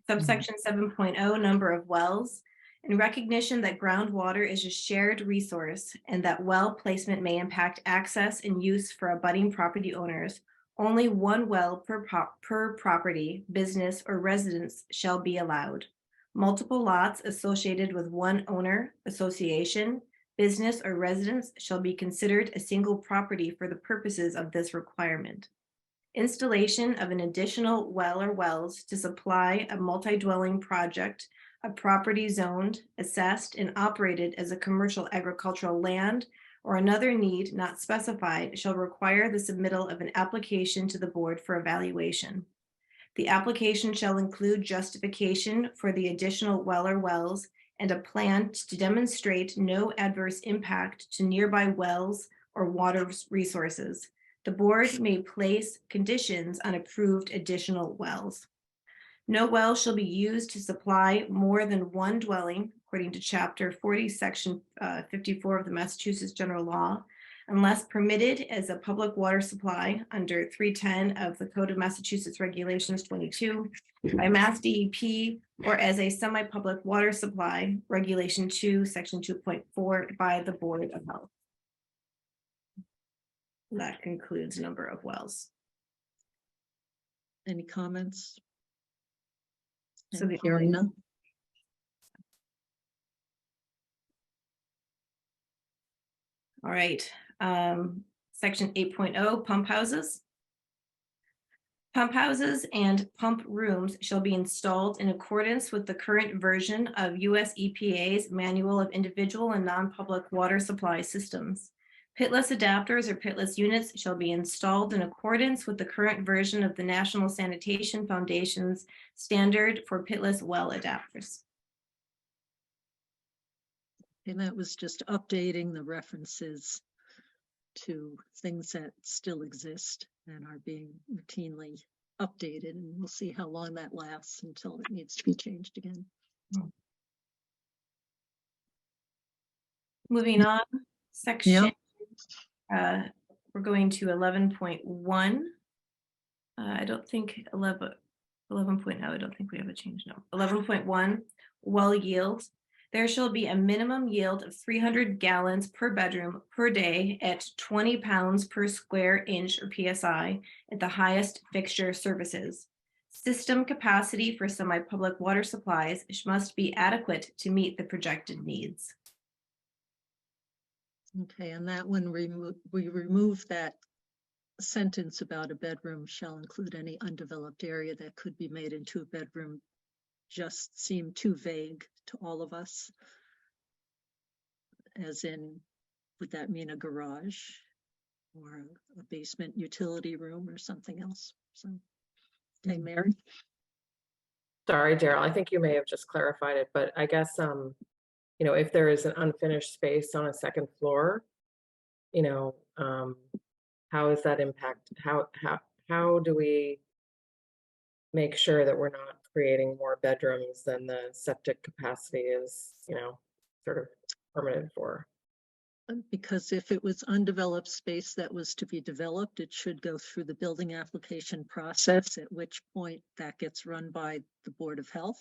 Subsection 7.0, number of wells. In recognition that groundwater is a shared resource and that well placement may impact access and use for abutting property owners, only one well per property, business, or residence shall be allowed. Multiple lots associated with one owner, association, business, or residence shall be considered a single property for the purposes of this requirement. Installation of an additional well or wells to supply a multi-dwelling project, a property zoned, assessed, and operated as a commercial agricultural land or another need not specified shall require the submittal of an application to the board for evaluation. The application shall include justification for the additional well or wells and a plan to demonstrate no adverse impact to nearby wells or water resources. The board may place conditions on approved additional wells. No well shall be used to supply more than one dwelling, according to Chapter 40, Section 54 of the Massachusetts General Law, unless permitted as a public water supply under 310 of the Code of Massachusetts Regulations 22 by Mass DEP, or as a semi-public water supply, Regulation 2, Section 2.4 by the Board of Health. That concludes number of wells. Any comments? So the Hearing none. All right, section 8.0, pump houses. Pump houses and pump rooms shall be installed in accordance with the current version of US EPA's Manual of Individual and Non-Public Water Supply Systems. Pitless adapters or pitless units shall be installed in accordance with the current version of the National Sanitation Foundation's standard for pitless well adapters. And that was just updating the references to things that still exist and are being routinely updated. And we'll see how long that lasts until it needs to be changed again. Moving on, section, we're going to 11.1. I don't think 11.0, I don't think we have a change, no. 11.1, well yield. There shall be a minimum yield of 300 gallons per bedroom per day at 20 pounds per square inch or PSI at the highest fixture services. System capacity for semi-public water supplies must be adequate to meet the projected needs. Okay, and that one, we remove that sentence about a bedroom shall include any undeveloped area that could be made into a bedroom. Just seemed too vague to all of us. As in, would that mean a garage or a basement utility room or something else? So, okay, Mary? Sorry, Daryl, I think you may have just clarified it, but I guess, you know, if there is an unfinished space on a second floor, you know, how is that impact? How do we make sure that we're not creating more bedrooms than the septic capacity is, you know, sort of permitted for? Because if it was undeveloped space that was to be developed, it should go through the building application process, at which point that gets run by the Board of Health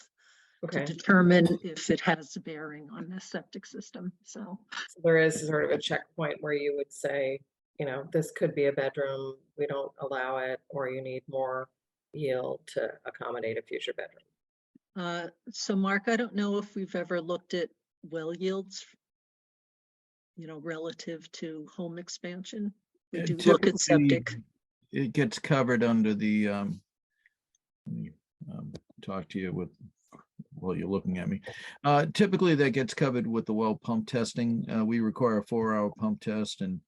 to Okay. determine if it has a bearing on the septic system. So So there is sort of a checkpoint where you would say, you know, this could be a bedroom, we don't allow it, or you need more yield to accommodate a future bedroom. so Mark, I don't know if we've ever looked at well yields, you know, relative to home expansion. We do look at septic. Typically, it gets covered under the, let me, talk to you with, while you're looking at me. Typically that gets covered with the well pump testing. We require a 4-hour pump test and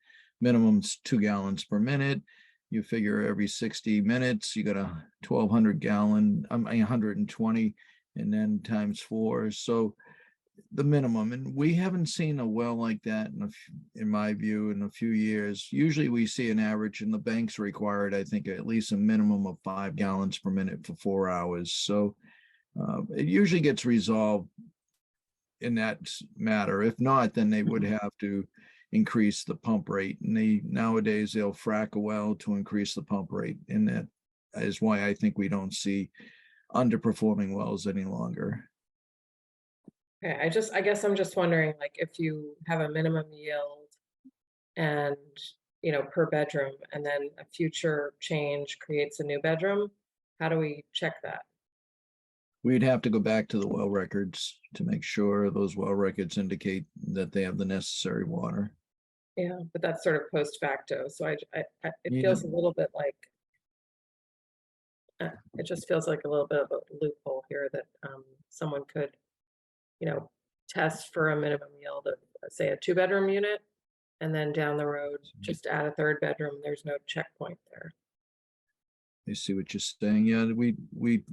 minimum's 2 gallons per minute. You figure every 60 minutes, you got a 1,200 gallon, 120, and then times 4. So the minimum, and we haven't seen a well like that in my view, in a few years. Usually we see an average, and the banks required, I think, at least a minimum of 5 gallons per minute for 4 hours. So it usually gets resolved in that matter. If not, then they would have to increase the pump rate. And nowadays they'll frack a well to increase the pump rate. And that is why I think we don't see underperforming wells any longer. Okay, I guess I'm just wondering, like, if you have a minimum yield and, you know, per bedroom, and then a future change creates a new bedroom, how do we check that? We'd have to go back to the well records to make sure those well records indicate that they have the necessary water. Yeah, but that's sort of post facto. So it Yeah. feels a little bit like, it just feels like a little bit of a loophole here that someone could, you know, test for a minimum yield of, say, a 2-bedroom unit, and then down the road, just add a 3rd bedroom. There's no checkpoint there. I see what you're saying. Yeah, we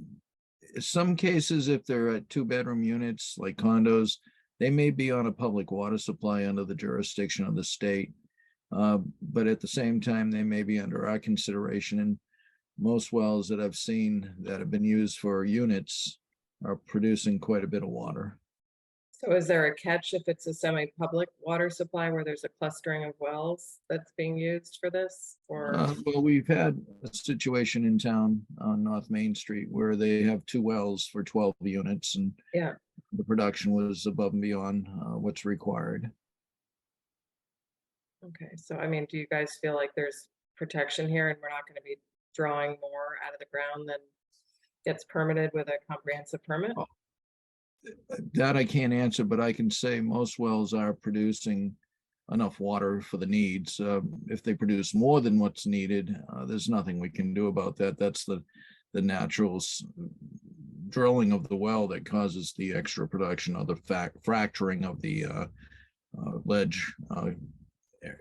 some cases, if they're at 2-bedroom units like condos, they may be on a public water supply under the jurisdiction of the state. But at the same time, they may be under our consideration. And most wells that I've seen that have been used for units are producing quite a bit of water. So is there a catch if it's a semi-public water supply where there's a clustering of wells that's being used for this? Or Well, we've had a situation in town on North Main Street where they have 2 wells for 12 units, and yeah, the production was above and beyond what's required. okay. So I mean, do you guys feel like there's protection here, and we're not going to be drawing more out of the ground than gets permitted with a comprehensive permit? That I can't answer, but I can say most wells are producing enough water for the needs. If they produce more than what's needed, there's nothing we can do about that. That's the natural drilling of the well that causes the extra production of the fracturing of the ledge.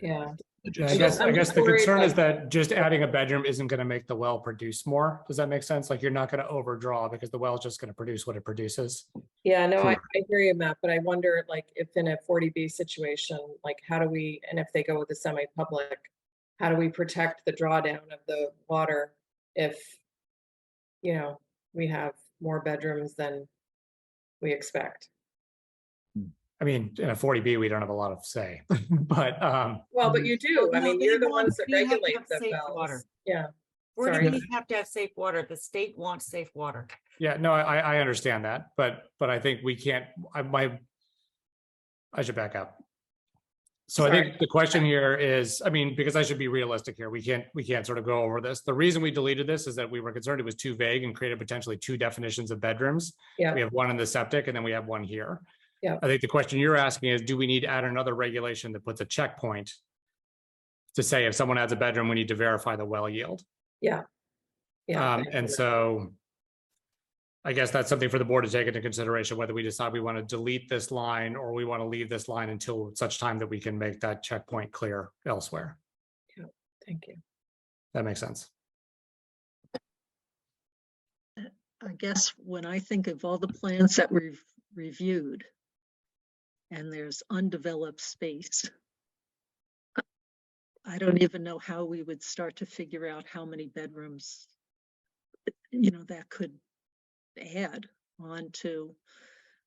Yeah. I guess the concern is that just adding a bedroom isn't going to make the well produce more. Does that make sense? Like, you're not going to overdraw because the well is just going to produce what it produces. Yeah, no, I hear you, Matt, but I wonder, like, if in a 40B situation, like, how do we, and if they go with the semi-public, how do we protect the drawdown of the water if, you know, we have more bedrooms than we expect? I mean, in a 40B, we don't have a lot of say, but well, but you do. Well, I mean, no, you're they the want- ones that we have to regulate have the safe wells. water. Yeah. We're Sorry. gonna have to have safe water. The state wants safe water. yeah, no, I understand that, but I think we can't. I should back up. So I think the question here is, I mean, because I should be realistic here, we can't sort of go over this. The reason we deleted this is that we were concerned it was too vague and created potentially 2 definitions of bedrooms. Yeah. We have one in the septic and then we have one here. Yeah. I think the question you're asking is, do we need to add another regulation that puts a checkpoint to say if someone adds a bedroom, we need to verify the well yield? Yeah. Yeah. And so I guess that's something for the board to take into consideration, whether we decide we want to delete this line or we want to leave this line until such time that we can make that checkpoint clear elsewhere. Yeah. Thank you. That makes sense. I guess when I think of all the plans that we've reviewed and there's undeveloped space, I don't even know how we would start to figure out how many bedrooms, that could add on to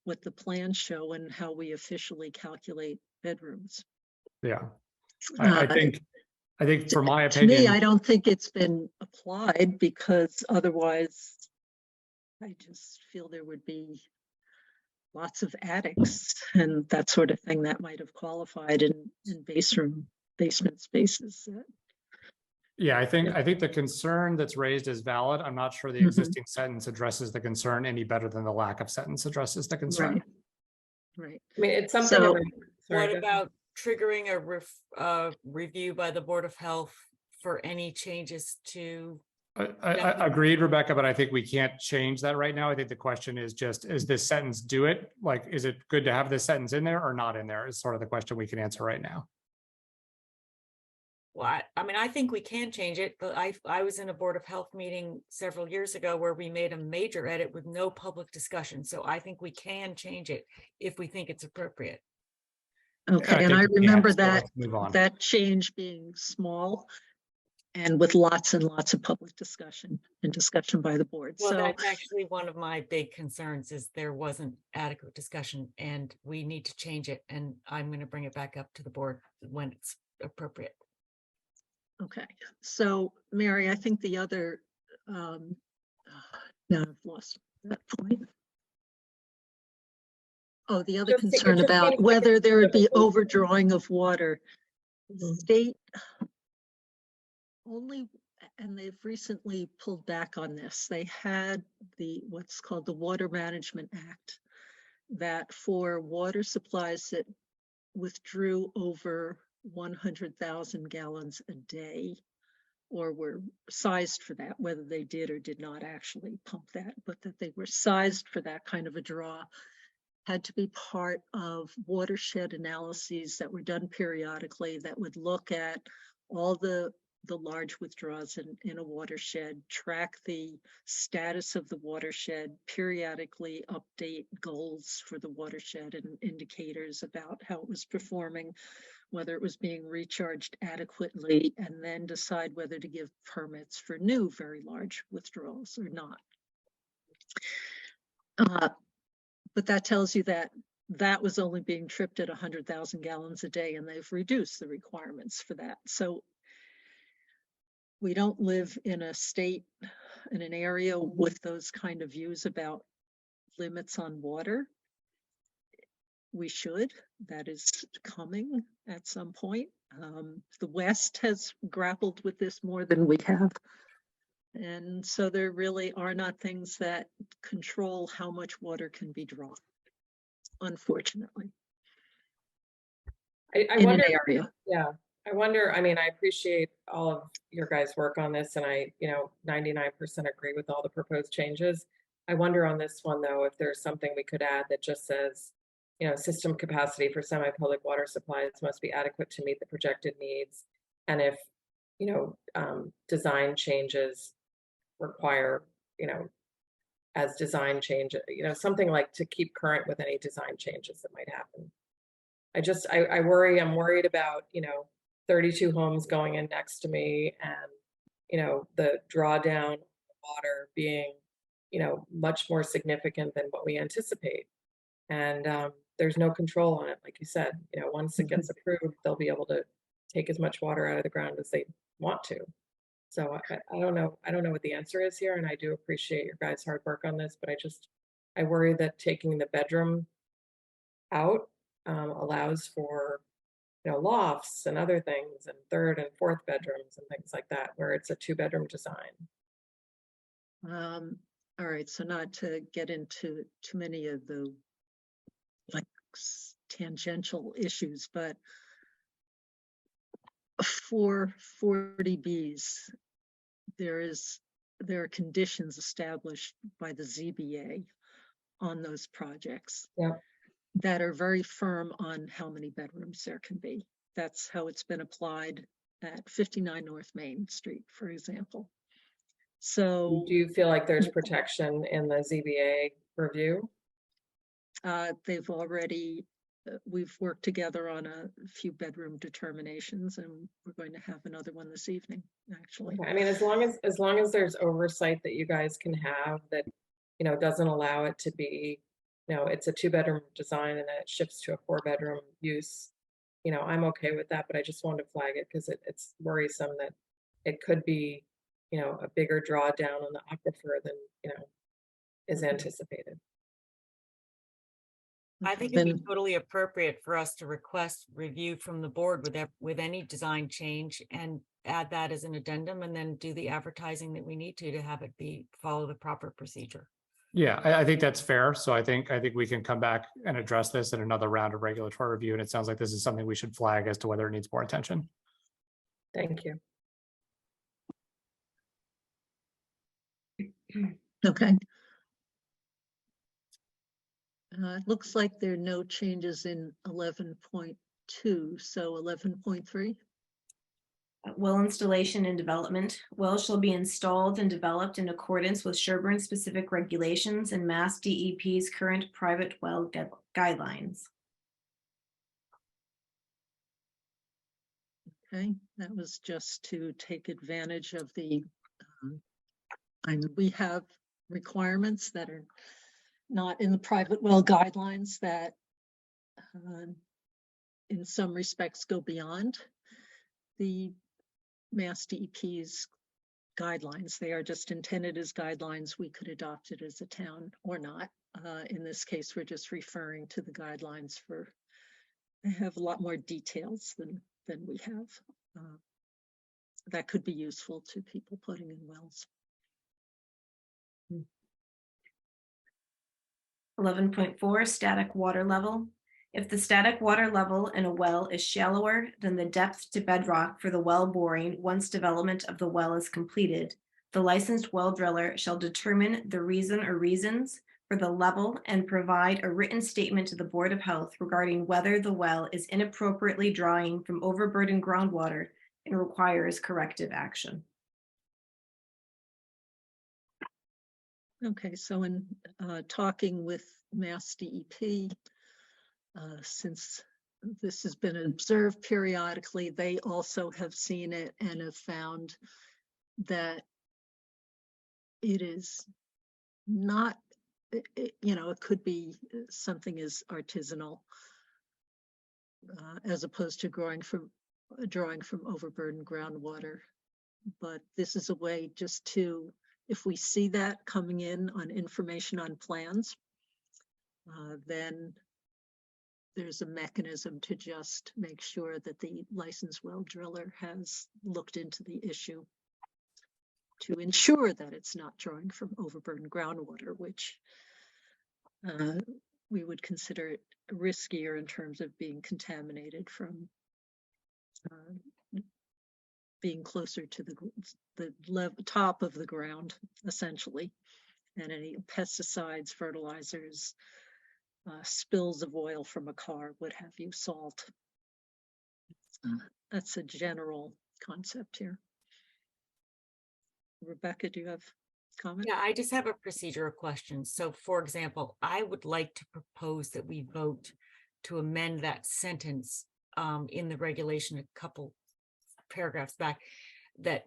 what the plans show and how we officially calculate bedrooms. Yeah. I think for my To me, opinion, I don't think it's been applied because otherwise I just feel there would be lots of attics and that sort of thing that might have qualified in basement spaces. yeah, I think the concern that's raised is valid. I'm not sure the existing sentence addresses the concern any better than the lack of sentence addresses the concern. Right. I mean, it's something. So, What about triggering a review by the Board of Health for any changes to? I agreed, Rebecca, but I think we can't change that right now. I think the question is just, is this sentence do it? Like, is it good to have this sentence in there or not in there is sort of the question we can answer right now. Well, I mean, I think we can change it, but I was in a Board of Health meeting several years ago where we made a major edit with no public discussion. So I think we can change it if we think it's appropriate. Okay, and I remember that change being small and with lots and lots of public discussion and discussion by the board. Well, So that's actually one of my big concerns is there wasn't adequate discussion and we need to change it. And I'm going to bring it back up to the board when it's appropriate. okay, so Mary, I think the other, now I've lost that point. Oh, the other concern about whether there would be overdrawing of water. State only, and they've recently pulled back on this. They had what's called the Water Management Act that for water supplies that withdrew over 100,000 gallons a day or were sized for that, whether they did or did not actually pump that, but that they were sized for that kind of a draw, had to be part of watershed analyses that were done periodically that would look at all the large withdrawals in a watershed, track the status of the watershed, periodically update goals for the watershed and indicators about how it was performing, whether it was being recharged adequately, and then decide whether to give permits for new very large withdrawals or not. But that tells you that that was only being tripped at 100,000 gallons a day, and they've reduced the requirements for that. So we don't live in a state, in an area with those kind of views about limits on water. We should. That is coming at some point. The West has grappled with this more than we have. And so there really are not things that control how much water can be drawn, unfortunately. I in wonder, an area. Yeah, I wonder, I mean, I appreciate all of your guys' work on this and I, 99% agree with all the proposed changes. I wonder on this one though, if there's something we could add that just says, system capacity for semi-public water supplies must be adequate to meet the projected needs. And if, design changes require, as design change, something like to keep current with any design changes that might happen. I'm worried about, 32 homes going in next to me and, the drawdown of water being, much more significant than what we anticipate. And there's no control on it. Like you said, once it gets approved, they'll be able to take as much water out of the ground as they want to. So I don't know. I don't know what the answer is here. And I do appreciate your guys' hard work on this, but I worry that taking the bedroom out allows for, lofts and other things and third and fourth bedrooms and things like that, where it's a 2-bedroom design. All right, so not to get into too many of the tangential issues, but for 40Bs, there are conditions established by the ZBA on those projects that are very firm on how many bedrooms there can be. That's how it's been applied at 59 North Main Street, for example. So Do you feel like there's protection in the ZBA review? they've already, we've worked together on a few bedroom determinations, and we're going to have another one this evening, actually. I mean, as long as there's oversight that you guys can have that, you know, doesn't allow it to be, you know, it's a 2-bedroom design and then it shifts to a 4-bedroom use, you know, I'm okay with that, but I just wanted to flag it because it's worrisome that it could be, you know, a bigger drawdown on the aquifer than, you know, is anticipated. I think it'd be totally appropriate for us to request review from the board with any design change and add that as an addendum, and then do the advertising that we need to have it follow the proper procedure. Yeah, I think that's fair. So I think we can come back and address this in another round of regulatory review. And it sounds like this is something we should flag as to whether it needs more attention. Thank you. Okay. It looks like there are no changes in 11.2, so 11.3. Well installation and development. Wells shall be installed and developed in accordance with Sherborn specific regulations and Mass DEP's current private well guidelines. Okay, that was just to take advantage of the, we have requirements that are not in the private well guidelines that in some respects go beyond the Mass DEP's guidelines. They are just intended as guidelines. We could adopt it as a town or not. In this case, we're just referring to the guidelines they have a lot more details than we have. That could be useful to people putting in wells. 11.4 static water level. If the static water level in a well is shallower than the depth to bedrock for the well boring once development of the well is completed, the licensed well driller shall determine the reason or reasons for the level and provide a written statement to the Board of Health regarding whether the well is inappropriately drawing from overburdened groundwater and requires corrective action. Okay, so in talking with Mass DEP, since this has been observed periodically, they also have seen it and have found that it is not, you know, it could be something as artisanal as opposed to drawing from overburdened groundwater. But this is a way just to, if we see that coming in on information on plans, then there's a mechanism to just make sure that the licensed well driller has looked into the issue to ensure that it's not drawing from overburdened groundwater, which we would consider riskier in terms of being contaminated from being closer to the top of the ground, essentially, and any pesticides, fertilizers, spills of oil from a car, what have you, salt. That's a general concept here. Rebecca, do you have comment? Yeah, I just have a procedural question. So for example, I would like to propose that we vote to amend that sentence in the regulation a couple paragraphs back, that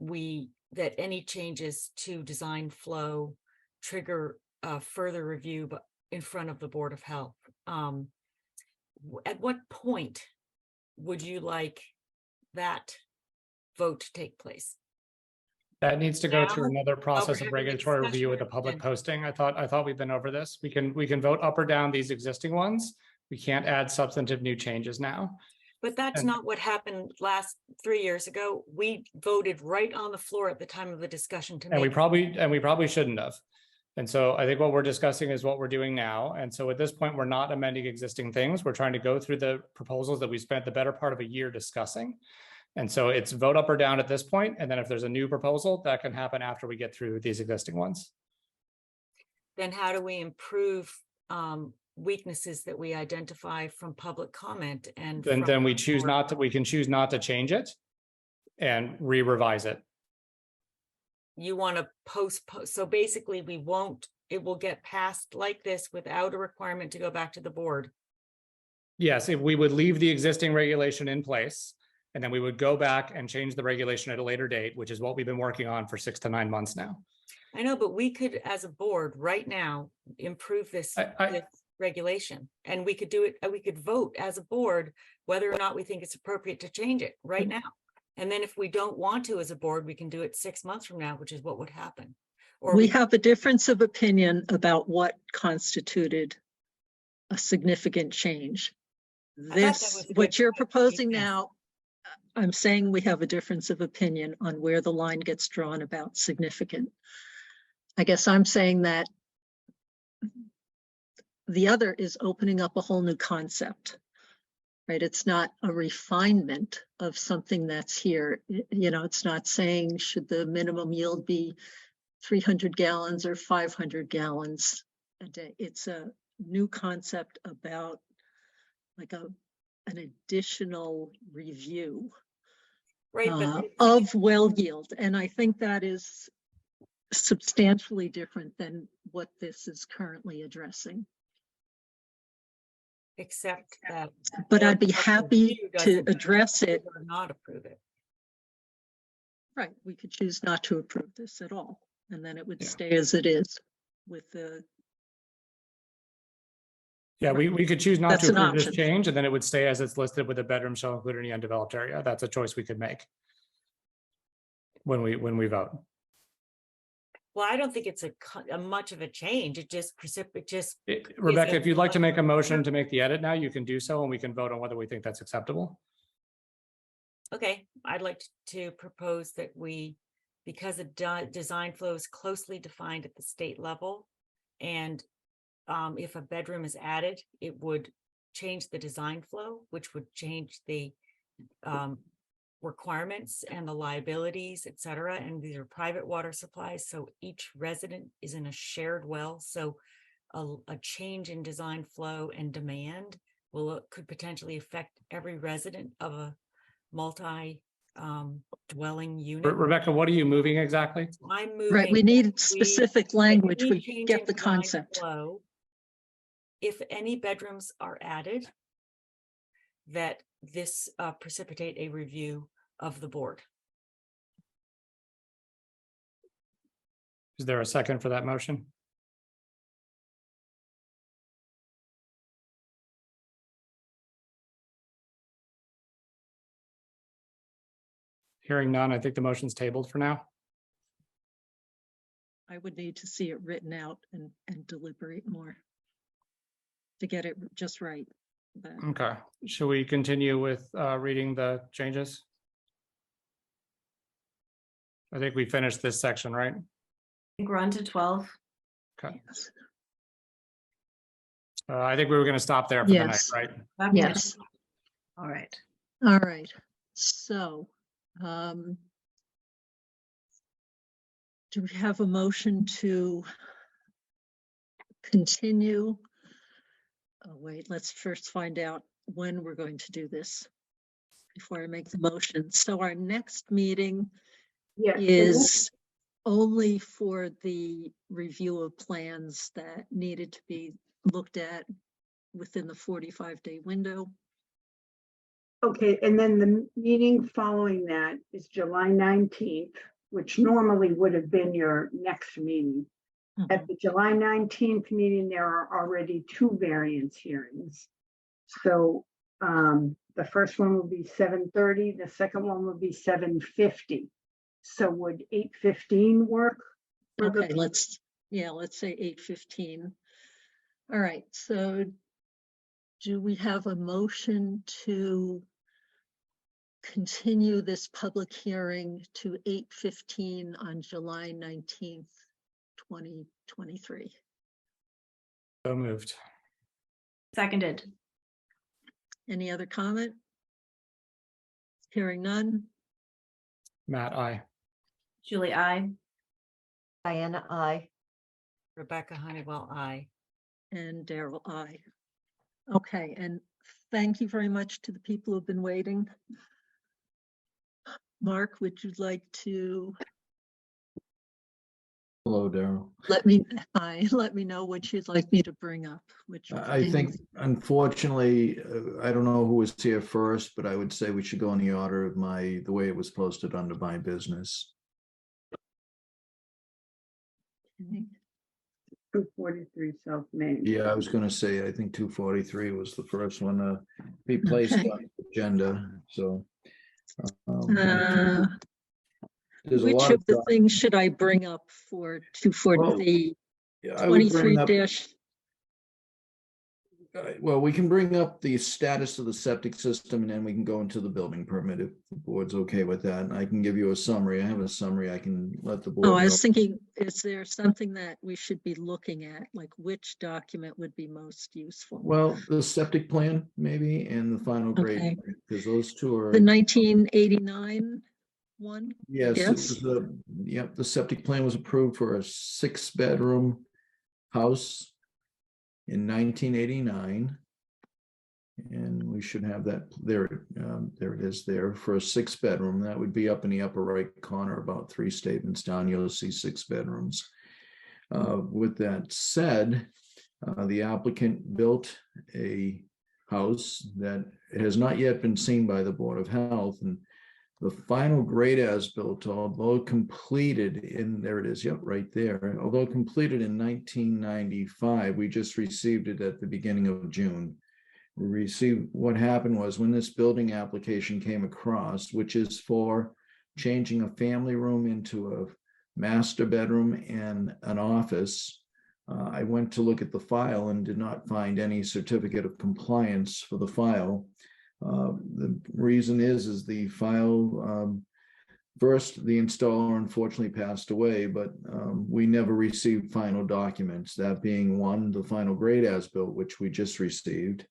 any changes to design flow trigger further review but in front of the Board of Health. At what point would you like that vote to take place? That needs to go Now? through another process we're of having a regulatory review with the discussion public and- posting. I thought we've been over this. We can vote up or down these existing ones. We can't add substantive new changes now. But that's And- not what happened 3 years ago. We voted right on the floor at the time of the discussion to And we make. probably shouldn't have. And so I think what we're discussing is what we're doing now. And so at this point, we're not amending existing things. We're trying to go through the proposals that we spent the better part of a year discussing. And so it's vote up or down at this point. And then if there's a new proposal, that can happen after we get through these existing ones. Then how do we improve weaknesses that we identify from public comment? And Then we choose not to, we can choose not to change it and re-revise it. You want to postpone, so basically it will get passed like this without a requirement to go back to the board. Yes, if we would leave the existing regulation in place, and then we would go back and change the regulation at a later date, which is what we've been working on for 6 to 9 months now. I know, but we could, as a board right now, improve this regulation, and we could do it, we could vote as a board whether or not we think it's appropriate to change it right now. And then if we don't want to as a board, we can do it 6 months from now, which is what would happen. Or we have a difference of opinion about what constituted a significant change. This, what you're proposing now, I'm saying we have a difference of opinion on where the line gets drawn about significant. I guess I'm saying that the other is opening up a whole new concept, right? It's not a refinement of something that's here. You know, it's not saying should the minimum yield be 300 gallons or 500 gallons a day. It's a new concept about like an additional review of well yield. And I think that is substantially different than what this is currently addressing. Except that. But I'd be happy to address it. Or not approve it. Right, we could choose not to approve this at all, and then it would stay as it is with the. Yeah, we could choose not That's to an approve this option. change, and then it would stay as it's listed with a bedroom shall include any undeveloped area. That's a choice we could make when we vote. Well, I don't think it's a much of a change. It just Rebecca, if you'd like to make a motion to make the edit now, you can do so, and we can vote on whether we think that's acceptable. Okay, I'd like to propose that we, because a design flow is closely defined at the state level, and if a bedroom is added, it would change the design flow, which would change the requirements and the liabilities, et cetera. And these are private water supplies, so each resident is in a shared well. So a change in design flow and demand could potentially affect every resident of a multi dwelling unit. Rebecca, what are you moving exactly? I'm moving. Right, we need specific language. We change get in the design concept. flow. If any bedrooms are added, that this precipitate a review of the board. Is there a second for that motion? Hearing none, I think the motion's tabled for now. I would need to see it written out and deliberate more to get it just right. But Okay, should we continue with reading the changes? I think we finished this section, right? I think we're on to 12. Okay. I think we were going to stop there for the night, right? Yes. All right. All right. So, do we have a motion to continue? Oh, wait, let's first find out when we're going to do this before I make the motion. So our next meeting is only for the review of plans that needed to be looked at within the 45-day window. Okay, and then the meeting following that is July 19th, which normally would have been your next meeting. At the July 19th meeting, there are already 2 variance hearings. So the first one will be 7:30, the second one will be 7:50. So would 8:15 work? Okay, let's say 8:15. All right, so do we have a motion to continue this public hearing to 8:15 on July 19th 2023. So moved. Seconded. Any other comment? Hearing none. Matt, aye. Julie, I. Diana, I. Rebecca Honeywell, I. And Daryl, I. Okay, and thank you very much to the people who've been waiting. Mark, would you like to Hello, Daryl. let me know what you'd like me to bring up? Which I think, unfortunately, I don't know who was here first, but I would say we should go in the order of the way it was posted under my business. Okay. 243 South Main. Yeah, I was going to say, I think 243 was the first one to be placed Okay. on the agenda. So there's a which lot of the of things should I bring up for 240, yeah, I would bring 23 up. dash? Well, we can bring up the status of the septic system and then we can go into the building permit if the board's okay with that. And I can give you a summary. I have a summary I can let the board Oh, I know. was thinking, is there something that we should be looking at? Like which document would be most useful? Well, the septic plan maybe and the final grade, Okay. because those two are. The 1989 one? I Yes, it guess. was the septic plan was approved for a 6-bedroom house in 1989. And we should have that there. There it is there for a 6-bedroom. That would be up in the upper right corner, about 3 statements down. You'll see 6 bedrooms. With that said, the applicant built a house that has not yet been seen by the Board of Health, and the final grade as built, although completed in, there it is, yep, right there. Although completed in 1995, we just received it at the beginning of June. We received, what happened was when this building application came across, which is for changing a family room into a master bedroom and an office, I went to look at the file and did not find any certificate of compliance for the file. The reason is the file, first, the installer unfortunately passed away, but we never received final documents, that being 1, the final grade as built, which we just received,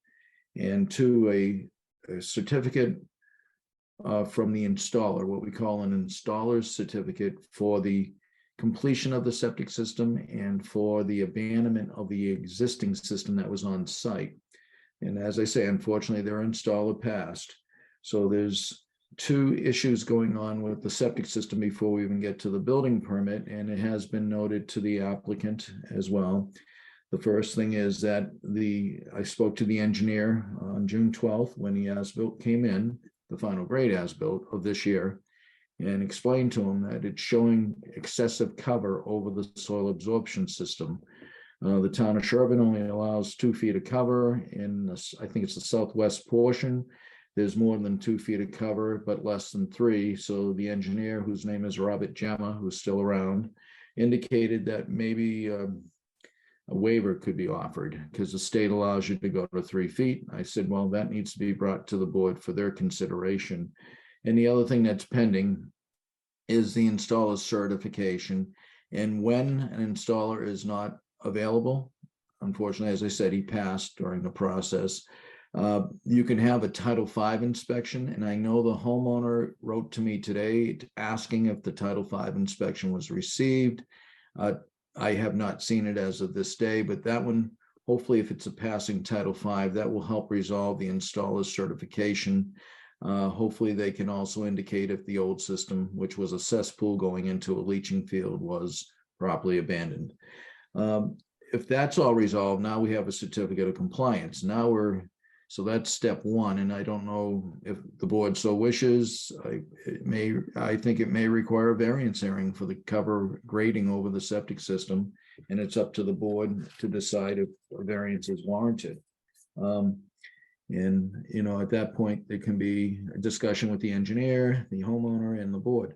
and 2, a certificate from the installer, what we call an installer's certificate for the completion of the septic system and for the abandonment of the existing system that was on site. And as I say, unfortunately, their installer passed. So there's 2 issues going on with the septic system before we even get to the building permit, and it has been noted to the applicant as well. The first thing is that I spoke to the engineer on June 12th when the as-built came in, the final grade as-built of this year, and explained to him that it's showing excessive cover over the soil absorption system. The town of Sherborn only allows 2 feet of cover in this, I think it's the southwest portion. There's more than 2 feet of cover, but less than 3. So the engineer, whose name is Robert Gemma, who's still around, indicated that maybe a waiver could be offered because the state allows you to go to 3 feet. I said, well, that needs to be brought to the board for their consideration. And the other thing that's pending is the installer's certification. And when an installer is not available, unfortunately, as I said, he passed during the process, you can have a Title V inspection. And I know the homeowner wrote to me today asking if the Title V inspection was received. I have not seen it as of this day, but that one, hopefully, if it's a passing Title V, that will help resolve the installer's certification. Hopefully, they can also indicate if the old system, which was a cesspool going into a leaching field, was properly abandoned. If that's all resolved, now we have a certificate of compliance. So that's step 1, and I don't know if the board so wishes. I think it may require a variance hearing for the cover grading over the septic system, and it's up to the board to decide if a variance is warranted. And at that point, there can be a discussion with the engineer, the homeowner, and the board.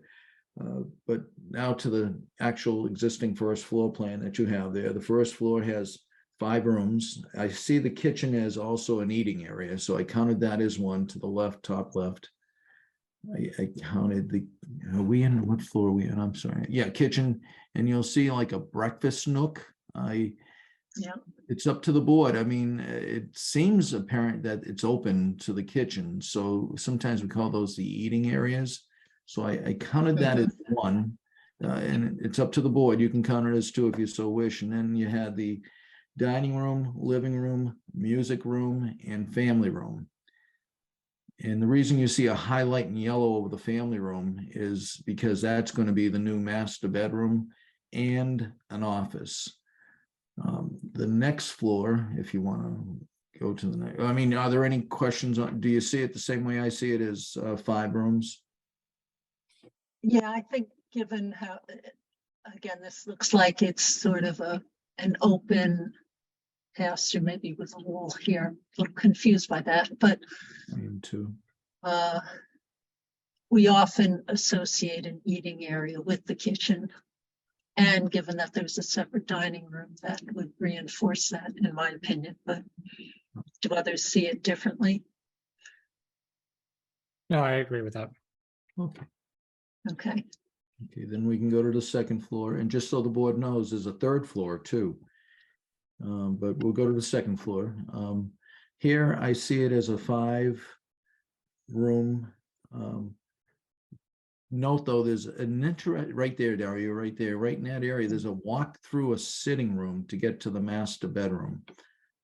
But now to the actual existing first floor plan that you have there. The first floor has 5 rooms. I see the kitchen as also an eating area, so I counted that as 1 to the left, top left. I counted are we in, what floor are we in? I'm sorry. Yeah, kitchen and you'll see like a breakfast nook. Yeah. It's up to the board. I mean, it seems apparent that it's open to the kitchen. So sometimes we call those the eating areas. So I counted that as one, and it's up to the board. You can count it as two if you so wish. And then you had the dining room, living room, music room, and family room. And the reason you see a highlight in yellow over the family room is because that's going to be the new master bedroom and an office. The next floor, if you want to go to the next, I mean, are there any questions on, do you see it the same way I see it as 5 rooms? Yeah, I think given how, again, this looks like it's sort of an open pasture, maybe with a wall here. A little confused by that, but I am too. We often associate an eating area with the kitchen. And given that there's a separate dining room, that would reinforce that, in my opinion, but do others see it differently? No, I agree with that. Okay. Okay. Okay, then we can go to the second floor. And just so the board knows, there's a third floor too. But we'll go to the second floor. Here I see it as a 5-room. Note though, there's an right there, Dario, right there, right in that area, there's a walk through a sitting room to get to the master bedroom.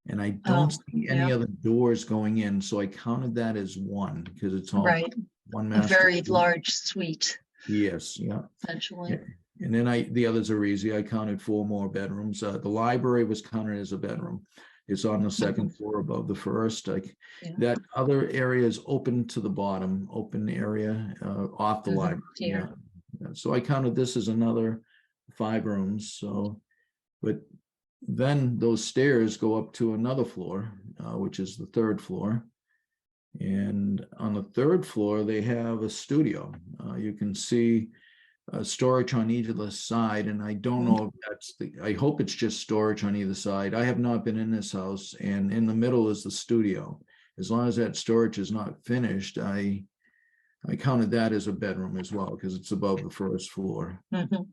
And I don't see any other doors going in, so I counted that as 1 because it's all right. One A master very suite. large suite, Yes, yeah. essentially. Yeah. And then the others are easy. I counted 4 more bedrooms. The library was counted as a bedroom. It's on the second floor above the first. That other area is open to the bottom, open area off the library. Here. Yeah. So I counted this as another 5 rooms. So, but then those stairs go up to another floor, which is the 3rd floor. And on the 3rd floor, they have a studio. You can see storage on either side, and I don't know if that's I hope it's just storage on either side. I have not been in this house, and in the middle is the studio. As long as that storage is not finished, I counted that as a bedroom as well, because it's above the 1st floor. Mm-hmm.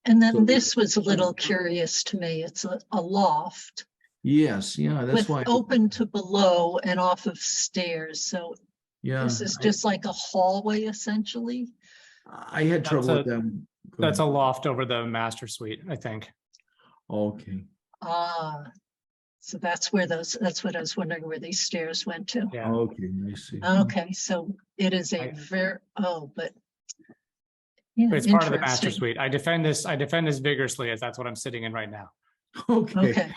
And then So this was a little curious to me. It's a loft. Yes, yeah, that's with why. Open to below and off of stairs. So Yeah, this is just like a hallway, essentially. I had trouble with them. That's a loft over the master suite, I think. Okay. So that's what I was wondering where these stairs went to. Yeah. Okay, I see. Okay, so it is a but yeah, It's part of the master interesting. suite. I defend this vigorously as that's what I'm sitting in right now. Okay.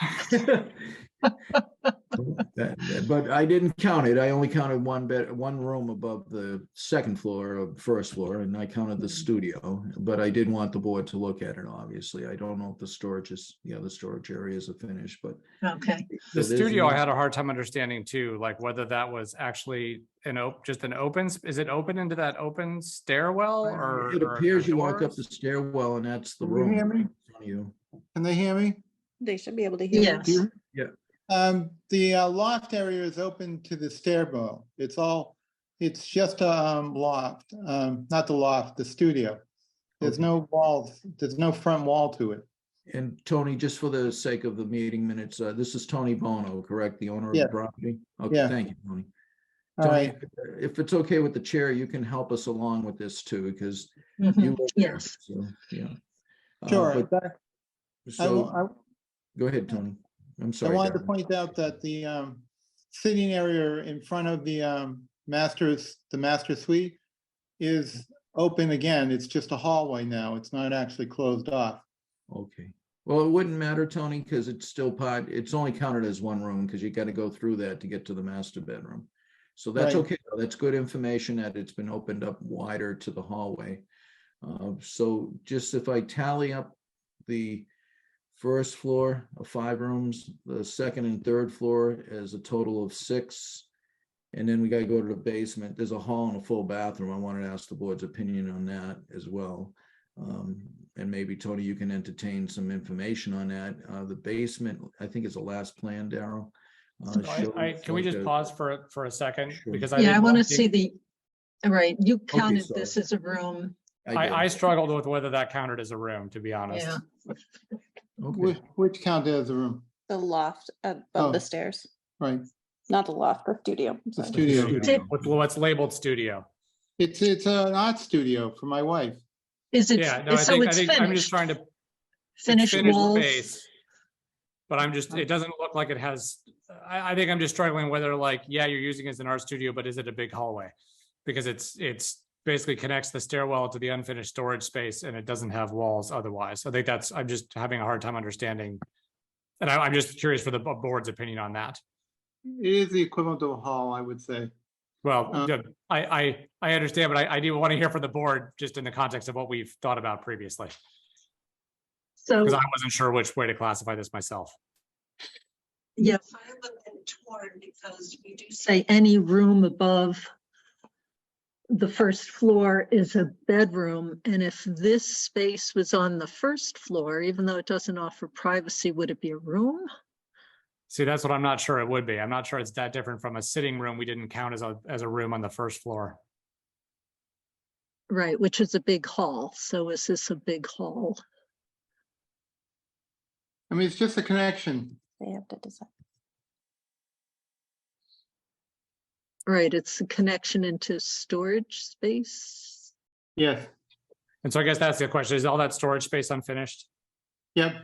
But I didn't count it. I only counted one room above the 2nd floor of 1st floor, and I counted the studio. But I did want the board to look at it. Obviously, I don't know if the storage areas are finished, but okay. The studio, I had a hard time understanding too, like whether that was actually just an open. Is it open into that open stairwell, or it appears you walk up doors? the stairwell, and that's the Can room. you hear me? in front of you. Can they hear me? They should be able to hear. Yes. you. Yeah. The loft area is open to the stairwell. It's just a loft, not the loft, the studio. There's no walls, there's no front wall to it. And Tony, just for the sake of the meeting minutes, this is Tony Bono, correct? The owner of Yeah. the property? Okay, Yeah. thank you, Tony. All Tony, right. if it's okay with the chair, you can help us along with this too, because Mhm. you live there, Yes. so, yeah. Sure. But- So, go ahead, Tony. I'm I sorry. wanted to Darren. point out that the sitting area in front of the master suite is open again. It's just a hallway now. It's not actually closed off. Okay. Well, it wouldn't matter, Tony, because it's still it's only counted as 1 room because you got to go through that to get to the master bedroom. So that's Right. okay. That's good information that it's been opened up wider to the hallway. So just if I tally up the 1st floor of 5 rooms, the 2nd and 3rd floor is a total of 6. And then we got to go to the basement. There's a hall and a full bathroom. I wanted to ask the board's opinion on that as well. And maybe Tony, you can entertain some information on that. The basement, I think is the last plan, Daryl. Can we just pause for a second? Sure. Because Yeah, I want to see see right. You counted sorry. this as a room I struggled with whether that counted as a room, to be honest. Yeah. Okay. Which count as a room? The loft above Oh. the stairs, Right, not the loft, the studio. I'm the sorry. studio. What's labeled studio? It's an art studio for my wife. Is it, Yeah, no, I so think it's I'm just finished? trying to Finished walls? space. But it doesn't look like it has, I think I'm just struggling whether like, yeah, you're using it as an art studio, but is it a big hallway? Because it's basically connects the stairwell to the unfinished storage space and it doesn't have walls otherwise. I think I'm just having a hard time understanding. And I'm just curious for the board's opinion on that. It is the equivalent of a hall, I would say. Well, I understand, but I do want to hear from the board just in the context of what we've thought about previously. So, Because I wasn't sure which way to classify this myself. yes, I have been torn because we do say any room above the first floor is a bedroom. And if this space was on the first floor, even though it doesn't offer privacy, would it be a room? See, that's what I'm not sure it would be. I'm not sure it's that different from a sitting room. We didn't count as a room on the first floor. Right, which is a big hall. So is this a big hall? I mean, it's just a connection. They have to decide. Right, it's a connection into storage space. Yes, And so I guess that's the question. Is all that storage space unfinished? yep.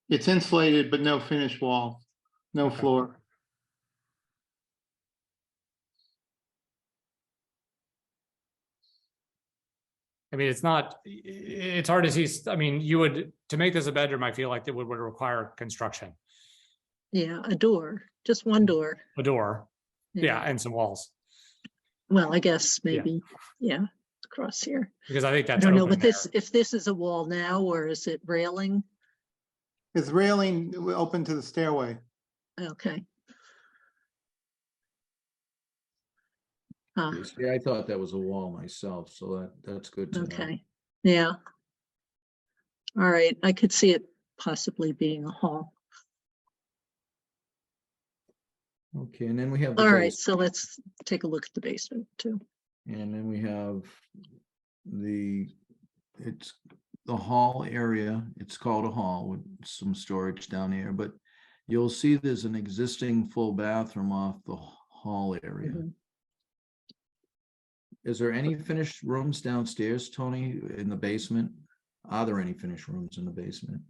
It's insulated, but no finished wall, no floor. I mean, it's hard to see. I mean, to make this a bedroom, I feel like it would require construction. Yeah, a door, just one door. A door. Yeah, and some walls. Well, I guess maybe, yeah, across here. Because I think that's I don't know open what if this is a wall now, or is it railing? It's railing open to the stairway. Okay. See, I thought that was a wall myself, so that's good to know. Okay, yeah. All right, I could see it possibly being a hall. Okay, and then we have the All right, basement. so let's take a look at the basement too. And then we have it's the hall area. It's called a hall with some storage down here, but you'll see there's an existing full bathroom off the hall area. Mm-hmm. Is there any finished rooms downstairs, Tony, in the basement? Are there any finished rooms in the basement?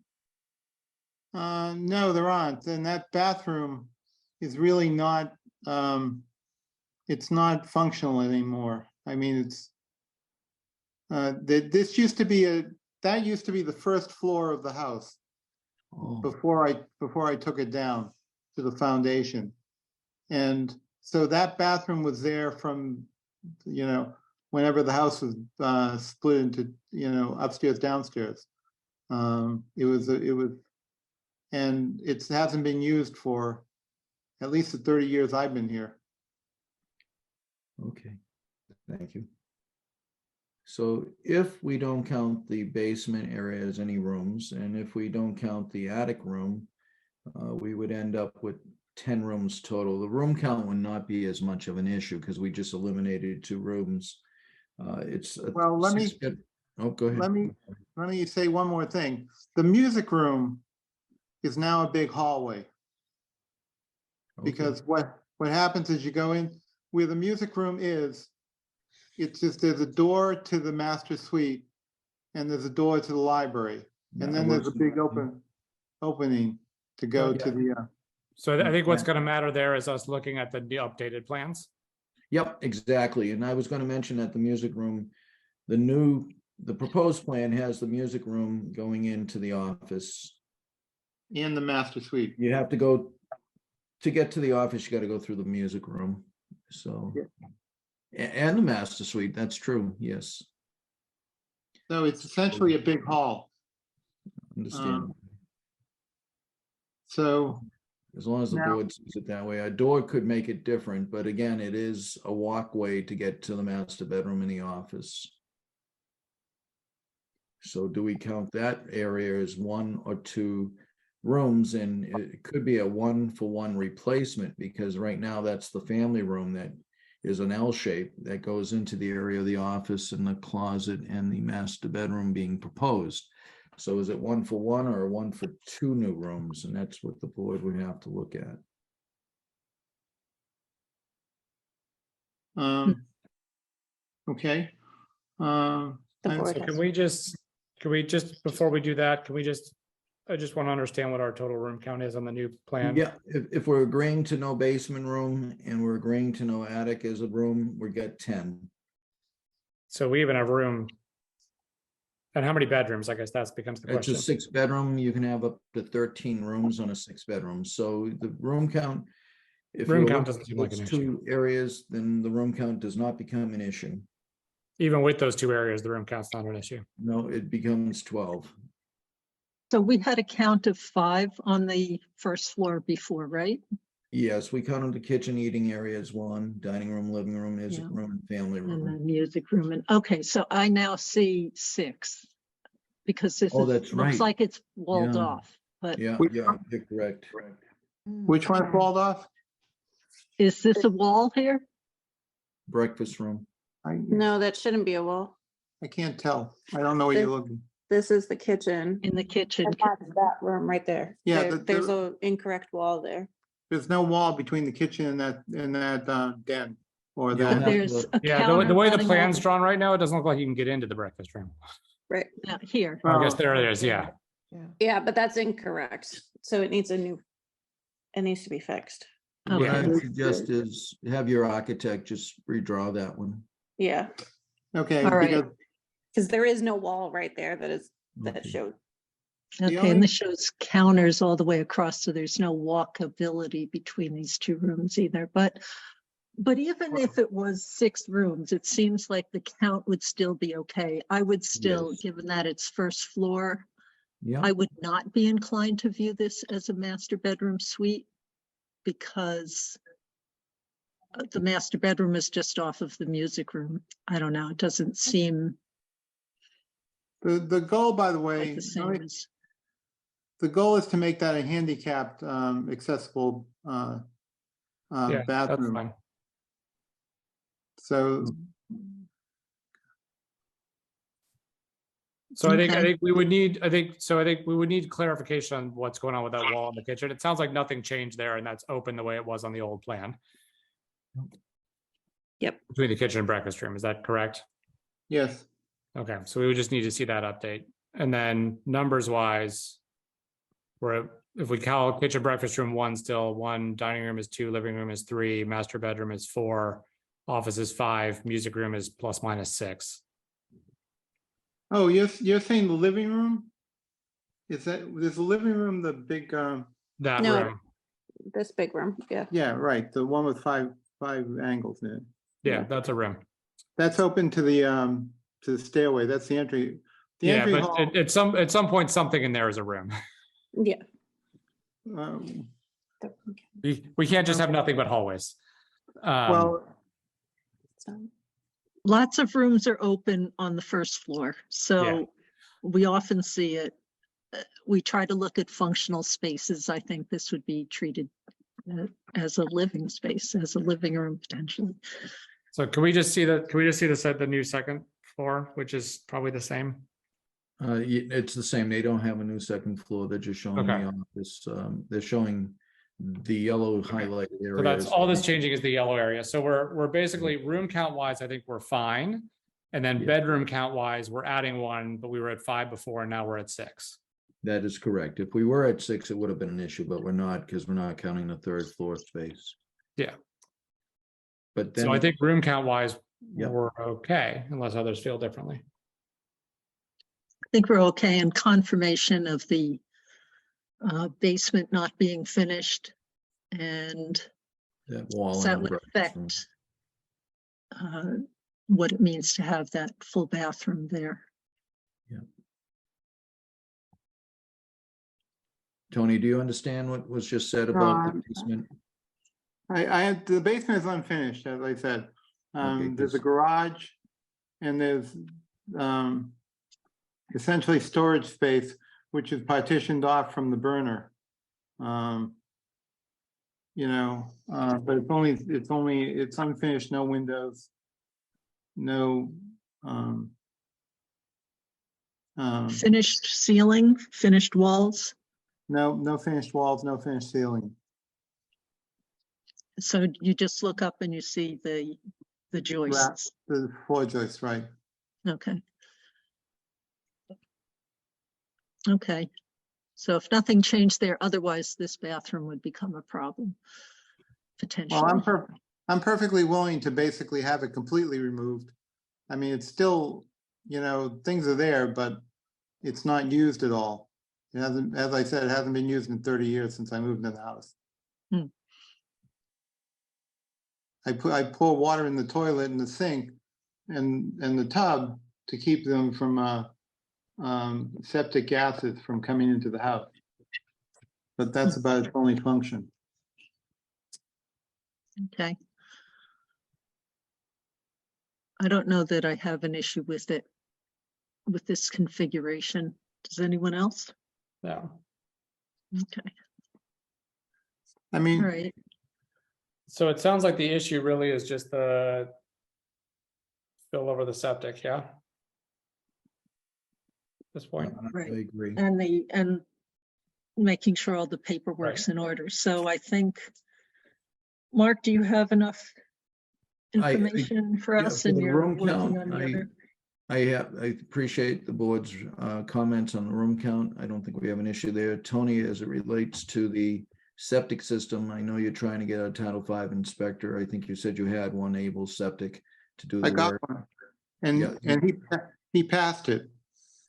No, there aren't. And that bathroom is really not, it's not functional anymore. I mean, that used to be the first floor of the house before I took it down to the foundation. And so that bathroom was there from, whenever the house was split into, upstairs, downstairs. And it hasn't been used for at least the 30 years I've been here. Okay, thank you. So if we don't count the basement area as any rooms, and if we don't count the attic room, we would end up with 10 rooms total. The room count would not be as much of an issue because we just eliminated 2 rooms. Well, let me go ahead. Let me say one more thing. The music room is now a big hallway. Because what happens is you go in where the music room is, it's just there's a door to the master suite and there's a door to the library. And then there's a big opening to go to the So I think what's going to matter there is us looking at the updated plans. Yep, exactly. And I was going to mention that the music room, the proposed plan has the music room going into the office. and the master suite. You have to go to get to the office, you got to go through the music room. So, and the master suite, that's true. Yes. So it's essentially a big hall. Understand. So as long as the board sees it that way, a door could make it different, but again, it is a walkway to get to the master bedroom in the office. So do we count that area as 1 or 2 rooms? And it could be a 1-for-1 replacement, because right now that's the family room that is an L shape that goes into the area of the office and the closet and the master bedroom being proposed. So is it 1 for 1 or 1 for 2 new rooms? And that's what the board would have to look at. Okay. So can we just, before we do that, I just want to understand what our total room count is on the new plan. Yeah, if we're agreeing to no basement room and we're agreeing to no attic as a room, we get 10. So we even have room. And how many bedrooms? I guess that becomes the It's question. a 6-bedroom. You can have up to 13 rooms on a 6-bedroom. So the room count, if Room you're count looking doesn't seem at like an those issue. 2 areas, then the room count does not become an issue. Even with those 2 areas, the room count's not an issue. No, it becomes 12. So we had a count of 5 on the first floor before, right? Yes, we counted the kitchen eating area as 1, dining room, living room, music Yeah. room, and family And the room. music room. And okay, so I now see 6 because this Oh, is, that's looks right. like it's walled Yeah. off, but Yeah, Which- you're correct. Which one walled off? is this a wall here? Breakfast room. No, that shouldn't be a wall. I can't tell. I don't know where you're looking. This is the kitchen. In the kitchen. And that's that room right there. Yeah, There's a incorrect wall there. There's no wall between the kitchen and that den or You'll that. have There's to- a Yeah, the counter way the running plan's over- drawn right now, it doesn't look like you can get into the breakfast room. Right. Here. I guess there it is, yeah. Yeah, but that's incorrect. So it needs it needs to be fixed. What Okay. I'd suggest is have your architect just redraw that one. Yeah, Okay, All right. because because there is no wall right there that Okay. showed. Okay, only- and this shows counters all the way across, so there's no walkability between these 2 rooms either. But even if it was 6 rooms, it seems like the count would still be okay. I would still, Yes. given that it's first floor, Yeah. I would not be inclined to view this as a master bedroom suite because the master bedroom is just off of the music room. I don't know, it doesn't seem the goal, by the way, like the same as. the goal is to make that a handicapped accessible Yeah, that's bathroom. fine. So So I Okay. think we would need, I think we would need clarification on what's going on with that wall in the kitchen. It sounds like nothing changed there and that's open the way it was on the old plan. Yep. Between the kitchen and breakfast room, is that correct? yes, Okay, so we would just need to see that update. And then numbers wise, if we call kitchen breakfast room 1 still, 1 dining room is 2, living room is 3, master bedroom is 4, office is 5, music room is plus minus 6. oh, you're saying the living room? Is the living room the big That No. room, This big room, yeah. yeah, right, the one with five angles in it. yeah, that's a room. That's open to the stairway. That's the entry. The Yeah, entry but hall. at some point, something in there is a room. Yeah. We can't just have nothing but hallways. Well, Lots of rooms are open on the first floor, so we often see it. We try to look at functional spaces. I think this would be treated as a living space, as a living room potentially. So can we just see the new second floor, which is probably the same? It's the same. They don't have a new second floor. They're just showing Okay. the office. They're showing the yellow highlighted areas. So that's all that's changing is the yellow area. So we're basically room count wise, I think we're fine. And then Yeah. bedroom count wise, we're adding 1, but we were at 5 before and now we're at 6. That is correct. If we were at 6, it would have been an issue, but we're not because we're not counting the 3rd floor space. Yeah. But then So I think room count wise, Yep. we're okay, unless others feel differently. I think we're okay, and confirmation of the basement not being finished, and that wall. so in that the would breakfast room. affect what it means to have that full bathroom there. Tony, do you understand what was just said about the basement? the basement is unfinished, as I said. There's a garage and there's essentially storage space, which is partitioned off from the burner. but it's unfinished, no windows, no, Finished ceiling, finished walls. no finished walls, no finished ceiling. So you just look up and you see the joists. The floor joists, right? Okay. Okay. So if nothing changed there, otherwise this bathroom would become a problem, potentially. Well, I'm perfectly willing to basically have it completely removed. I mean, it's still, things are there, but it's not used at all. It hasn't, as I said, it hasn't been used in 30 years since I moved into the house. I pour water in the toilet and the sink and the tub to keep them from septic gases from coming into the house. But that's about its only function. Okay. I don't know that I have an issue with it, with this configuration. Does anyone else? No. Okay. I mean, all right. So it sounds like the issue really is just the fill over the septic, yeah? At this point. Right. I agree. And making sure all the paperwork's in order. So I think, Mark, do you have enough information for us? For And the you're room working count, on the other? I appreciate the board's comments on the room count. I don't think we have an issue there. Tony, as it relates to the septic system, I know you're trying to get a Title V inspector. I think you said you had one able septic to do the I got work. one, and he passed it.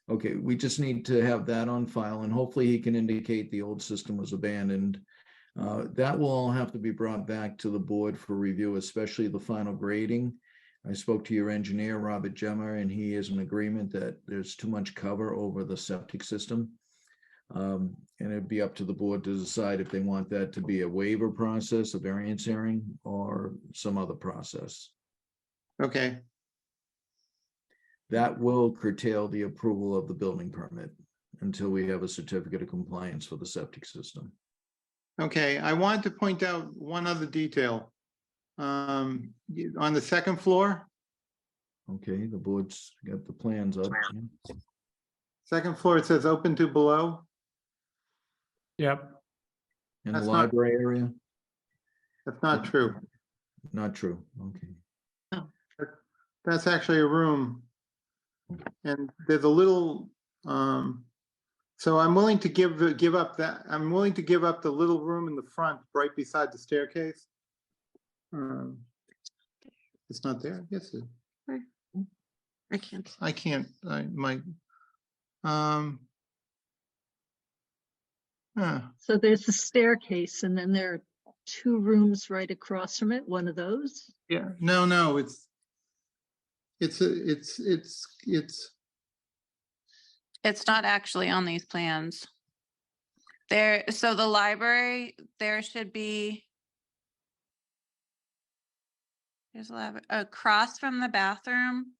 Okay, we just need to have that on file, and hopefully he can indicate the old system was abandoned. That will all have to be brought back to the board for review, especially the final grading. I spoke to your engineer, Robert Gemmer, and he is in agreement that there's too much cover over the septic system. And it'd be up to the board to decide if they want that to be a waiver process, a variance hearing, or some other process. Okay. That will curtail the approval of the building permit until we have a certificate of compliance for the septic system. Okay, I wanted to point out one other detail. On the second floor. Okay, the board's got the plans up. Second floor, it says open to below. Yep. In the That's not- library area? That's not true. Not true, okay. That's actually a room. And there's a little, so I'm willing to give up that. I'm willing to give up the little room in the front, right beside the staircase. It's not there. Yes, I can't. I can't. I might. So there's the staircase, and then there are two rooms right across from it. One of those. Yeah. No. It's It's not actually on these plans. There, so the library, there should be. There's a lab across from the bathroom.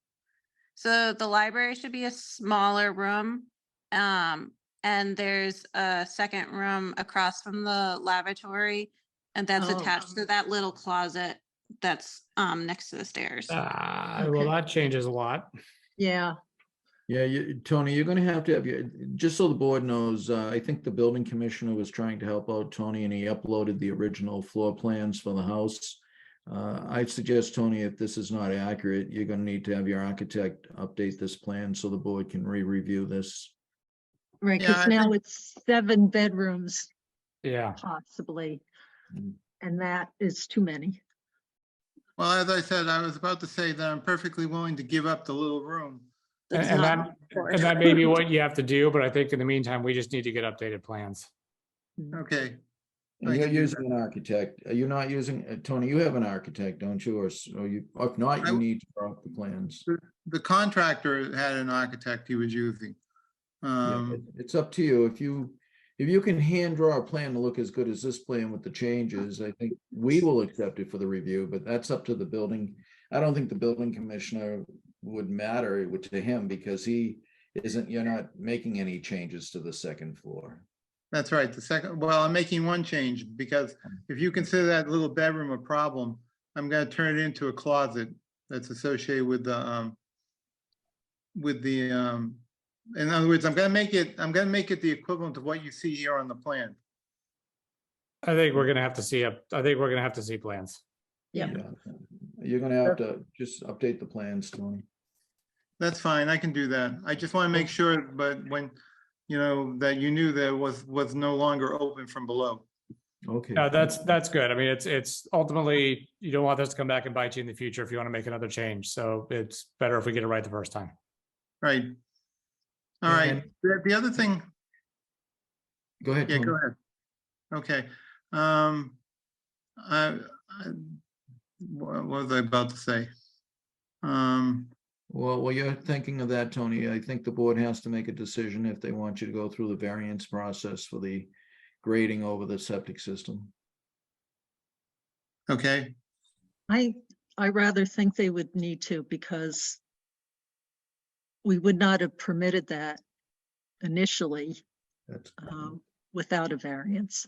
So the library should be a smaller room. And there's a second room across from the lavatory, and that's attached to that little closet that's next to the stairs. Well, that changes a lot. Yeah. Yeah, Tony, you're gonna have your, just so the board knows, I think the building commissioner was trying to help out Tony, and he uploaded the original floor plans for the house. I suggest, Tony, if this is not accurate, you're gonna need to have your architect update this plan so the board can re-review this. Right, because now it's 7 bedrooms. Yeah. Possibly. And that is too many. well, as I said, I was about to say that I'm perfectly willing to give up the little room. And that may be what you have to do, but I think in the meantime, we just need to get updated plans. Okay. And you're using an architect. Are you not using, Tony, you have an architect, don't you? Or if not, you need to draw up the plans. The contractor had an architect he was using. It's up to you. If you can hand draw a plan to look as good as this plan with the changes, I think we will accept it for the review, but that's up to the building. I don't think the building commissioner would matter to him because you're not making any changes to the second floor. That's right. The second, well, I'm making one change because if you consider that little bedroom a problem, I'm gonna turn it into a closet that's associated with the, in other words, I'm gonna make it the equivalent of what you see here on the plan. I think we're gonna have to see plans. Yeah. You're gonna have to just update the plans, Tony. That's fine. I can do that. I just want to make sure, but when, that you knew that was no longer open from below. Okay. No, that's good. I mean, it's ultimately, you don't want this to come back and bite you in the future if you want to make another change. So it's better if we get it right the first time. Right. All right. The other thing. Go ahead. Yeah, Tony. go ahead. Okay. What was I about to say? Well, while you're thinking of that, Tony, I think the board has to make a decision if they want you to go through the variance process for the grading over the septic system. Okay. I rather think they would need to, because we would not have permitted that initially without a variance.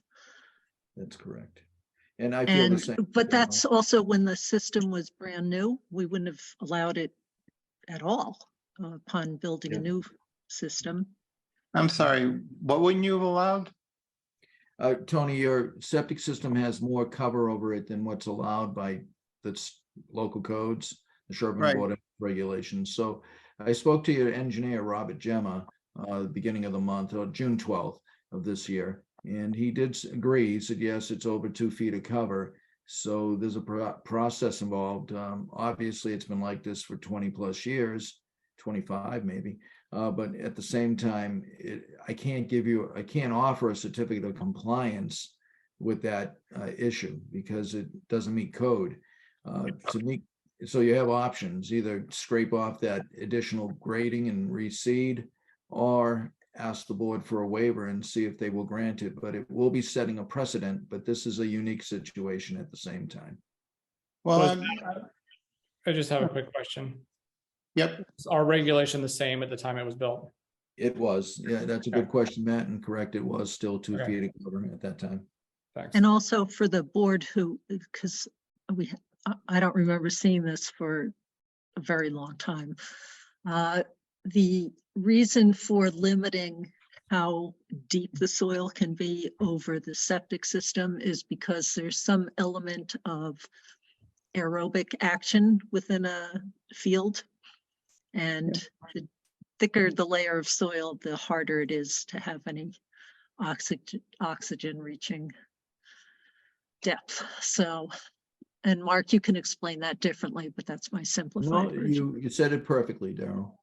That's correct. And I feel the same. But that's also when the system was brand new, we wouldn't have allowed it at all upon building a new system. I'm sorry, what wouldn't you have allowed? Tony, your septic system has more cover over it than what's allowed by the local codes, the Sherborn Board of Regulations. So I spoke to your engineer, Robert Gemma, beginning of the month, or June 12th of this year. And he did agree. He said, yes, it's over 2 feet of cover. So there's a process involved. Obviously, it's been like this for 20 plus years, 25 maybe. But at the same time, I can't offer a certificate of compliance with that issue because it doesn't meet code. So you have options: either scrape off that additional grading and reseed, or ask the board for a waiver and see if they will grant it. But it will be setting a precedent, but this is a unique situation at the same time. Well, I just have a quick question. Yep. Is our regulation the same at the time it was built? It was. Yeah, that's a good question, Matt, and correct. It was still 2 feet of cover at that time. Thanks. And also for the board because I don't remember seeing this for a very long time. The reason for limiting how deep the soil can be over the septic system is because there's some element of aerobic action within a field. And the thicker the layer of soil, the harder it is to have any oxygen reaching depth. So, and Mark, you can explain that differently, but that's my simplified version. You said it perfectly, Daryl.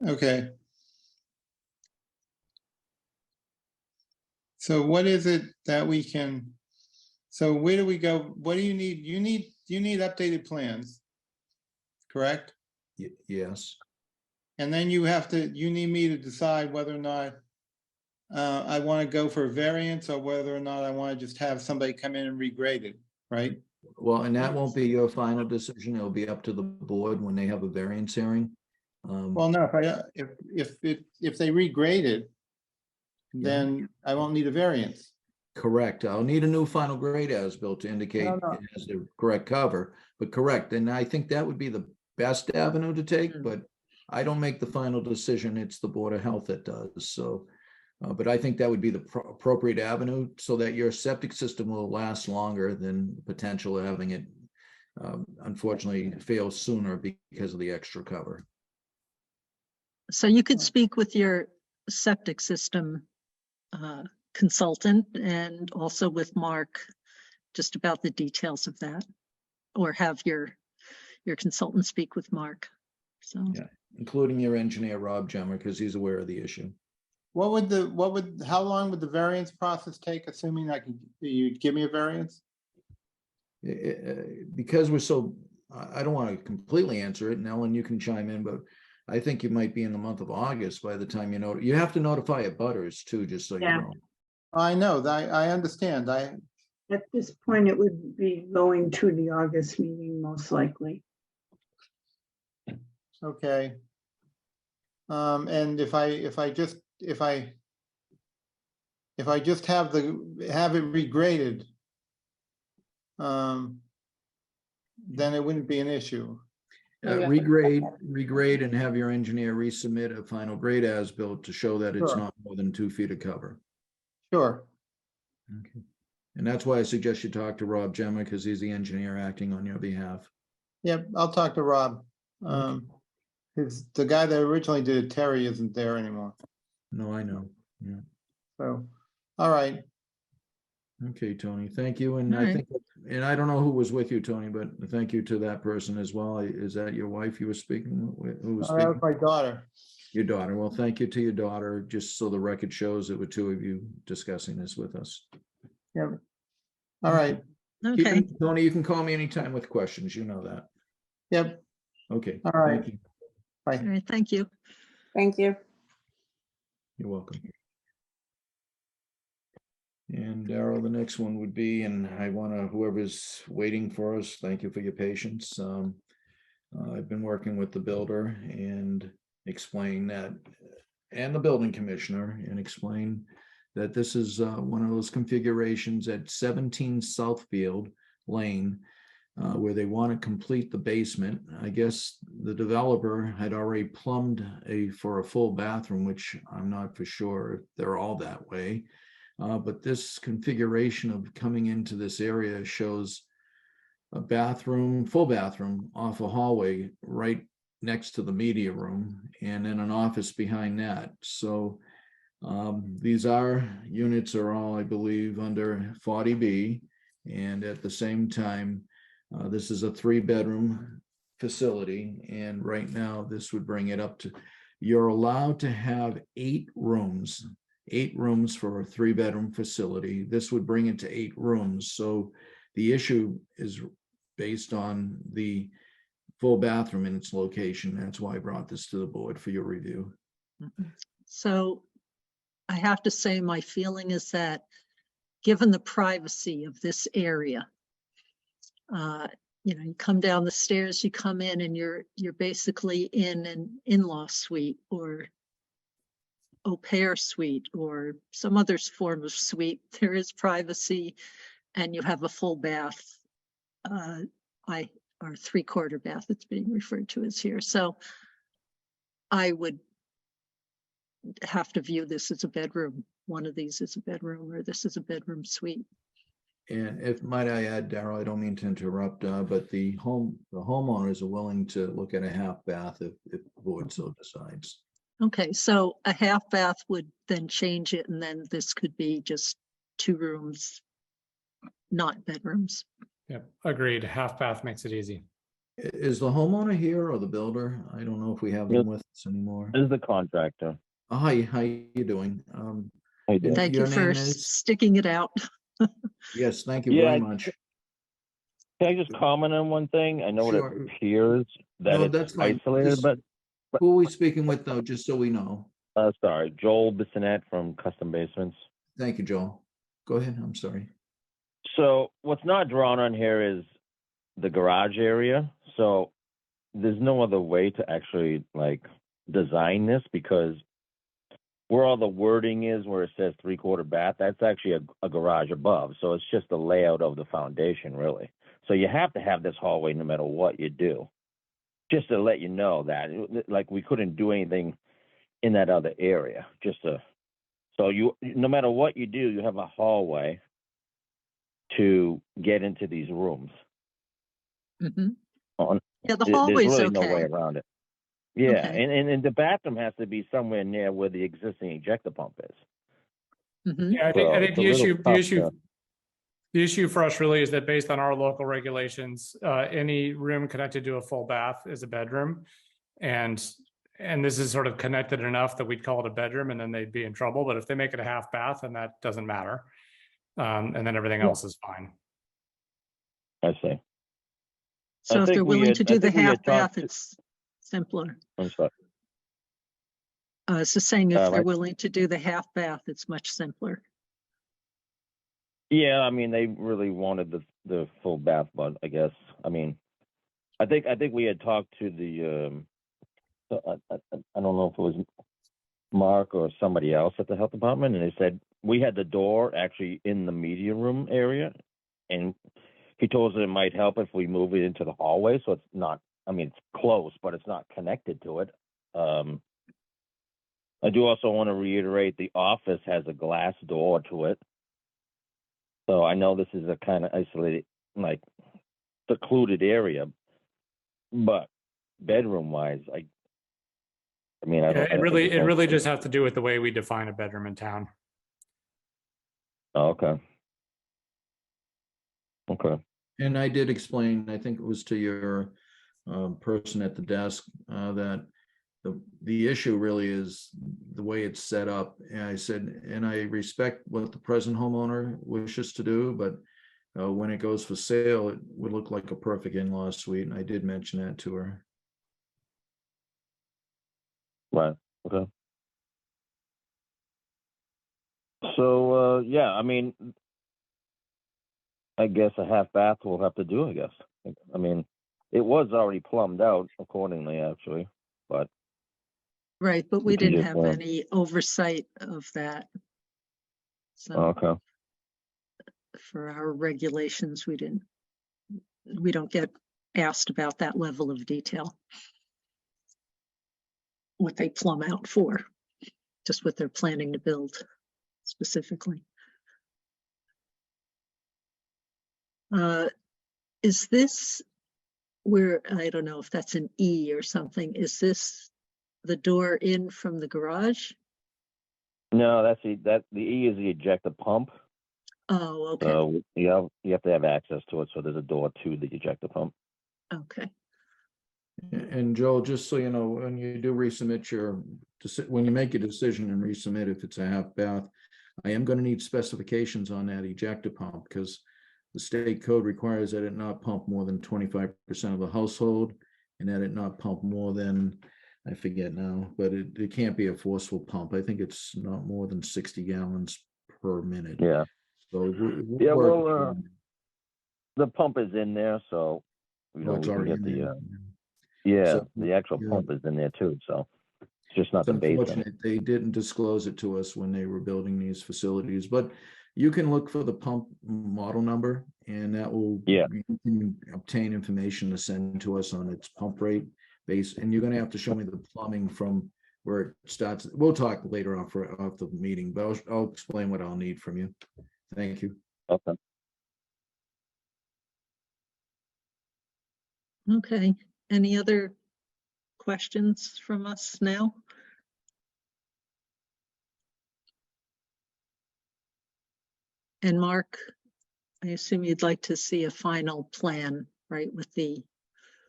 Okay. So what is it that we can, so where do we go? What do you need? You need updated plans, correct? Yes. And then you need me to decide whether or not I want to go for a variance or whether or not I want to just have somebody come in and regrade it, right? Well, and that won't be your final decision. It'll be up to the board when they have a variance hearing. Well, no, if they regrade it, then I won't need a variance. Correct. I'll need a new final grade as built to indicate it has the correct cover, but correct. And I think that would be the best avenue to take, but I don't make the final decision. It's the Board of Health that does. So, but I think that would be the appropriate avenue so that your septic system will last longer than the potential of having it unfortunately fail sooner because of the extra cover. So you could speak with your septic system consultant and also with Mark just about the details of that, or have your consultant speak with Mark. So yeah, including your engineer Rob Gemmer, because he's aware of the issue. How long would the variance process take, assuming you'd give me a variance? Because I don't want to completely answer it, and Ellen, you can chime in, but I think you might be in the month of August by the time you have to notify abutters too, just so you know. I know that I understand. At this point, it would be going to the August meeting, most likely. Okay. And if I if I just have it regraded, then it wouldn't be an issue. Regrade and have your engineer resubmit a final grade as-built to show that it's Sure. not more than 2 feet of cover. Sure. Okay. And that's why I suggest you talk to Rob Gemma, because he's the engineer acting on your behalf. Yep, I'll talk to Rob. The guy that originally did it, Terry, isn't there anymore. No, I know. Yeah. So, all right. Okay, Tony, thank you. And All I right. think, and I don't know who was with you, Tony, but thank you to that person as well. Is that your wife you were speaking with? Who was That was speaking? my daughter. Your daughter. Well, thank you to your daughter, just so the record shows that were 2 of you discussing this with us. Yep. All right. Okay. Tony, you can call me anytime with questions. You know that. Yep. Okay. All right. Thank you. Bye. All right, thank you. Thank you. You're welcome. And Darrell, the next one would be, and I want to, whoever's waiting for us, thank you for your patience. I've been working with the builder and explain that, and the building commissioner, and explain that this is one of those configurations at 17 Southfield Lane, where they want to complete the basement. I guess the developer had already plumbed for a full bathroom, which I'm not for sure if they're all that way. But this configuration of coming into this area shows a bathroom, full bathroom off a hallway right next to the media room, and then an office behind that. So these units are all, I believe, under 40B. And at the same time, this is a 3-bedroom facility. And right now, this would bring it up to, you're allowed to have 8 rooms for a 3-bedroom facility. This would bring it to 8 rooms. So the issue is based on the full bathroom in its location. That's why I brought this to the board for your review. So I have to say, my feeling is that given the privacy of this area, you come down the stairs, you come in, and you're basically in an in-law suite or au pair suite or some other form of suite. There is privacy, and you have a full bath, or 3/4 bath it's being referred to as here. So I would have to view this as a bedroom. One of these is a bedroom, or this is a bedroom suite. And if might I add, Darrell, I don't mean to interrupt, but the homeowners are willing to look at a half bath if the board so decides. Okay, so a half bath would then change it, and then this could be just 2 rooms, not bedrooms. Yep, agreed. Half bath makes it easy. Is the homeowner here or the builder? I don't know if we have them with us anymore. This is the contractor. Oh, hi, how you doing? How you doing? Thank you Your for name is? sticking it out. Yes, thank you Yeah, very much. Can I just comment on one thing? I know Sure. it appears that No, that's it's fine. isolated, Just- but Who are we speaking with though, just so we know? sorry, Joel Bissonette from Custom Basements. Thank you, Joel. Go ahead, I'm sorry. So what's not drawn on here is the garage area. So there's no other way to actually design this, because where all the wording is, where it says 3/4 bath, that's actually a garage above. So it's just the layout of the foundation, really. So you have to have this hallway no matter what you do. Just to let you know that, we couldn't do anything in that other area. So you, no matter what you do, you have a hallway to get into these rooms. Mhm. Yeah, Yeah, the there's hallway's really no way okay. around it. Yeah, Okay. and the bathroom has to be somewhere near where the existing ejector pump is. Mhm. Yeah, I So think it's a little tough to- the issue for us really is that based on our local regulations, any room connected to a full bath is a bedroom. And this is sort of connected enough that we'd call it a bedroom, and then they'd be in trouble. But if they make it a half bath, then that doesn't matter. And then everything Yeah. else is fine. I see. So if they're willing to do the half bath, to- it's simpler. I'm sorry. I was just saying, if they're I- willing to do the half bath, it's much simpler. Yeah, I mean, they really wanted the full bath, but I guess, I mean, I think we had talked to the I don't know if it was Mark or somebody else at the health department, and they said we had the door actually in the media room area, and he told us that it might help if we move it into the hallway, so it's not, I mean, it's close, but it's not connected to it. I do also want to reiterate the office has a glass door to it. So I know this is a kind of isolated, like secluded area, but bedroom wise, I mean, I Yeah, don't. it really just has to do with the way we define a bedroom in town. Oh, okay. Okay. And I did explain, I think it was to your person at the desk, that the issue really is the way it's set up. And I said, and I respect what the present homeowner wishes to do, but when it goes for sale, it would look like a perfect in-law suite. And I did mention that to her. Right. Okay. So yeah, I mean, I guess a half bath will have to do. I guess. I mean, it was already plumbed out accordingly, actually, but. Right, but we We can didn't just, have any oversight of that. So Okay. for our regulations, we don't get asked about that level of detail. What they plumb out for, just what they're planning to build specifically. Is this where, I don't know if that's an E or something, is this the door in from the garage? No, the E is the ejector pump. Oh, okay. So you have to have access to it. So there's a door to the ejector pump. Okay. And Joel, just so you know, when you do resubmit when you make a decision and resubmit, if it's a half bath, I am going to need specifications on that ejector pump, because the state code requires that it not pump more than 25% of the household, and that it not pump more than, I forget now, but it can't be a forceful pump. I think it's not more than 60 gallons per minute. Yeah. So Yeah. Well, the pump is in there, so we it's can already get in the. there. Yeah, So, the actual yeah. pump is in there too. So it's just not It's the basin. unfortunate they didn't disclose it to us when they were building these facilities, but you can look for the pump model number, and that will, Yeah. you can obtain information to send to us on its pump rate base. And you're going to have to show me the plumbing from where it starts. We'll talk later on off the meeting, but I'll explain what I'll need from you. Thank you. Okay. Okay. Any other questions from us now? And Mark, I assume you'd like to see a final plan, right, with the.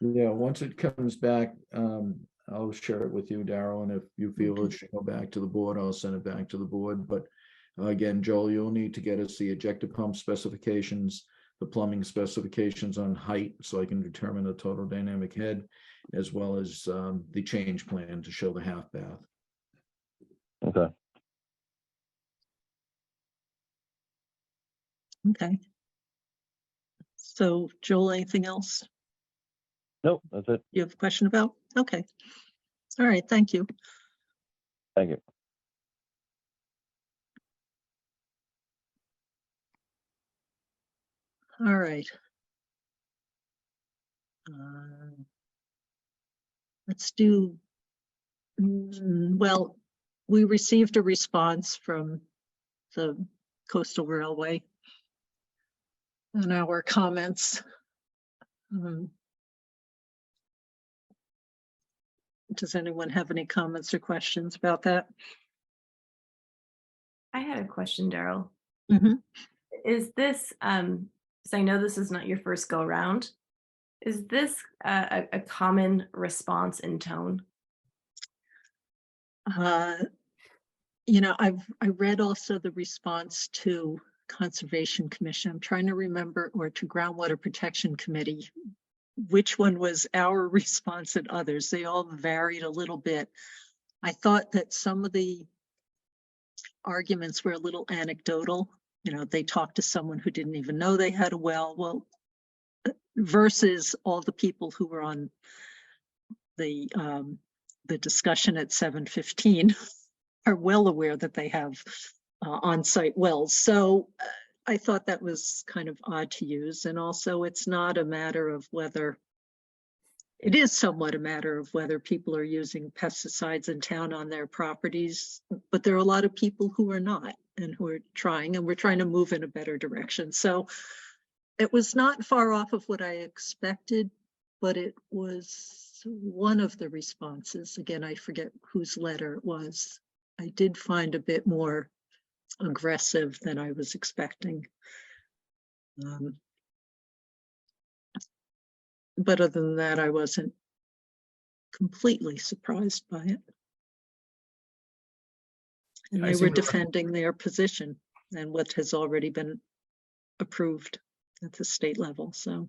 Yeah, once it comes back, I'll share it with you, Daryl, and if you feel it should go back to the board, I'll send it back to the board. But again, Joel, you'll need to get us the ejector pump specifications, the plumbing specifications on height, so I can determine the total dynamic head, as well as the change plan to show the half bath. Okay. Okay. So Joel, anything else Nope, that's it. you have a question about? Okay. All right, thank you. Thank you. All right. Let's do, well, we received a response from the Coastal Railway on our comments. Does anyone have any comments or questions about that? I had a question, Daryl. Mm-hmm. Is this, because I know this is not your first go round, is this a common response in tone? You know, I read also the response to Conservation Commission. I'm trying to remember, or to Groundwater Protection Committee, which one was our response and others. They all varied a little bit. I thought that some of the arguments were a little anecdotal. You know, they talked to someone who didn't even know they had a well, versus all the people who were on the discussion at 7:15 are well aware that they have on-site wells. So I thought that was kind of odd to use. And also it's not a matter of whether, it is somewhat a matter of whether people are using pesticides in town on their properties, but there are a lot of people who are not and who are trying, and we're trying to move in a better direction. So it was not far off of what I expected, but it was one of the responses. Again, I forget whose letter it was. I did find a bit more aggressive than I was expecting. But other than that, I wasn't completely surprised by it. And I they seem were to defending their position and what has already been approved at the state level. So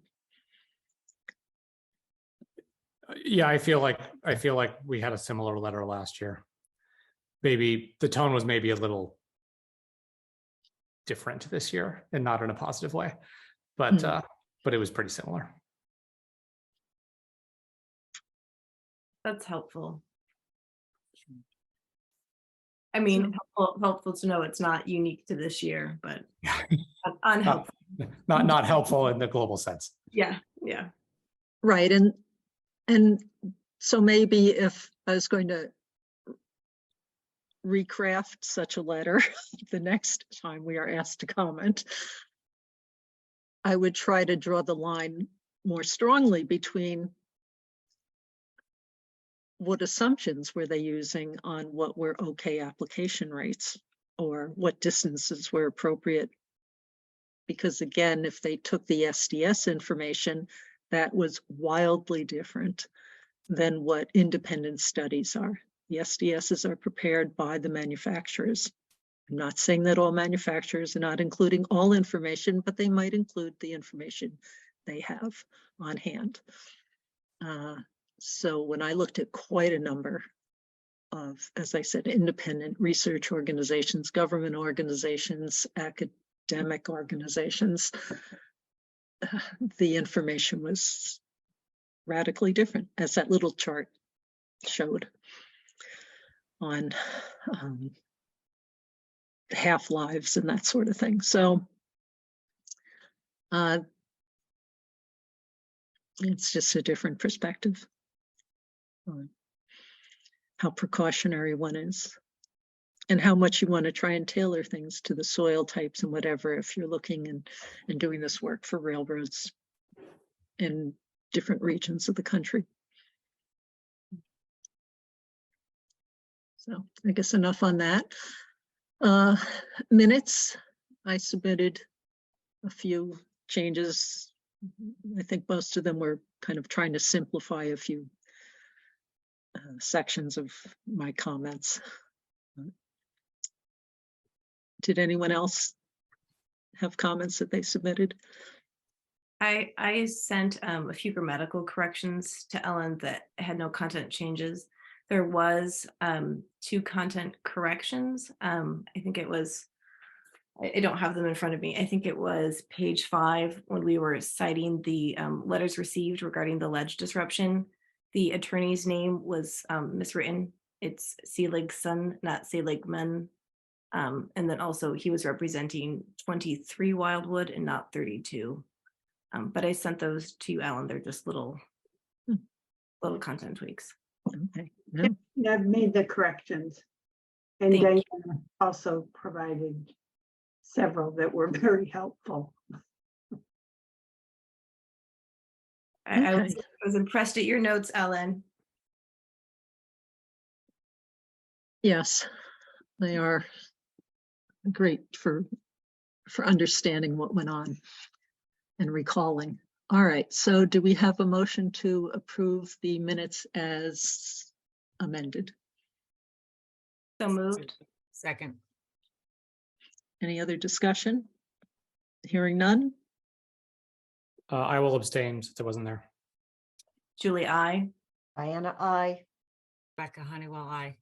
Yeah, I feel like we had a similar letter last year. Maybe the tone was maybe a little different this year and not in a positive way, but it was pretty similar. That's helpful. I mean, helpful to know it's not unique to this year, but unhelpful. Not helpful in the global sense. Yeah. right, and so maybe if I was going to recraft such a letter the next time we are asked to comment, I would try to draw the line more strongly between what assumptions were they using on what were okay application rates or what distances were appropriate. Because again, if they took the SDS information, that was wildly different than what independent studies are. The SDSs are prepared by the manufacturers. I'm not saying that all manufacturers are not including all information, but they might include the information they have on hand. So when I looked at quite a number of, as I said, independent research organizations, government organizations, academic organizations, the information was radically different, as that little chart showed on half-lives and that sort of thing. So it's just a different perspective on how precautionary one is and how much you want to try and tailor things to the soil types and whatever if you're looking and doing this work for railroads in different regions of the country. So I guess enough on that. Minutes, I submitted a few changes. I think most of them were kind of trying to simplify a few sections of my comments. Did anyone else have comments that they submitted? I sent a few grammatical corrections to Ellen that had no content changes. There was 2 content corrections. I think it was, I don't have them in front of me. I think it was page 5 when we were citing the letters received regarding the ledge disruption. The attorney's name was miswritten. It's Seligson, not Seligman. And then also he was representing 23 Wildwood and not 32. But I sent those to you, Alan. They're just little content tweaks. Okay. Yeah, I've made the corrections. And Diana also provided several that were very helpful. I was impressed at your notes, Ellen. Yes, they are great for understanding what went on and recalling. All right, so do we have a motion to approve the minutes as amended? So moved. Second. Any other discussion? Hearing none? I will abstain since it wasn't there. Julie, I. Diana, I. Becca Honeywell, I.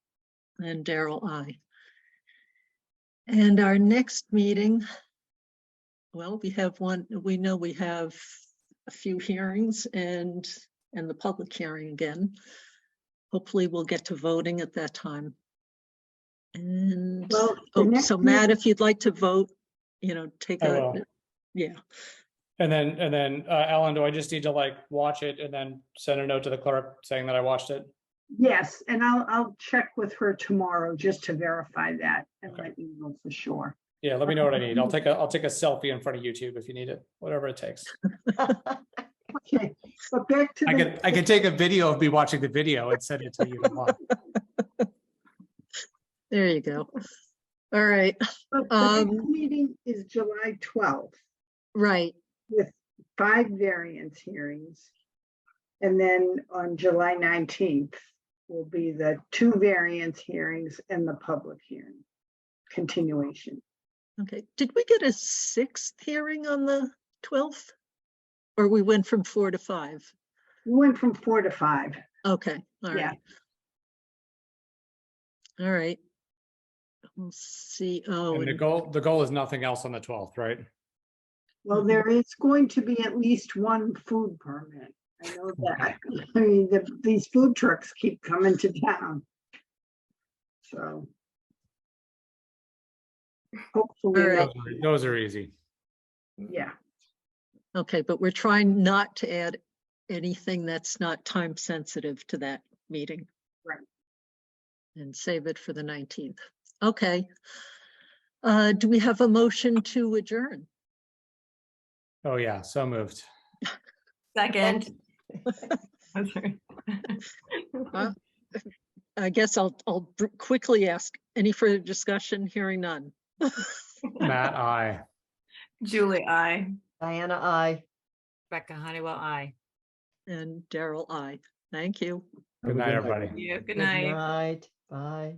And Daryl, I. And our next meeting, well, we have one, we know we have a few hearings and the public hearing again. Hopefully we'll get to voting at that time. And, Well, the oh, next so Matt, meeting- if you'd like to vote, take I a, will. yeah. And then Ellen, do I just need to like watch it and then send a note to the clerk saying that I watched it? Yes, and I'll check with her tomorrow just to verify that and let you know for sure. Yeah, let me know what I need. I'll take a selfie in front of YouTube if you need it, whatever it takes. Okay, but back to I can take a video of me watching the video and send it to you tomorrow. There you go. All right. But the next meeting is July 12th. Right. With 5 variance hearings. And then on July 19th will be the 2 variance hearings and the public hearing continuation. Okay. Did we get a 6th hearing on the 12th? Or we went from 4 to 5? We went from 4 to 5. Okay. All Yeah. right. All right. We'll see. Oh, And and the goal is nothing else on the 12th, right? Well, there is going to be at least 1 food permit. I know that. I mean, these food trucks keep coming to town. So. Hopefully, All right. Those are easy. yeah. okay, but we're trying not to add anything that's not time sensitive to that meeting. Right. And save it for the 19th. Okay. Do we have a motion to adjourn? Oh yeah, so moved. Second. I guess I'll quickly ask, any further discussion? Hearing none. Matt, aye. Julie, I. Diana, I. Rebecca Honeywell, aye. And Daryl, aye. Thank you. Good night, everybody. Good Good night. night. Bye.